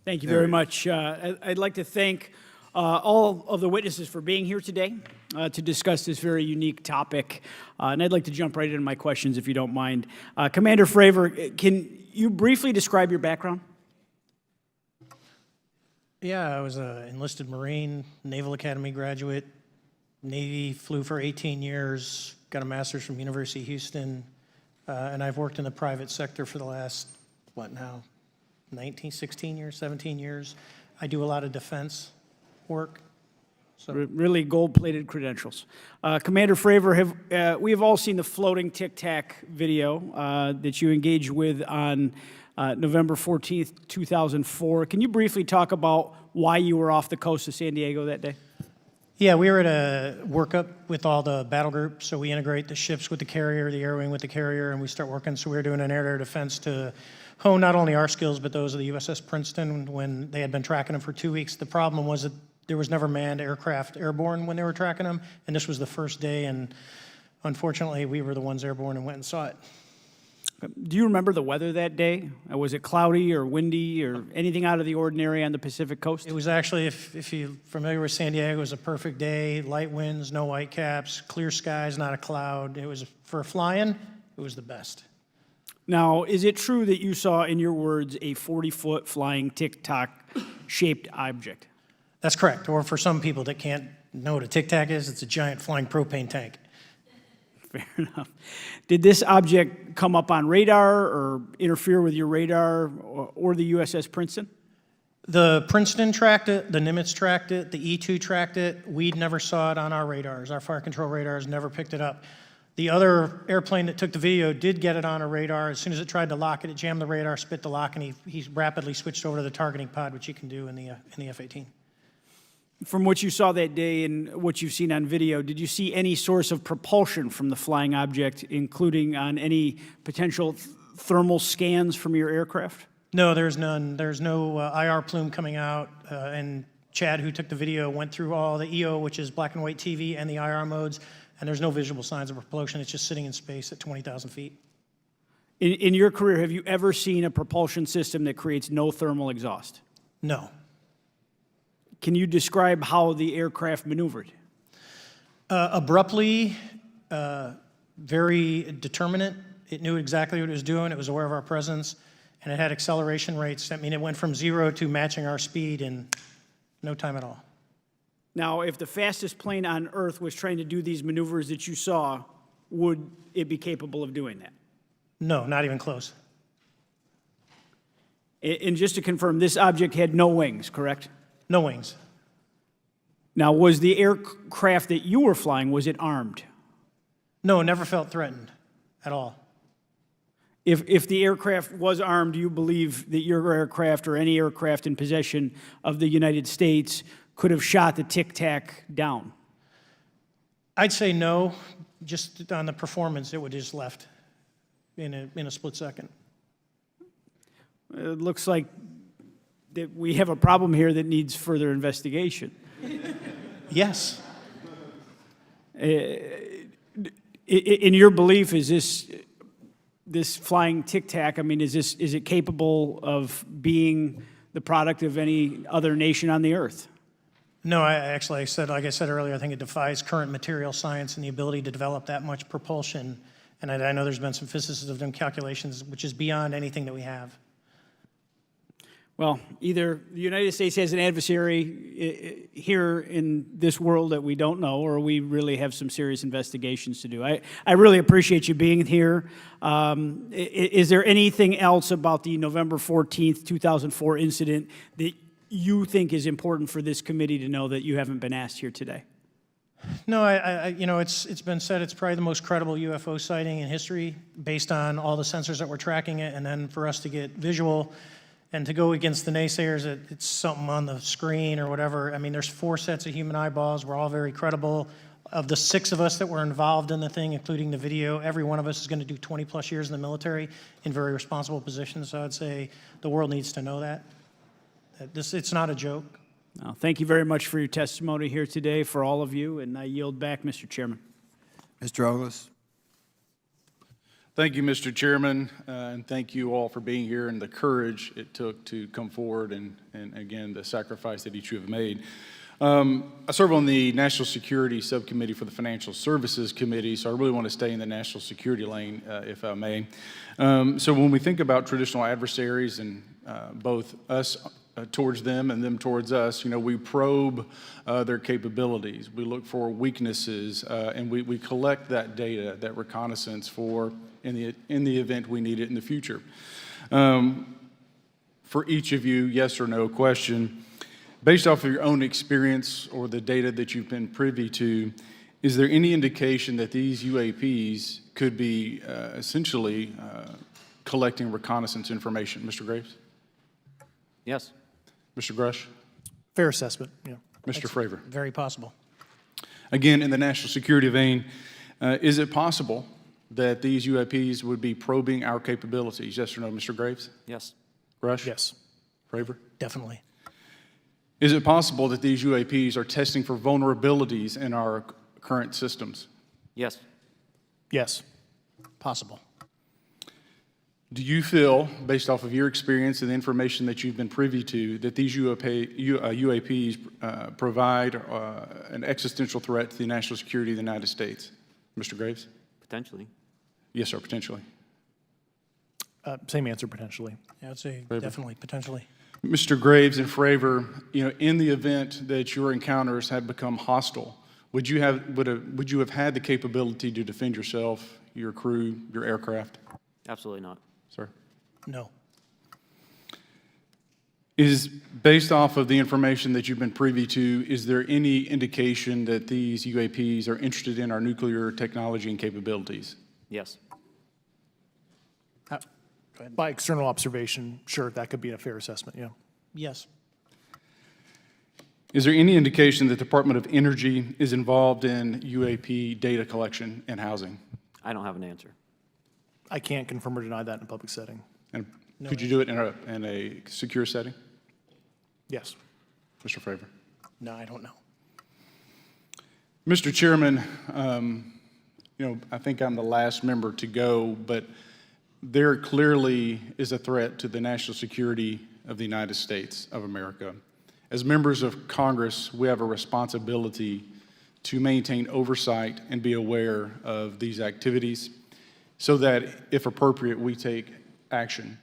Thank you very much. I'd like to thank all of the witnesses for being here today to discuss this very unique topic. And I'd like to jump right into my questions, if you don't mind. Commander Fravor, can you briefly describe your background? Yeah, I was an enlisted Marine, Naval Academy graduate, Navy, flew for 18 years, got a master's from University of Houston, and I've worked in the private sector for the last, 16 years, 17 years. I do a lot of defense work. So. Really gold-plated credentials. Commander Fravor, we have all seen the floating Tic Tac video that you engaged with on November 14th, 2004. Can you briefly talk about why you were off the coast of San Diego that day? Yeah, we were at a workup with all the battle groups, so we integrate the ships with the carrier, the air wing with the carrier, and we start working. So we were doing an air-to-air defense to hone not only our skills, but those of the USS Princeton when they had been tracking them for 2 weeks. The problem was that there was never manned aircraft airborne when they were tracking them, and this was the first day, and unfortunately, we were the ones airborne and went and saw it. Do you remember the weather that day? Was it cloudy or windy or anything out of the ordinary on the Pacific coast? It was actually, if you're familiar with San Diego, it was a perfect day, light winds, no whitecaps, clear skies, not a cloud. It was, for flying, it was the best. Now, is it true that you saw, in your words, a 40-foot flying Tic Tac-shaped object? That's correct. Or for some people that can't know what a Tic Tac is, it's a giant flying propane tank. Fair enough. Did this object come up on radar or interfere with your radar or the USS Princeton? The Princeton tracked it, the Nimitz tracked it, the E-2 tracked it. We never saw it on our radars. Our fire control radars never picked it up. The other airplane that took the video did get it on a radar. As soon as it tried to lock it jammed the radar, spit the lock, and he rapidly switched over to the targeting pod, which you can do in the F-18. From what you saw that day and what you've seen on video, did you see any source of propulsion from the flying object, including on any potential thermal scans from your aircraft? No, there's none. There's no IR plume coming out. And Chad, who took the video, went through all the EO, which is black and white TV, and the IR modes, and there's no visible signs of propulsion. It's just sitting in space at 20,000 feet. In your career, have you ever seen a propulsion system that creates no thermal exhaust? No. Can you describe how the aircraft maneuvered? Abruptly, very determinate. It knew exactly what it was doing. It was aware of our presence, and it had acceleration rates. I mean, it went from 0 to matching our speed in no time at all. Now, if the fastest plane on Earth was trying to do these maneuvers that you saw, would it be capable of doing that? No, not even close. And just to confirm, this object had no wings, correct? No wings. Now, was the aircraft that you were flying, was it armed? No, never felt threatened at all. If the aircraft was armed, do you believe that your aircraft or any aircraft in possession of the United States could have shot the Tic Tac down? I'd say no, just on the performance, it would just left in a split second. It looks like that we have a problem here that needs further investigation. Yes. In your belief, is this flying Tic Tac, I mean, is it capable of being the product of any other nation on the earth? No, like I said earlier, I think it defies current material science and the ability to develop that much propulsion. And I know there's been some physicists who have done calculations, which is beyond anything that we have. Well, either the United States has an adversary here in this world that we don't know, or we really have some serious investigations to do. I really appreciate you being here. Is there anything else about the November 14th, 2004 incident that you think is important for this committee to know that you haven't been asked here today? No, it's been said it's probably the most credible UFO sighting in history based on all the sensors that were tracking it, and then for us to get visual and to go against the naysayers that it's something on the screen or whatever. I mean, there's 4 sets of human eyeballs. We're all very credible. Of the 6 of us that were involved in the thing, including the video, every one of us is going to do 20-plus years in the military in very responsible positions. So I'd say the world needs to know that. It's not a joke. Well, thank you very much for your testimony here today for all of you, and I yield back, Mr. Chairman. Mr. Douglas? Thank you, Mr. Chairman, and thank you all for being here and the courage it took to come forward and again, the sacrifice that each of you have made. I serve on the National Security Subcommittee for the Financial Services Committee, so I really want to stay in the national security lane, if I may. So when we think about traditional adversaries and both us towards them and them towards us, we probe their capabilities. We look for weaknesses, and we collect that data, that reconnaissance for in the event we need it in the future. For each of you, yes or no question, based off of your own experience or the data that you've been privy to, is there any indication that these UAPs could be essentially collecting reconnaissance information? Mr. Graves? Yes. Mr. Grush? Fair assessment, yeah. Mr. Fravor? Very possible. Again, in the national security vein, is it possible that these UAPs would be probing our capabilities? Yes or no, Mr. Graves? Yes. Grush? Yes. Fravor? Definitely. Is it possible that these UAPs are testing for vulnerabilities in our current systems? Yes. Yes. Possible. Do you feel, based off of your experience and the information that you've been privy to, that these UAPs provide an existential threat to the national security of the United States? Mr. Graves? Potentially. Yes, sir, potentially. Same answer, potentially. Yeah, I'd say Fravor? definitely, potentially. Mr. Graves and Fravor, in the event that your encounters had become hostile, would you have had the capability to defend yourself, your crew, your aircraft? Absolutely not. Sir? No. Is, based off of the information that you've been privy to, is there any indication that these UAPs are interested in our nuclear technology and capabilities? Yes. By external observation, sure, that could be a fair assessment, yeah. Yes. Is there any indication that the Department of Energy is involved in UAP data collection and housing? I don't have an answer. I can't confirm or deny that in a public setting. And could you do it in a secure setting? Yes. Mr. Fravor? No, I don't know. Mr. Chairman, I think I'm the last member to go, but there clearly is a threat to the national security of the United States of America. As members of Congress, we have a responsibility to maintain oversight and be aware of these activities so that, if appropriate, we take action.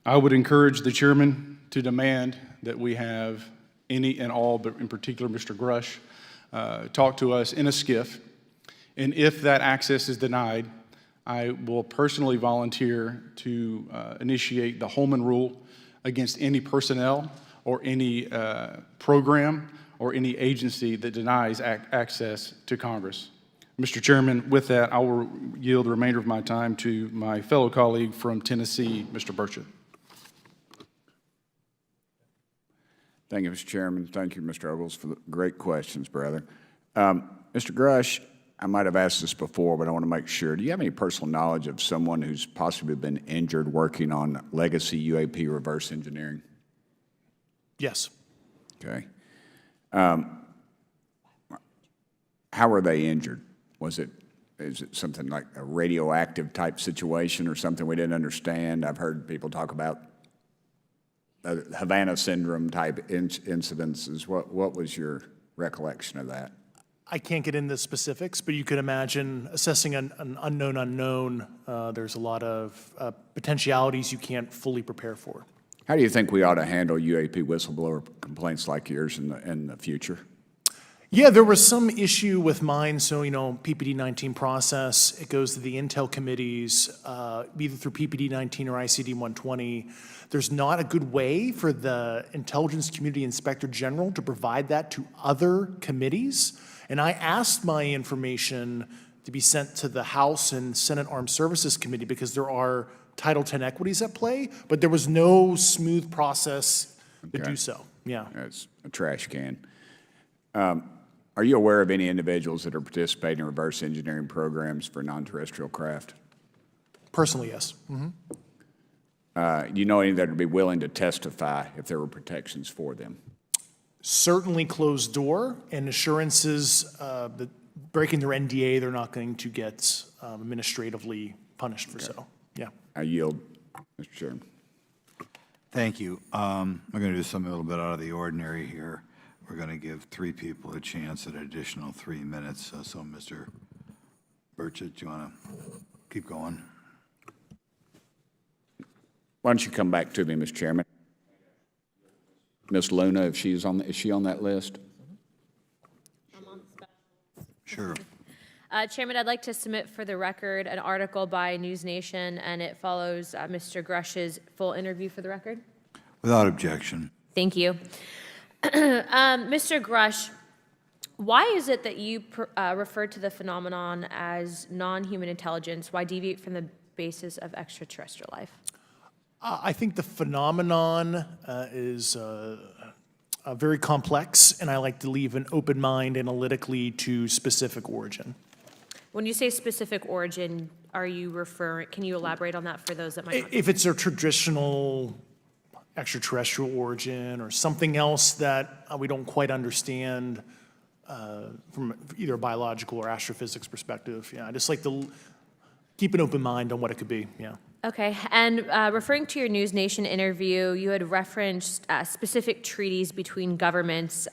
I would encourage the chairman to demand that we have any and all, but in particular Mr. Grush, talk to us in a skiff. And if that access is denied, I will personally volunteer to initiate the Holman Rule against any personnel or any program or any agency that denies access to Congress. Mr. Chairman, with that, I will yield the remainder of my time to my fellow colleague from Tennessee, Mr. Burchett. Thank you, Mr. Chairman. Thank you, Mr. Ogles, for the great questions, brother. Mr. Grush, I might have asked this before, but I want to make sure. Do you have any personal knowledge of someone who's possibly been injured working on legacy UAP reverse engineering? Yes. Okay. How were they injured? Is it something like a radioactive type situation or something we didn't understand? I've heard people talk about Havana syndrome type incidences. What was your recollection of that? I can't get into specifics, but you could imagine assessing an unknown unknown. There's a lot of potentialities you can't fully prepare for. How do you think we ought to handle UAP whistleblower complaints like yours in the future? Yeah, there was some issue with mine. So, PPD 19 process, it goes to the Intel committees, either through PPD 19 or ICD 120. There's not a good way for the Intelligence Community Inspector General to provide that to other committees. And I asked my information to be sent to the House and Senate Armed Services Committee because there are Title X equities at play, but there was no smooth process to do so. Yeah. It's a trash can. Are you aware of any individuals that are participating in reverse engineering programs for non-terrestrial craft? Personally, yes. Do you know any that would be willing to testify if there were protections for them? Certainly closed door and assurances that breaking their NDA, they're not going to get administratively punished for so. Yeah. I yield, Mr. Chairman. Thank you. I'm going to do something a little bit out of the ordinary here. We're going to give 3 people a chance at an additional 3 minutes. So Mr. Burchett, do you want to keep going? Why don't you come back to me, Mr. Chairman? Ms. Luna, if she's on, is she on that list? Sure. Chairman, I'd like to submit for the record an article by News Nation, and it follows Mr. Grush's full interview for the record. Without objection. Thank you. Mr. Grush, why is it that you refer to the phenomenon as non-human intelligence? Why deviate from the basis of extraterrestrial life? I think the phenomenon is very complex, and I like to leave an open mind analytically to specific origin. When you say specific origin, are you referring, can you elaborate on that for those that might not? If it's a traditional extraterrestrial origin or something else that we don't quite understand from either a biological or astrophysics perspective, I just like to keep an open mind on what it could be, Okay, and referring to your News Nation interview, you had referenced specific treaties between governments.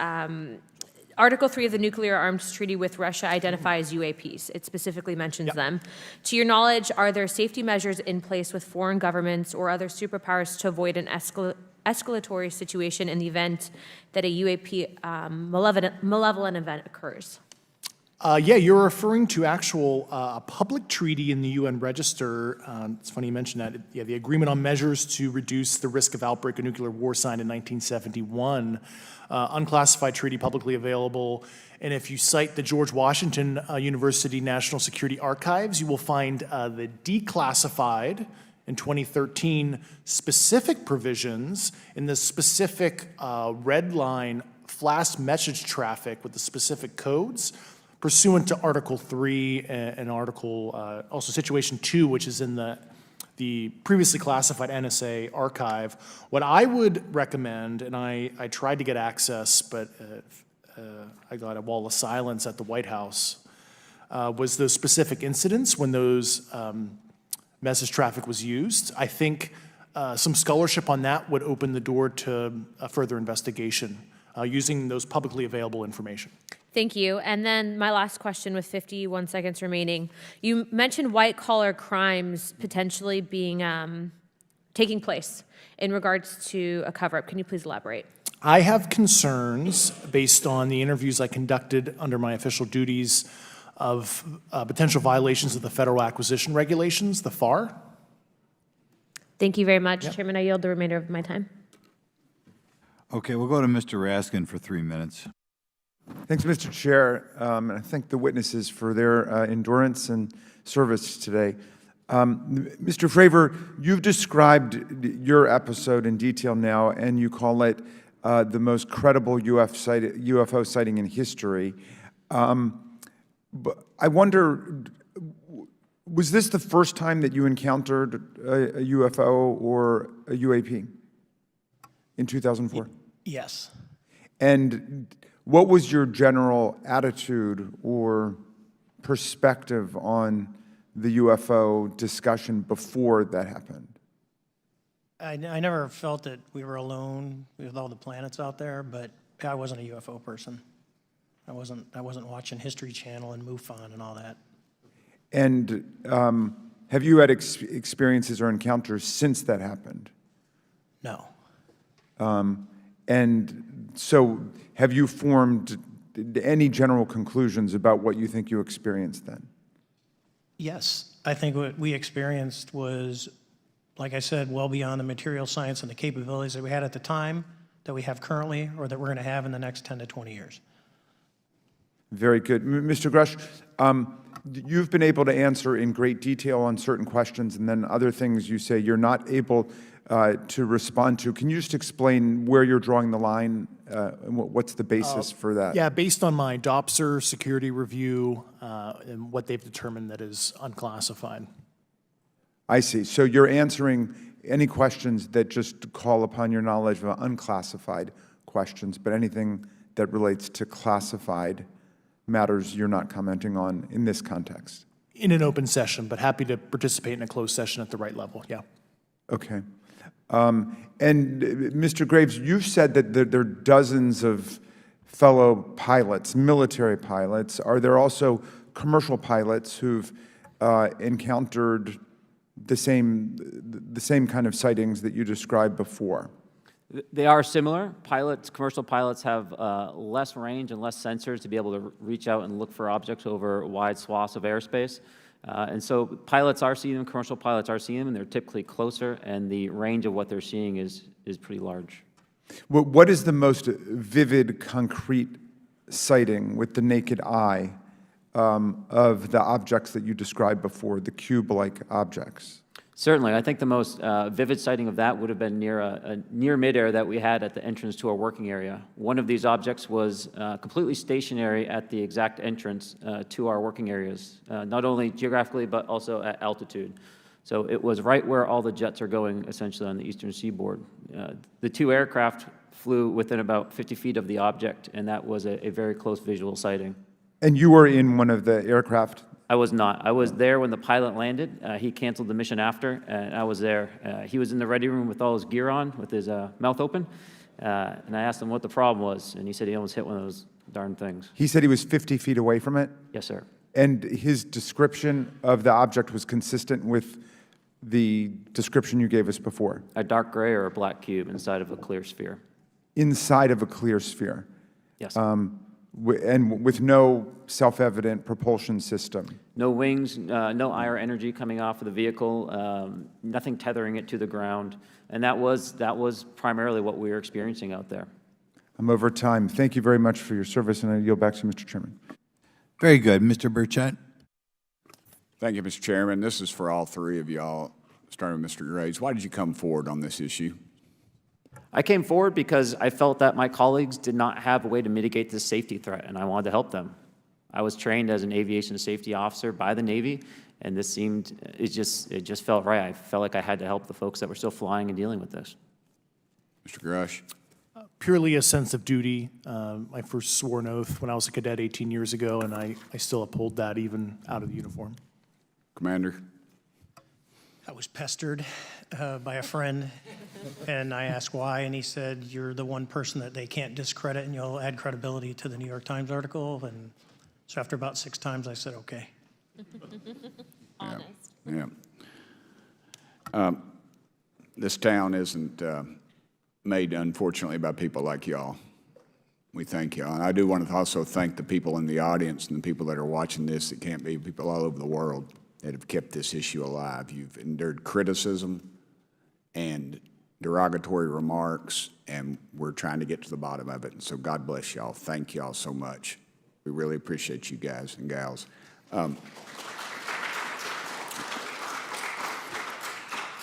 Article 3 of the Nuclear Arms Treaty with Russia identifies UAPs. It specifically mentions them. To your knowledge, are there safety measures in place with foreign governments or other superpowers to avoid an escalatory situation in the event that a UAP malevolent event occurs? Yeah, you're referring to actual a public treaty in the UN Register. It's funny you mentioned that. Yeah, the Agreement on Measures to Reduce the Risk of Outbreak of Nuclear War signed in 1971. Unclassified treaty, publicly available. And if you cite the George Washington University National Security Archives, you will find the declassified in 2013 specific provisions in the specific red line flash message traffic with the specific codes pursuant to Article 3 and Article, also Situation 2, which is in the previously classified NSA archive. What I would recommend, and I tried to get access, but I got a wall of silence at the White House, was those specific incidents when those message traffic was used. I think some scholarship on that would open the door to a further investigation using those publicly available information. Thank you. And then my last question with 51 seconds remaining. You mentioned white-collar crimes potentially being taking place in regards to a cover-up. Can you please elaborate? I have concerns based on the interviews I conducted under my official duties of potential violations of the Federal Acquisition Regulations, the FAR. Thank you very much, Chairman. I yield the remainder of my time. Okay, we'll go to Mr. Raskin for 3 minutes. Thanks, Mr. Chair, and I thank the witnesses for their endurance and service today. Mr. Fravor, you've described your episode in detail now, and you call it the most credible UFO sighting in history. But I wonder, was this the first time that you encountered a UFO or a UAP in 2004? Yes. And what was your general attitude or perspective on the UFO discussion before that happened? I never felt that we were alone with all the planets out there, but I wasn't a UFO person. I wasn't watching History Channel and MUFON and all that. And have you had experiences or encounters since that happened? No. And so have you formed any general conclusions about what you think you experienced then? Yes, I think what we experienced was, like I said, well beyond the material science and the capabilities that we had at the time, that we have currently, or that we're going to have in the next 10 to 20 years. Very good. Mr. Grush, you've been able to answer in great detail on certain questions, and then other things you say you're not able to respond to. Can you just explain where you're drawing the line and what's the basis for that? Yeah, based on my DOPSR security review and what they've determined that is unclassified. I see. So you're answering any questions that just call upon your knowledge of unclassified questions, but anything that relates to classified matters you're not commenting on in this context? In an open session, but happy to participate in a closed session at the right level, yeah. Okay. And Mr. Graves, you've said that there are dozens of fellow pilots, military pilots. Are there also commercial pilots who've encountered the same kind of sightings that you described before? They are similar. Commercial pilots have less range and less sensors to be able to reach out and look for objects over wide swaths of airspace. And so pilots are seeing them, commercial pilots are seeing them, and they're typically closer, and the range of what they're seeing is pretty large. What is the most vivid, concrete sighting with the naked eye of the objects that you described before, the cube-like objects? Certainly. I think the most vivid sighting of that would have been near midair that we had at the entrance to our working area. One of these objects was completely stationary at the exact entrance to our working areas, not only geographically, but also at altitude. So it was right where all the jets are going, essentially, on the eastern seaboard. The two aircraft flew within about 50 feet of the object, and that was a very close visual sighting. And you were in one of the aircraft? I was not. I was there when the pilot landed. He canceled the mission after, and I was there. He was in the ready room with all his gear on, with his mouth open, and I asked him what the problem was, and he said he almost hit one of those darn things. He said he was 50 feet away from it? Yes, sir. And his description of the object was consistent with the description you gave us before? A dark gray or a black cube inside of a clear sphere. Inside of a clear sphere? Yes. And with no self-evident propulsion system? No wings, no IR energy coming off of the vehicle, nothing tethering it to the ground, and that was primarily what we were experiencing out there. I'm over time. Thank you very much for your service, and I yield back to Mr. Chairman. Very good. Mr. Burchett? Thank you, Mr. Chairman. This is for all three of y'all, starting with Mr. Graves. Why did you come forward on this issue? I came forward because I felt that my colleagues did not have a way to mitigate this safety threat, and I wanted to help them. I was trained as an aviation safety officer by the Navy, and this it just felt right. I felt like I had to help the folks that were still flying and dealing with this. Mr. Grush? Purely a sense of duty. I first swore an oath when I was a cadet 18 years ago, and I still uphold that even out of the uniform. Commander? I was pestered by a friend, and I asked why, and he said, "You're the one person that they can't discredit, and you'll add credibility to the New York Times article." And so after about 6 times, I said, okay. Honest. Yeah. This town isn't made, unfortunately, by people like y'all. We thank y'all. And I do want to also thank the people in the audience and the people that are watching this that can't be, people all over the world that have kept this issue alive. You've endured criticism and derogatory remarks, and we're trying to get to the bottom of it. And so God bless y'all. Thank y'all so much. We really appreciate you guys and gals.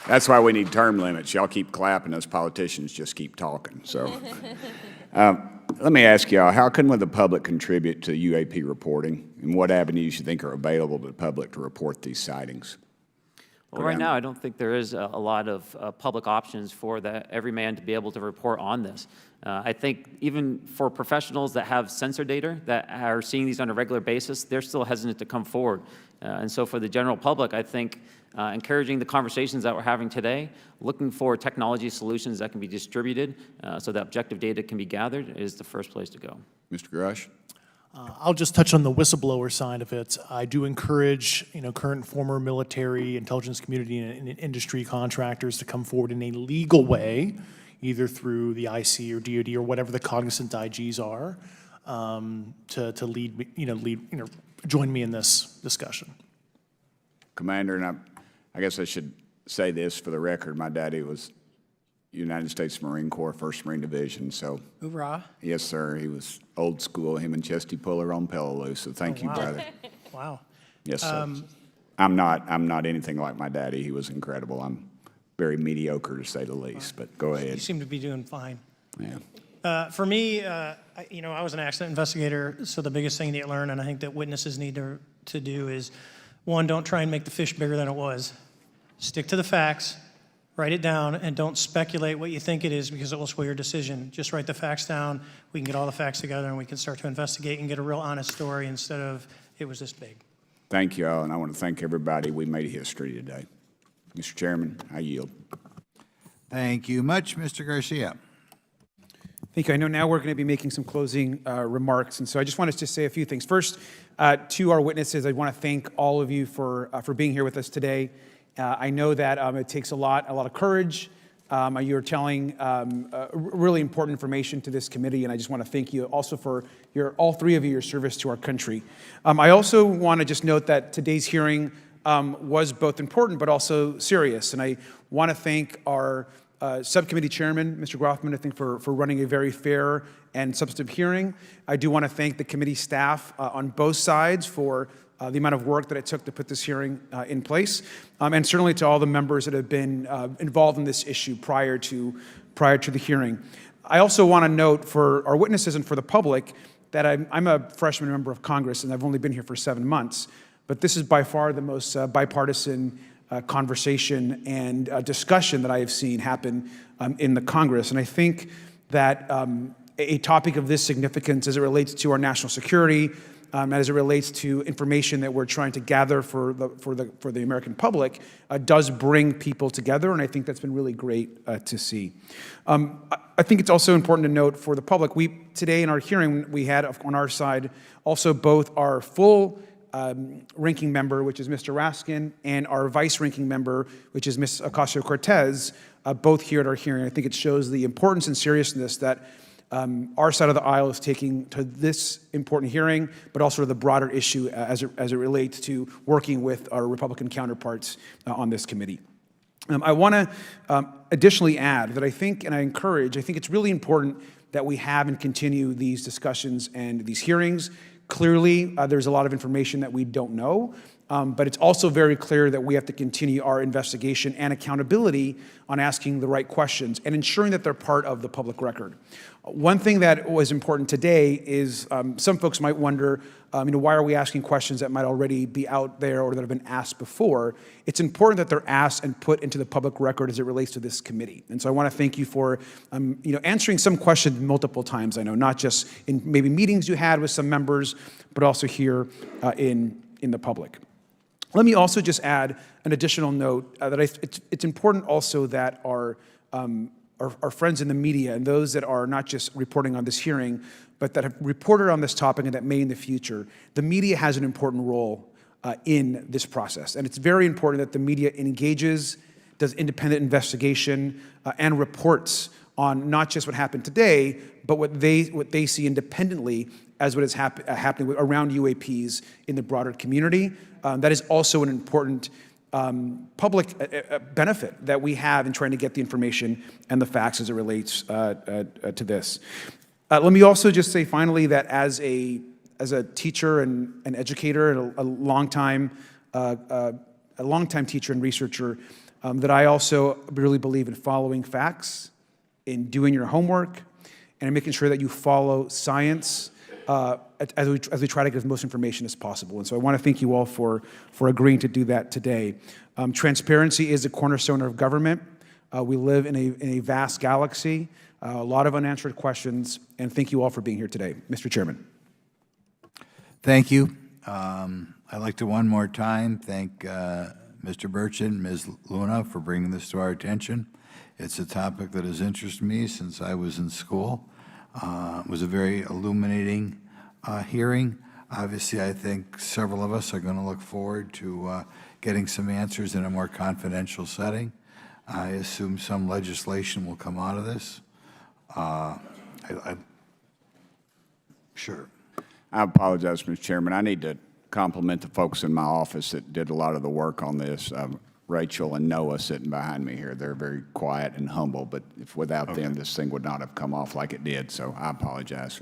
That's why we need term limits. Y'all keep clapping, us politicians just keep talking. So let me ask y'all, how can the public contribute to UAP reporting, and what avenues you think are available to the public to report these sightings? Well, right now, I don't think there is a lot of public options for every man to be able to report on this. I think even for professionals that have sensor data that are seeing these on a regular basis, they're still hesitant to come forward. And so for the general public, I think encouraging the conversations that we're having today, looking for technology solutions that can be distributed so that objective data can be gathered is the first place to go. Mr. Grush? I'll just touch on the whistleblower side of it. I do encourage, current and former military, intelligence community, and industry contractors to come forward in a legal way, either through the IC or DoD or whatever the cognizant IGs are, to lead, join me in this discussion. Commander, and I guess I should say this for the record. My daddy was United States Marine Corps, 1st Marine Division, so. Hoorah. Yes, sir. He was old school, him and Chesty Puller on Peleliu, so thank you, wow. brother. Wow. Yes, sir. I'm not anything like my daddy. He was incredible. I'm very mediocre, to say the least, but go ahead. You seem to be doing fine. Yeah. For me, I was an accident investigator, so the biggest thing that you learn, and I think that witnesses need to do is, one, don't try and make the fish bigger than it was. Stick to the facts, write it down, and don't speculate what you think it is because it will sway your decision. Just write the facts down. We can get all the facts together and we can start to investigate and get a real honest story instead of it was this big. Thank you all, and I want to thank everybody. We made history today. Mr. Chairman, I yield. Thank you much, Mr. Garcia. Thank you. I know now we're going to be making some closing remarks, and so I just wanted to say a few things. First, to our witnesses, I want to thank all of you for being here with us today. I know that it takes a lot of courage. You're telling really important information to this committee, and I just want to thank you also for all three of you, your service to our country. I also want to just note that today's hearing was both important but also serious, and I want to thank our subcommittee chairman, Mr. Grothman, I think, for running a very fair and substantive hearing. I do want to thank the committee staff on both sides for the amount of work that it took to put this hearing in place, and certainly to all the members that have been involved in this issue prior to the hearing. I also want to note for our witnesses and for the public that I'm a freshman member of Congress, and I've only been here for 7 months, but this is by far the most bipartisan conversation and discussion that I have seen happen in the Congress. And I think that a topic of this significance as it relates to our national security, as it relates to information that we're trying to gather for the American public, does bring people together, and I think that's been really great to see. I think it's also important to note for the public, today in our hearing, we had on our side also both our full ranking member, which is Mr. Raskin, and our vice ranking member, which is Ms. Ocasio-Cortez, both here at our hearing. I think it shows the importance and seriousness that our side of the aisle is taking to this important hearing, but also to the broader issue as it relates to working with our Republican counterparts on this committee. I want to additionally add that I think, and I think it's really important that we have and continue these discussions and these hearings. Clearly, there's a lot of information that we don't know, but it's also very clear that we have to continue our investigation and accountability on asking the right questions and ensuring that they're part of the public record. One thing that was important today is some folks might wonder, why are we asking questions that might already be out there or that have been asked before? It's important that they're asked and put into the public record as it relates to this committee. And so I want to thank you for, answering some questions multiple times. I know, not just in maybe meetings you had with some members, but also here in the public. Let me also just add an additional note that it's important also that our friends in the media and those that are not just reporting on this hearing, but that have reported on this topic and that may in the future, the media has an important role in this process. And it's very important that the media engages, does independent investigation, and reports on not just what happened today, but what they see independently as what is happening around UAPs in the broader community. That is also an important public benefit that we have in trying to get the information and the facts as it relates to this. Let me also just say finally that as a teacher and an educator and a longtime teacher and researcher, that I also really believe in following facts, in doing your homework, and in making sure that you follow science as we try to get as most information as possible. And so I want to thank you all for agreeing to do that today. Transparency is a cornerstone of government. We live in a vast galaxy, a lot of unanswered questions, and thank you all for being here today. Mr. Chairman. Thank you. I'd like to one more time thank Mr. Burchett and Ms. Luna for bringing this to our attention. It's a topic that has interested me since I was in school. It was a very illuminating hearing. Obviously, I think several of us are going to look forward to getting some answers in a more confidential setting. I assume some legislation will come out of this. Sure. I apologize, Mr. Chairman. I need to compliment the folks in my office that did a lot of the work on this. Rachel and Noah sitting behind me here. They're very quiet and humble, but if without them, this thing would not have come off like it did, so I apologize.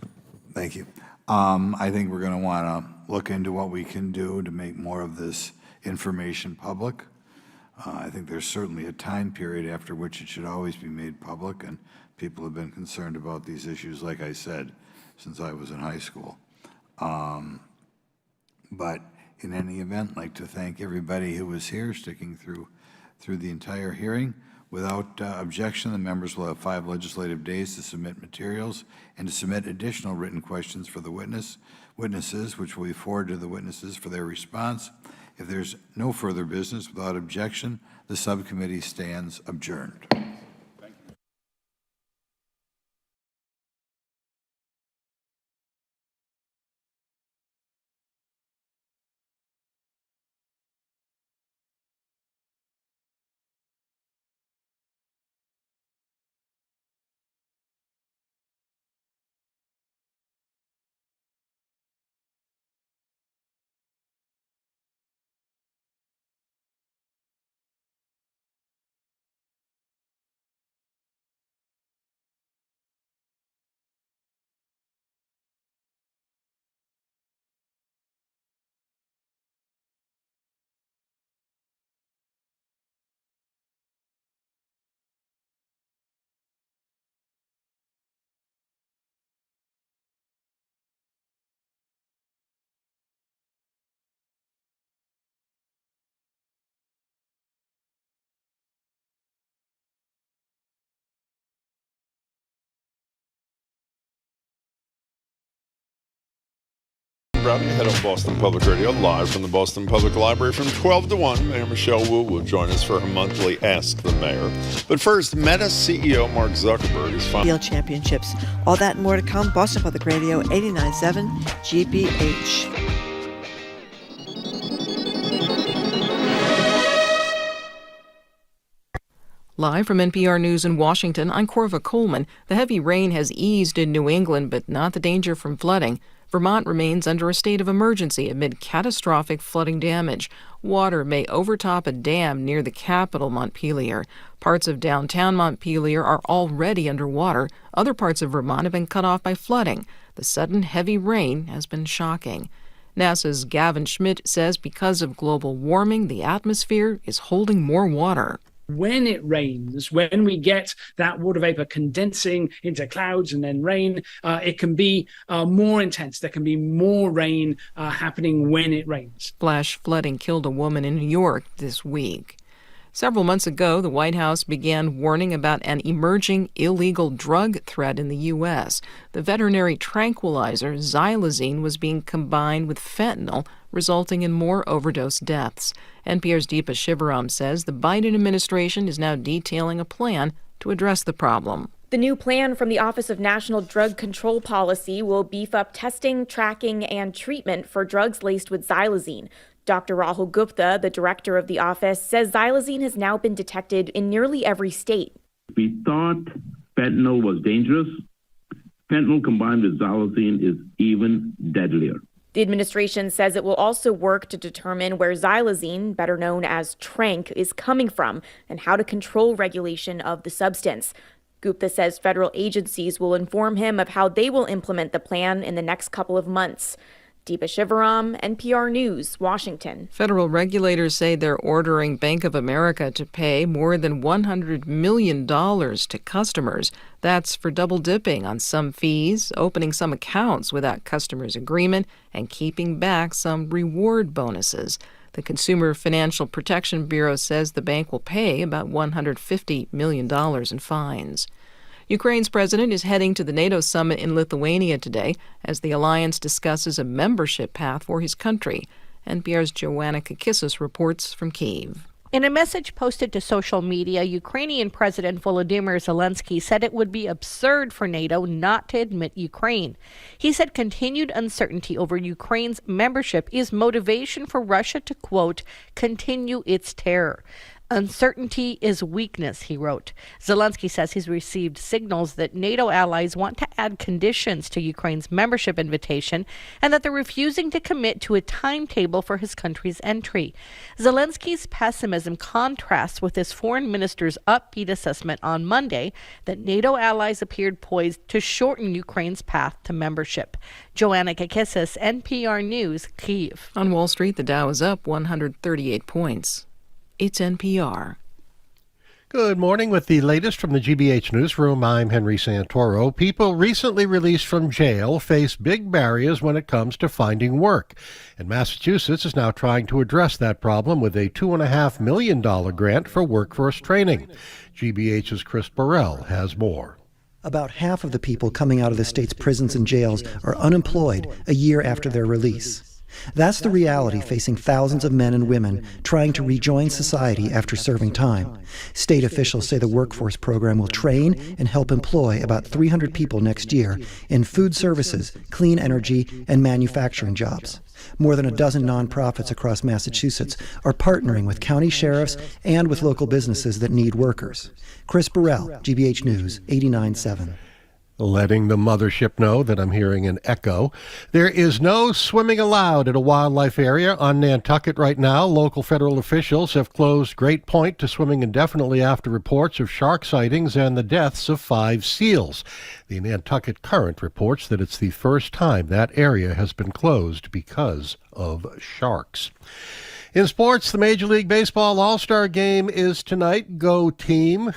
Thank you. I think we're going to want to look into what we can do to make more of this information public. I think there's certainly a time period after which it should always be made public, and people have been concerned about these issues, like I said, since I was in high school. But in any event, I'd like to thank everybody who was here, sticking through the entire hearing. Without objection, the members will have 5 legislative days to submit materials and to submit additional written questions for the witnesses, which will be forwarded to the witnesses for their response. If there's no further business, without objection, the subcommittee stands adjourned. Browning, head of Boston Public Radio, live from the Boston Public Library from 12 to 1. Mayor Michelle Wu will join us for her monthly Ask the Mayor. But first, Meta CEO Mark Zuckerberg is Field Championships. All that and more to come. Boston Public Radio, 89.7 GBH. Live from NPR News in Washington, I'm Corva Coleman. The heavy rain has eased in New England, but not the danger from flooding. Vermont remains under a state of emergency amid catastrophic flooding damage. Water may overtop a dam near the capital, Montpelier. Parts of downtown Montpelier are already underwater. Other parts of Vermont have been cut off by flooding. The sudden heavy rain has been shocking. NASA's Gavin Schmidt says because of global warming, the atmosphere is holding more water. When it rains, when we get that water vapor condensing into clouds and then rain, it can be more intense. There can be more rain happening when it rains. Flash flooding killed a woman in New York this week. Several months ago, the White House began warning about an emerging illegal drug threat in the U.S. The veterinary tranquilizer xylazine was being combined with fentanyl, resulting in more overdose deaths. NPR's Deepa Shivaram says the Biden administration is now detailing a plan to address the problem. The new plan from the Office of National Drug Control Policy will beef up testing, tracking, and treatment for drugs laced with xylazine. Dr. Rahul Gupta, the director of the office, says xylazine has now been detected in nearly every state. We thought fentanyl was dangerous. Fentanyl combined with xylazine is even deadlier. The administration says it will also work to determine where xylazine, better known as tranq, is coming from and how to control regulation of the substance. Gupta says federal agencies will inform him of how they will implement the plan in the next couple of months. Deepa Shivaram, NPR News, Washington. Federal regulators say they're ordering Bank of America to pay more than $100 million to customers. That's for double dipping on some fees, opening some accounts without customers' agreement, and keeping back some reward bonuses. The Consumer Financial Protection Bureau says the bank will pay about $150 million in fines. Ukraine's president is heading to the NATO summit in Lithuania today as the alliance discusses a membership path for his country. NPR's Joanna Kakissis reports from Kyiv. In a message posted to social media, Ukrainian President Volodymyr Zelensky said it would be absurd for NATO not to admit Ukraine. He said continued uncertainty over Ukraine's membership is motivation for Russia to, quote, continue its terror. Uncertainty is weakness, he wrote. Zelensky says he's received signals that NATO allies want to add conditions to Ukraine's membership invitation and that they're refusing to commit to a timetable for his country's entry. Zelensky's pessimism contrasts with his foreign minister's upbeat assessment on Monday that NATO allies appeared poised to shorten Ukraine's path to membership. Joanna Kakissis, NPR News, Kyiv. On Wall Street, the Dow is up 138 points. It's NPR. Good morning. With the latest from the GBH Newsroom, I'm Henry Santoro. People recently released from jail face big barriers when it comes to finding work. And Massachusetts is now trying to address that problem with a $2.5 million grant for workforce training. GBH's Chris Burrell has more. About half of the people coming out of the state's prisons and jails are unemployed a year after their release. That's the reality facing thousands of men and women trying to rejoin society after serving time. State officials say the workforce program will train and help employ about 300 people next year in food services, clean energy, and manufacturing jobs. More than a dozen nonprofits across Massachusetts are partnering with county sheriffs and with local businesses that need workers. Chris Burrell, GBH News, 89.7. Letting the mothership know that I'm hearing an echo. There is no swimming allowed at a wildlife area on Nantucket right now. Local federal officials have closed Great Point to swimming indefinitely after reports of shark sightings and the deaths of 5 seals. The Nantucket Current reports that it's the first time that area has been closed because of sharks. In sports, the Major League Baseball All-Star Game is tonight. Go team.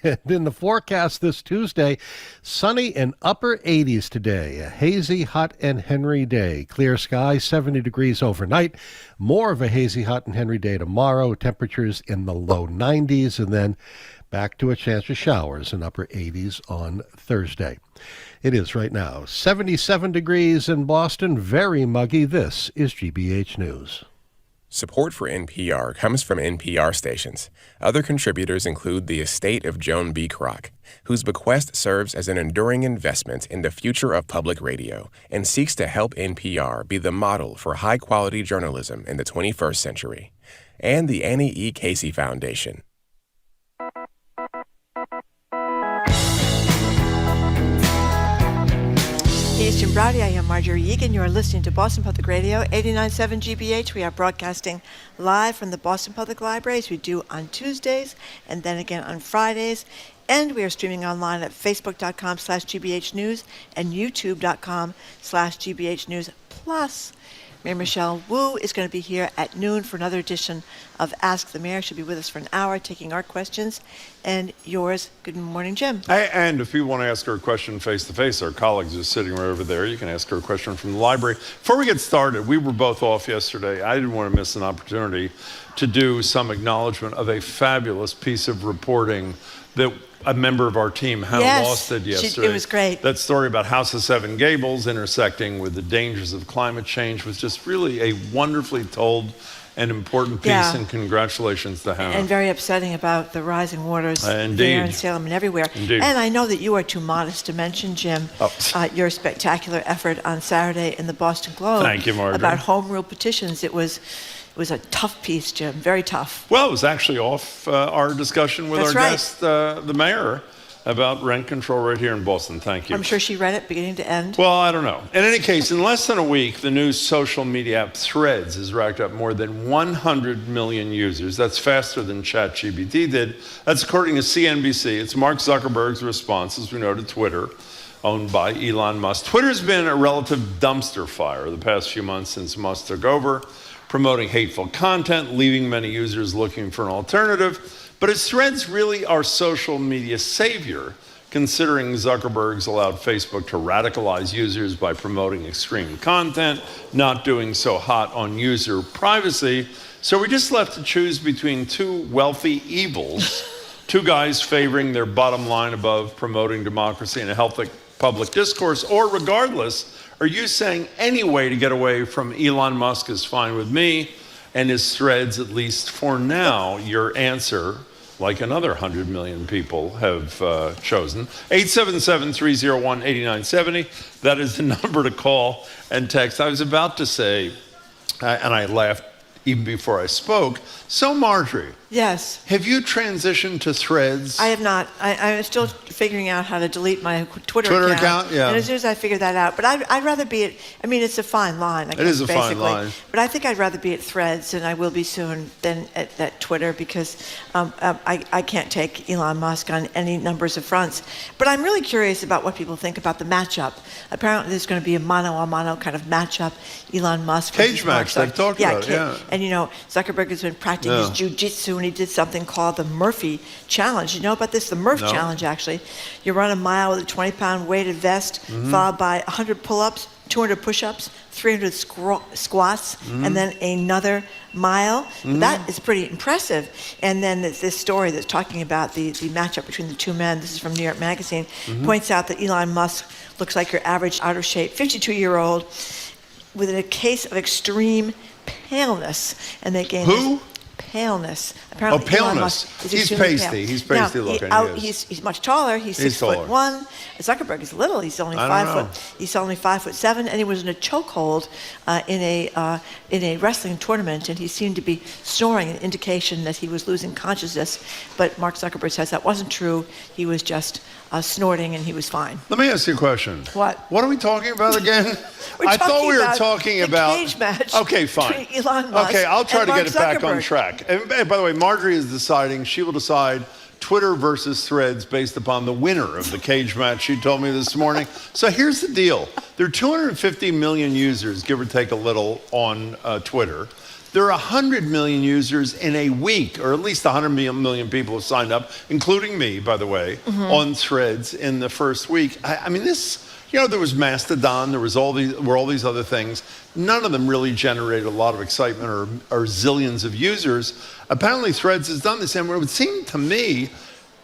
And in the forecast this Tuesday, sunny and upper 80s today, a hazy, hot, and Henry day. Clear sky, 70 degrees overnight. More of a hazy, hot, and Henry day tomorrow. Temperatures in the low 90s, and then back to a chance of showers in upper 80s on Thursday. It is right now 77 degrees in Boston, very muggy. This is GBH News. Support for NPR comes from NPR stations. Other contributors include the estate of Joan B. Kroc, whose bequest serves as an enduring investment in the future of public radio and seeks to help NPR be the model for high-quality journalism in the 21st century. And the Annie E. Casey Foundation. It's Jim Browdy. I am Marjorie Egan. You are listening to Boston Public Radio, 89.7 GBH. We are broadcasting live from the Boston Public Library, as we do on Tuesdays and then again on Fridays. And we are streaming online at facebook.com/GBH News and youtube.com/GBH News. Plus, Mayor Michelle Wu is going to be here at noon for another edition of Ask the Mayor. She'll be with us for an hour taking our questions and yours. Good morning, Jim. And if you want to ask her a question face-to-face, our colleagues are sitting right over there. You can ask her a question from the library. Before we get started, we were both off yesterday. I didn't want to miss an opportunity to do some acknowledgement of a fabulous piece of reporting that a member of our team, Hannah Loss, did yesterday. It was great. That story about House of Seven Gables intersecting with the dangers of climate change was just really a wonderfully told and important piece, and congratulations to Hannah. And very upsetting about the rising waters Indeed. there in Salem and everywhere. Indeed. And I know that you are too modest to mention, Jim, your spectacular effort on Saturday in the Boston Globe. Thank you, Margaret. About home rule petitions. It was a tough piece, Jim, very tough. Well, it was actually off our discussion with our guest, the mayor. about rent control right here in Boston. Thank you. I'm sure she read it beginning to end. Well, I don't know. In any case, in less than a week, the new social media app Threads has racked up more than 100 million users. That's faster than ChatGPT did. That's according to CNBC. It's Mark Zuckerberg's response, as we know, to Twitter, owned by Elon Musk. Twitter's been a relative dumpster fire the past few months since Musk took over, promoting hateful content, leaving many users looking for an alternative. But is Threads really our social media savior, considering Zuckerberg's allowed Facebook to radicalize users by promoting extreme content, not doing so hot on user privacy? So we're just left to choose between two wealthy evils, two guys favoring their bottom line above promoting democracy and a healthy public discourse, or regardless, are you saying any way to get away from Elon Musk is fine with me, and is Threads, at least for now, your answer, like another 100 million people have chosen? 877-301-8970. That is the number to call and text. I was about to say, and I laughed even before I spoke, so Marjorie. Yes. Have you transitioned to Threads? I have not. I'm still figuring out how to delete my Twitter account. Yeah. And as soon as I figure that out, but I'd rather be at, I mean, it's a fine line, I guess, it is a basically. fine line. But I think I'd rather be at Threads, and I will be soon, than at Twitter, because I can't take Elon Musk on any numbers of fronts. But I'm really curious about what people think about the matchup. Apparently there's going to be a mano-a-mano kind of matchup, Elon Musk Cage match, they've talked about, yeah. And, you know, Zuckerberg has been practicing his jiu-jitsu, and he did something called the Murphy Challenge. You know about this? The Murph Challenge, actually. You run a mile with a 20-pound weighted vest, followed by 100 pull-ups, 200 push-ups, 300 squats, and then another mile. That is pretty impressive. And then there's this story that's talking about the matchup between the two men. This is from New York Magazine. Points out that Elon Musk looks like your average out-of-shape 52-year-old with a case of extreme paleness. And they gave paleness. Apparently, paleness. He's pasty. He's pasty looking. He's much taller. He's 6'1". Zuckerberg is little. He's only 5 foot. He's only 5'7", and he was in a chokehold in a wrestling tournament, and he seemed to be snoring, an indication that he was losing consciousness. But Mark Zuckerberg says that wasn't true. He was just snorting, and he was fine. Let me ask you a question. What? What are we talking about again? I thought we were talking about the cage match. Okay, fine. Between Elon Musk okay, I'll try and to Mark get it back on Zuckerberg. track. And by the way, Marjorie is deciding, she will decide Twitter versus Threads based upon the winner of the cage match, she told me this morning. So here's the deal. There are 250 million users, give or take a little, on Twitter. There are 100 million users in a week, or at least 100 million people have signed up, including me, by the way, on Threads in the first week. I mean, this, you know, there was Mastodon, there was all these other things. None of them really generated a lot of excitement or zillions of users. Apparently, Threads has done this, and it would seem to me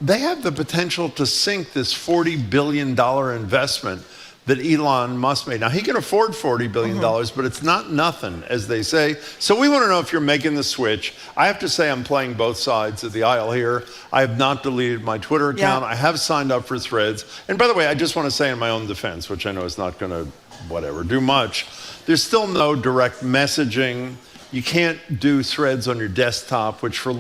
they have the potential to sink this $40 billion investment that Elon Musk made. Now, he can afford $40 billion, but it's not nothing, as they say. So we want to know if you're making the switch. I have to say I'm playing both sides of the aisle here. I have not deleted my Twitter account. I have signed up for Threads. And by the way, I just want to say in my own defense, which I know is not going to, do much, there's still no direct messaging. You can't do Threads on your desktop, which for